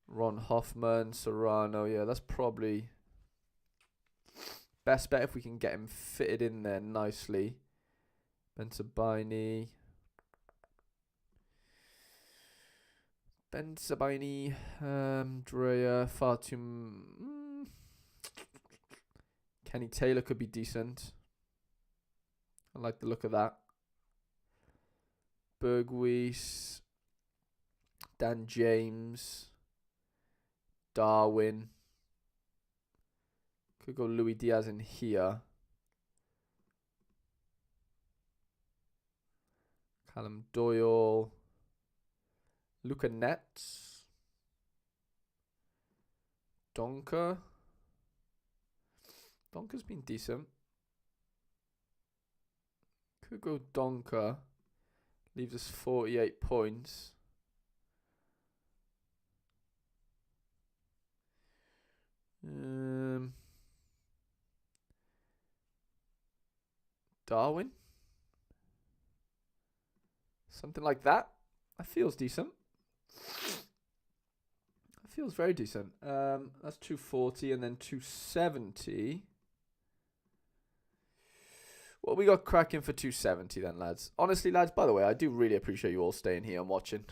Ron Hoffman, Serrano. Yeah, that's probably best bet if we can get him fitted in there nicely. Ben Sabini, Drea, Fatum, Kenny Taylor could be decent. I like the look of that. Berghuis, Dan James, Darwin. Could go Louis Diaz in here. Callum Doyle. Luca Netz. Donker. Donker's been decent. Could go Donker. Leaves us 48 points. Darwin. Something like that. That feels decent. That feels very decent. That's 240 and then 270. What we got cracking for 270 then, lads? Honestly, lads, by the way, I do really appreciate you all staying here and watching.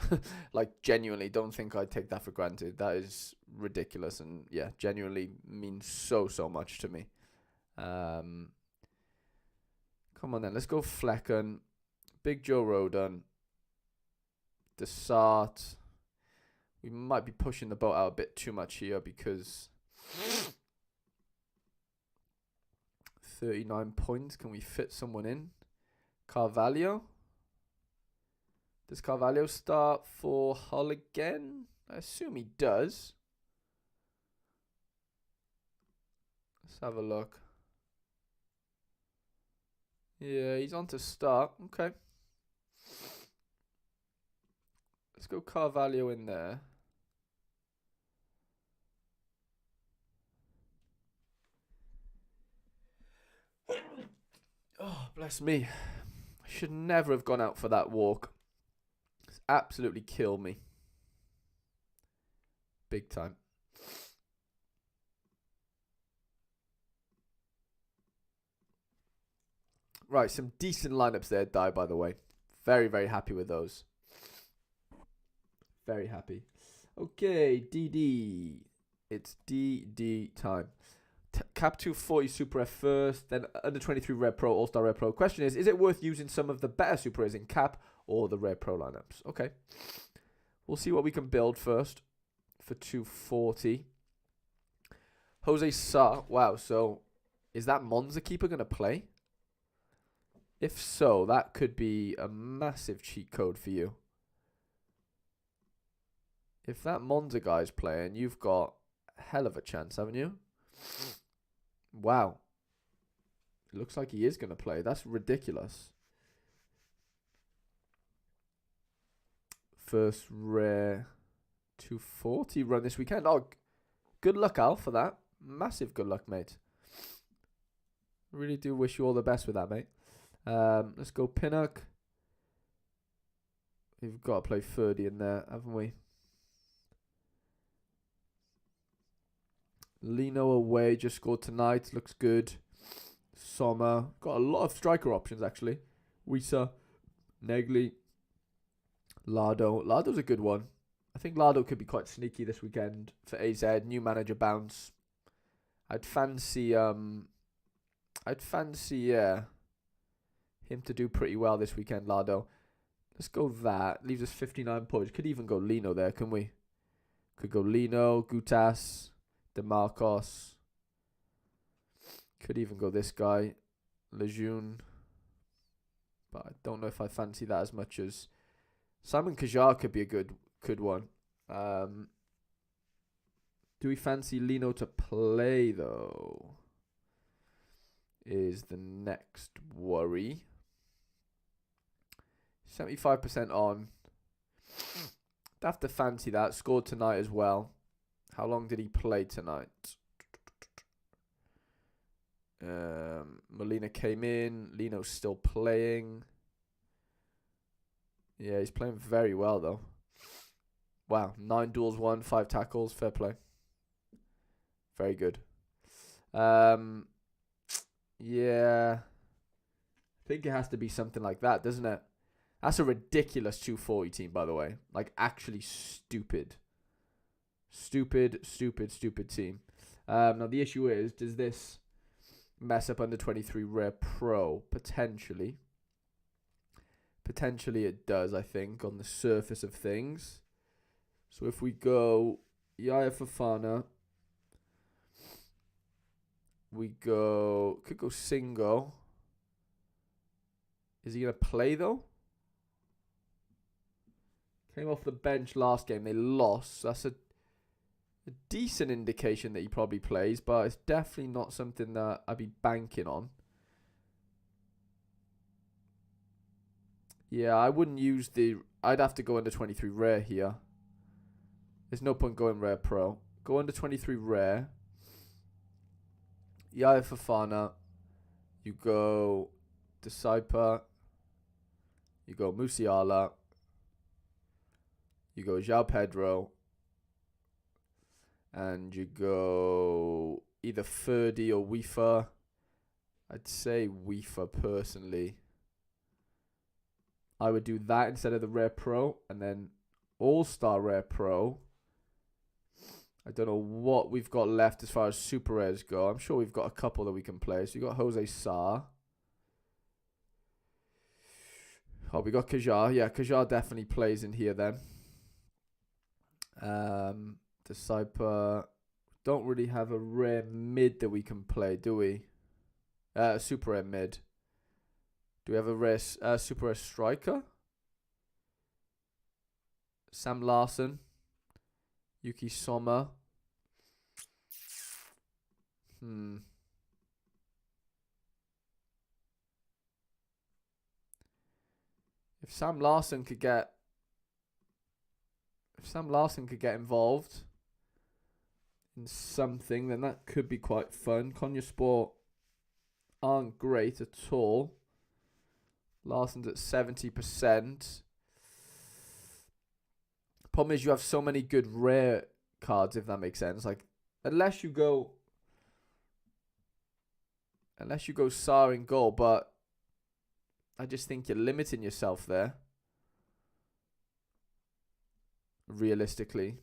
Like, genuinely, don't think I take that for granted. That is ridiculous and, yeah, genuinely means so, so much to me. Come on then, let's go Flecken. Big Joe Rodon. Desart. We might be pushing the boat out a bit too much here because 39 points. Can we fit someone in? Carvalho. Does Carvalho start for Hull again? I assume he does. Let's have a look. Yeah, he's on to start. Okay. Let's go Carvalho in there. Oh, bless me. I should never have gone out for that walk. It's absolutely killed me. Big time. Right, some decent lineups there, Di, by the way. Very, very happy with those. Very happy. Okay, DD. It's DD time. Cap 240 Super F first, then under 23 Red Pro, All Star Red Pro. Question is it worth using some of the better Super Rares in Cap or the Red Pro lineups? Okay. We'll see what we can build first for 240. Jose Sa. Wow, so is that Monza keeper going to play? If so, that could be a massive cheat code for you. If that Monza guy's playing, you've got a hell of a chance, haven't you? Wow. It looks like he is going to play. That's ridiculous. First rare 240 run this weekend. Oh, good luck, Al, for that. Massive good luck, mate. Really do wish you all the best with that, mate. Let's go Pinnock. We've got to play 30 in there, haven't we? Lino away, just scored tonight. Looks good. Sommer. Got a lot of striker options, actually. Wisa. Negli. Lardo. Lardo's a good one. I think Lardo could be quite sneaky this weekend for AZ. New manager bounce. I'd fancy, yeah, him to do pretty well this weekend, Lardo. Let's go that. Leaves us 59 points. Could even go Lino there, can we? Could go Lino, Gutas, DeMarcos. Could even go this guy, Lejeune. But I don't know if I fancy that as much as Simon Kajar could be a good one. Do we fancy Lino to play though? Is the next worry. 75% on. Have to fancy that. Scored tonight as well. How long did he play tonight? Molina came in. Lino's still playing. Yeah, he's playing very well though. Wow, 9 duels won, 5 tackles. Fair play. Very good. Yeah. I think it has to be something like that, doesn't it? That's a ridiculous 240 team, by the way. Like, actually stupid. Stupid team. Now, the issue is, does this mess up under 23 Rare Pro? Potentially. Potentially it does, I think, on the surface of things. So if we go Yaya Fofana, could go Singo. Is he going to play, though? Came off the bench last game. They lost. So that's a decent indication that he probably plays, but it's definitely not something that I'd be banking on. Yeah, I wouldn't use I'd have to go under 23 Rare here. There's no point going Rare Pro. Go under 23 Rare. Yaya Fofana. You go Disciple. You go Musiala. You go João Pedro. And you go either Ferdy or Wifa. I'd say Weefer personally. I would do that instead of the Rare Pro, and then All-Star Rare Pro. I don't know what we've got left as far as super rares go. I'm sure we've got a couple that we can play. So you got Jose Sa. Oh, we got Kajar. Yeah, Kajar definitely plays in here then. Disciple. Don't really have a rare mid that we can play, do we? Super rare mid. Do we have a rare super rare striker? Sam Larson. Yuki Sommer. If Sam Larson could get involved in something, then that could be quite fun. Konya Sport aren't great at all. Larson's at 70%. Problem is you have so many good rare cards, if that makes sense. Like, unless you go Sar in goal, but I just think you're limiting yourself there. Realistically.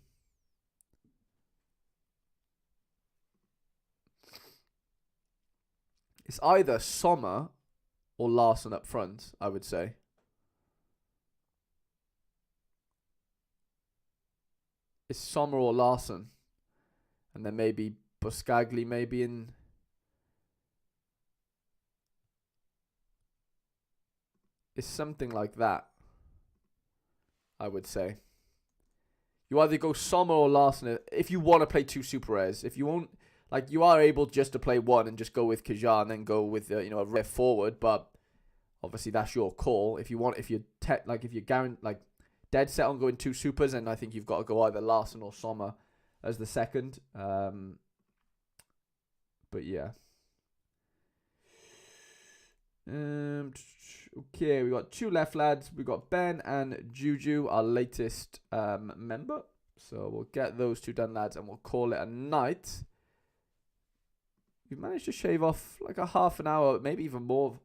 It's either Sommer or Larson up front, I would say. It's Sommer or Larson. And then maybe Buscagli maybe in... It's something like that, I would say. You either go Sommer or Larson if you want to play two super rares. If you won't, like, you are able just to play one and just go with Kajar and then go with a rare forward, but obviously that's your call. If you're dead set on going two supers, and I think you've got to go either Larson or Sommer as the second. But yeah. Okay, we got two left lads. We got Ben and Juju, our latest member. So we'll get those two done, lads, and we'll call it a night. We've managed to shave off like a half an hour, maybe even more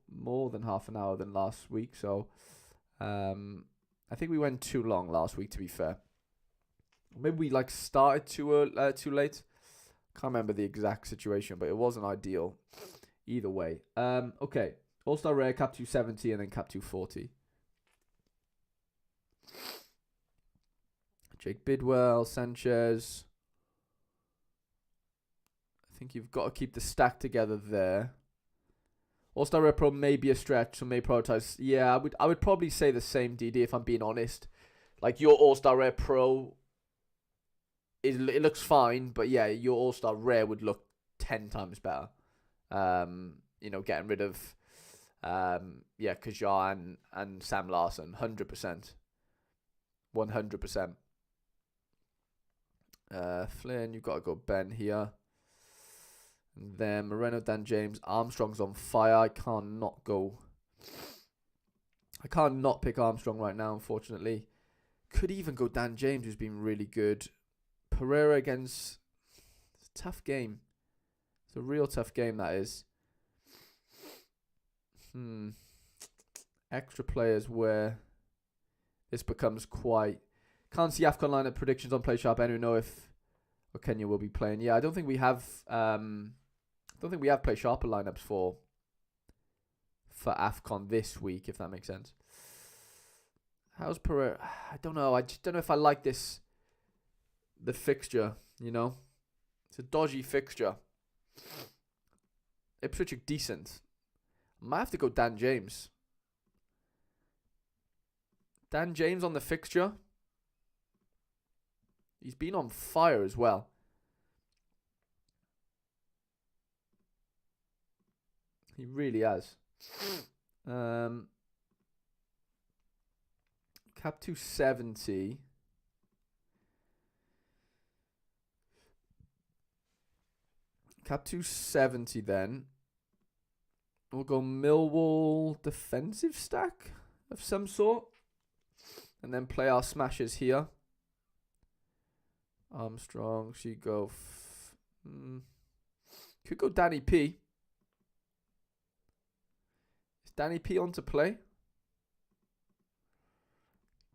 than half an hour than last week. So I think we went too long last week, to be fair. Maybe we started too late. Can't remember the exact situation, but it wasn't ideal either way. Okay. All-Star Rare, Cap 270, and then Cap 240. Jake Bidwell, Sanchez. I think you've got to keep the stack together there. All-Star Rare Pro may be a stretch, so may prioritize. Yeah, I would probably say the same, DD, if I'm being honest. Like, your All-Star Rare Pro, it looks fine, but yeah, your All-Star Rare would look 10 times better. Getting rid of... Kajar and Sam Larson, 100%. 100%. Flynn, you've got to go Ben here. And then Moreno, Dan James, Armstrong's on fire. I can't not pick Armstrong right now, unfortunately. Could even go Dan James, who's been really good. Pereira against... It's a tough game. It's a real tough game, that is. Extra players where this becomes quite... Can't see AFCON lineup predictions on Play Sharp. Anyone know if Kenya will be playing? Yeah, I don't think we have Play Sharper lineups for AFCON this week, if that makes sense. How's Pereira? I don't know. I just don't know if I like the fixture, It's a dodgy fixture. Ipswich are decent. Might have to go Dan James. Dan James on the fixture. He's been on fire as well. He really has. Cap 270. Cap 270 then. We'll go Millwall defensive stack of some sort. And then play our smashes here. Armstrong, so you go... Could go Danny P. Danny P on to play?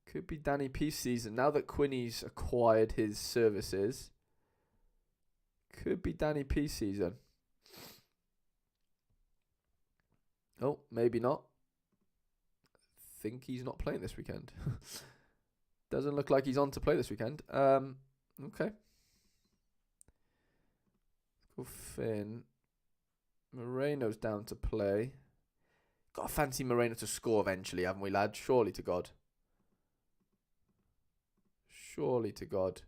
Could be Danny P's season. Now that Quinny's acquired his services, could be Danny P's season. Oh, maybe not. Think he's not playing this weekend. Doesn't look like he's on to play this weekend. Okay. Go Finn. Moreno's down to play. Got to fancy Moreno to score eventually, haven't we, lad? Surely to God. Surely to God.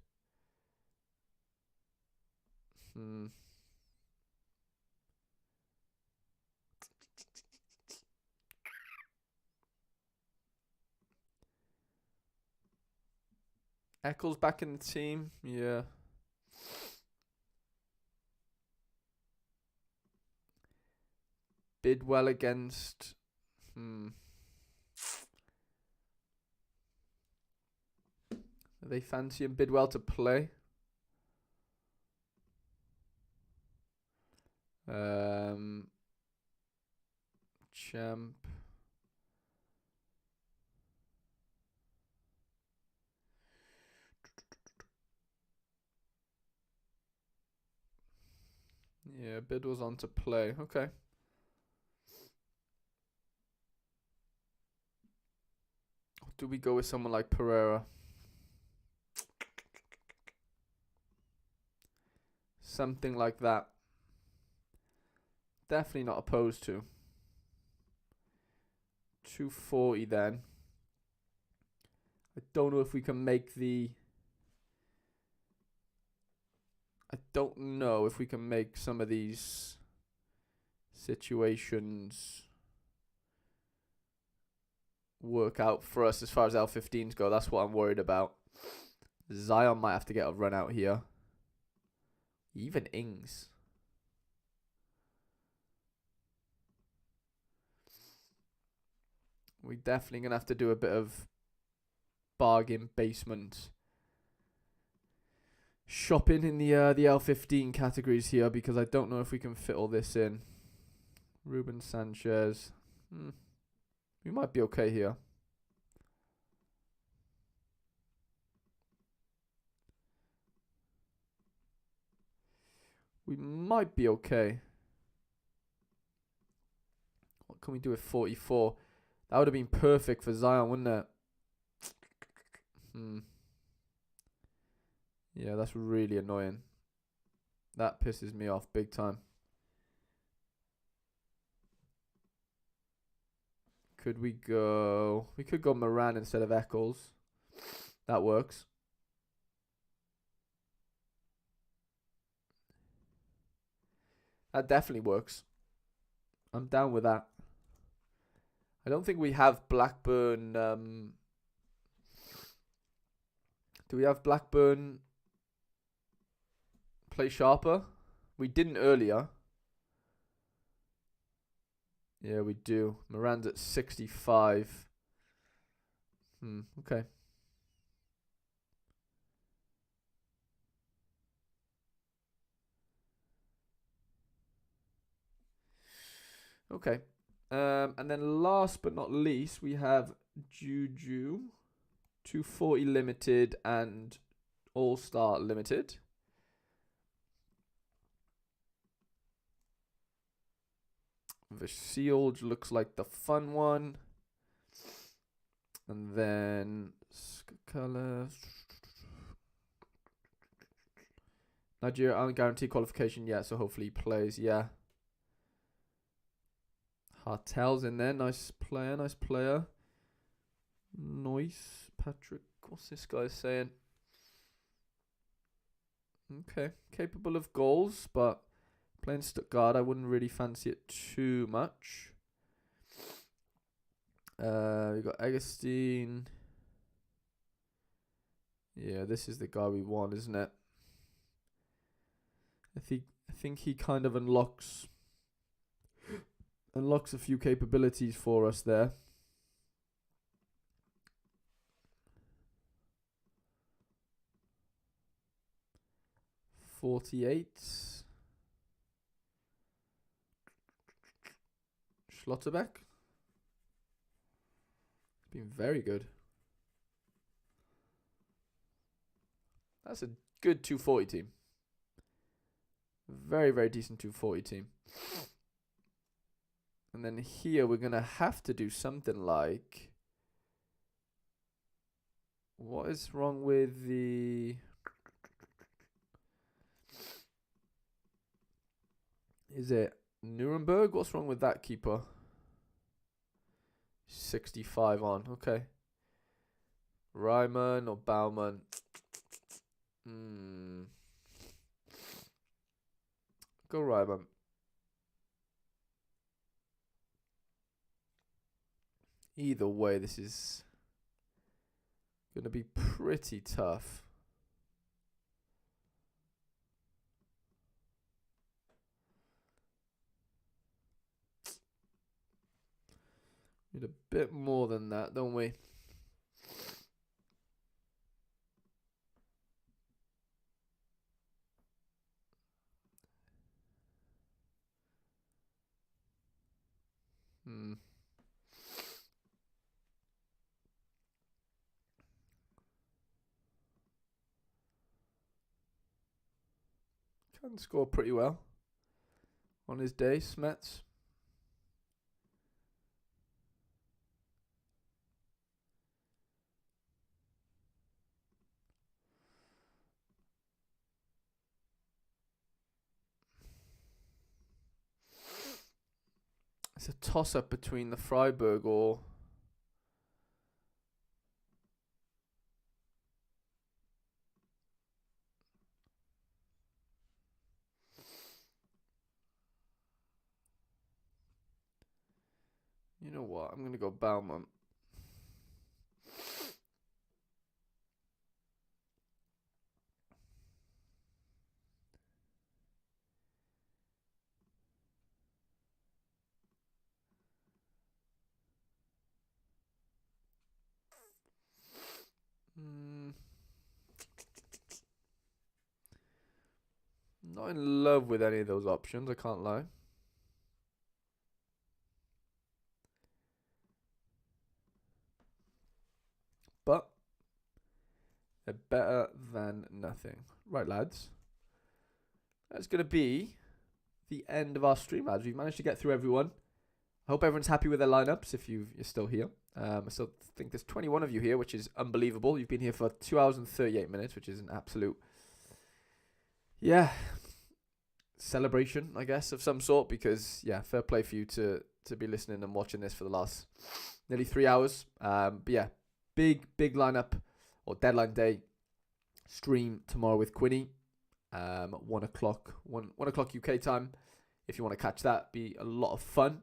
Eccles back in the team. Yeah. Bidwell against... Are they fancying Bidwell to play? Champ. Yeah, Bidwell's on to play. Okay. Do we go with someone like Pereira? Something like that. Definitely not opposed to. 240 then. I don't know if we can make the... I don't know if we can make some of these situations work out for us as far as L15s go. That's what I'm worried about. Zion might have to get a run out here. Even Ings. We're definitely going to have to do a bit of bargain basement shopping in the L15 categories here, because I don't know if we can fit all this in. Ruben Sanchez. We might be okay here. We might be okay. What can we do with 44? That would have been perfect for Zion, wouldn't it? Yeah, that's really annoying. That pisses me off big time. Could we go... We could go Moran instead of Eccles. That works. That definitely works. I'm down with that. I don't think we have Blackburn... do we have Blackburn play sharper? We didn't earlier. Yeah, we do. Moran's at 65. Okay. Okay. And then last but not least, we have Juju. 240 limited and All-Star limited. The sealed looks like the fun one. And then color. Nigeria aren't guaranteed qualification yet, so hopefully he plays. Yeah. Hartel's in there. Nice player. Nice player. Nice. Patrick. What's this guy saying? Okay. Capable of goals, but playing Stuttgart, I wouldn't really fancy it too much. We got Agustin. Yeah, this is the guy we want, isn't it? I think he kind of unlocks a few capabilities for us there. $48. Schlotterbeck. Been very good. That's a good 240 team. Very, very decent 240 team. And then here we're going to have to do something like... What is wrong with the... Is it Nuremberg? What's wrong with that keeper? 65 on. Okay. Ryman or Baumann? Go Ryman. Either way, this is going to be pretty tough. Need a bit more than that, don't we? Can score pretty well on his day, Smets. It's a toss-up between the Freiburg or... You know what? I'm going to go Baumann. Not in love with any of those options, I can't lie. But they're better than nothing. Right, lads. That's going to be the end of our stream, lads. We've managed to get through everyone. I hope everyone's happy with their lineups if you're still here. I still think there's 21 of you here, which is unbelievable. You've been here for 2 hours and 38 minutes, which is an absolute... Yeah... celebration, I guess, of some sort, because yeah, fair play for you to be listening and watching this for the last nearly 3 hours. But yeah, big lineup or deadline day stream tomorrow with Quinny, 1 o'clock UK time. If you want to catch that, be a lot of fun.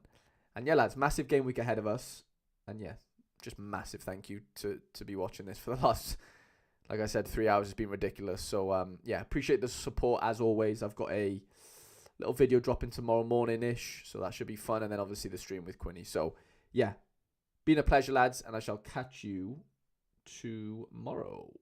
And yeah, lads, massive game week ahead of us. And yeah, just massive thank you to be watching this for the last, like I said, 3 hours has been ridiculous. So yeah, appreciate the support as always. I've got a little video dropping tomorrow morning-ish, so that should be fun. And then obviously the stream with Quinny. So yeah, been a pleasure, lads, and I shall catch you tomorrow.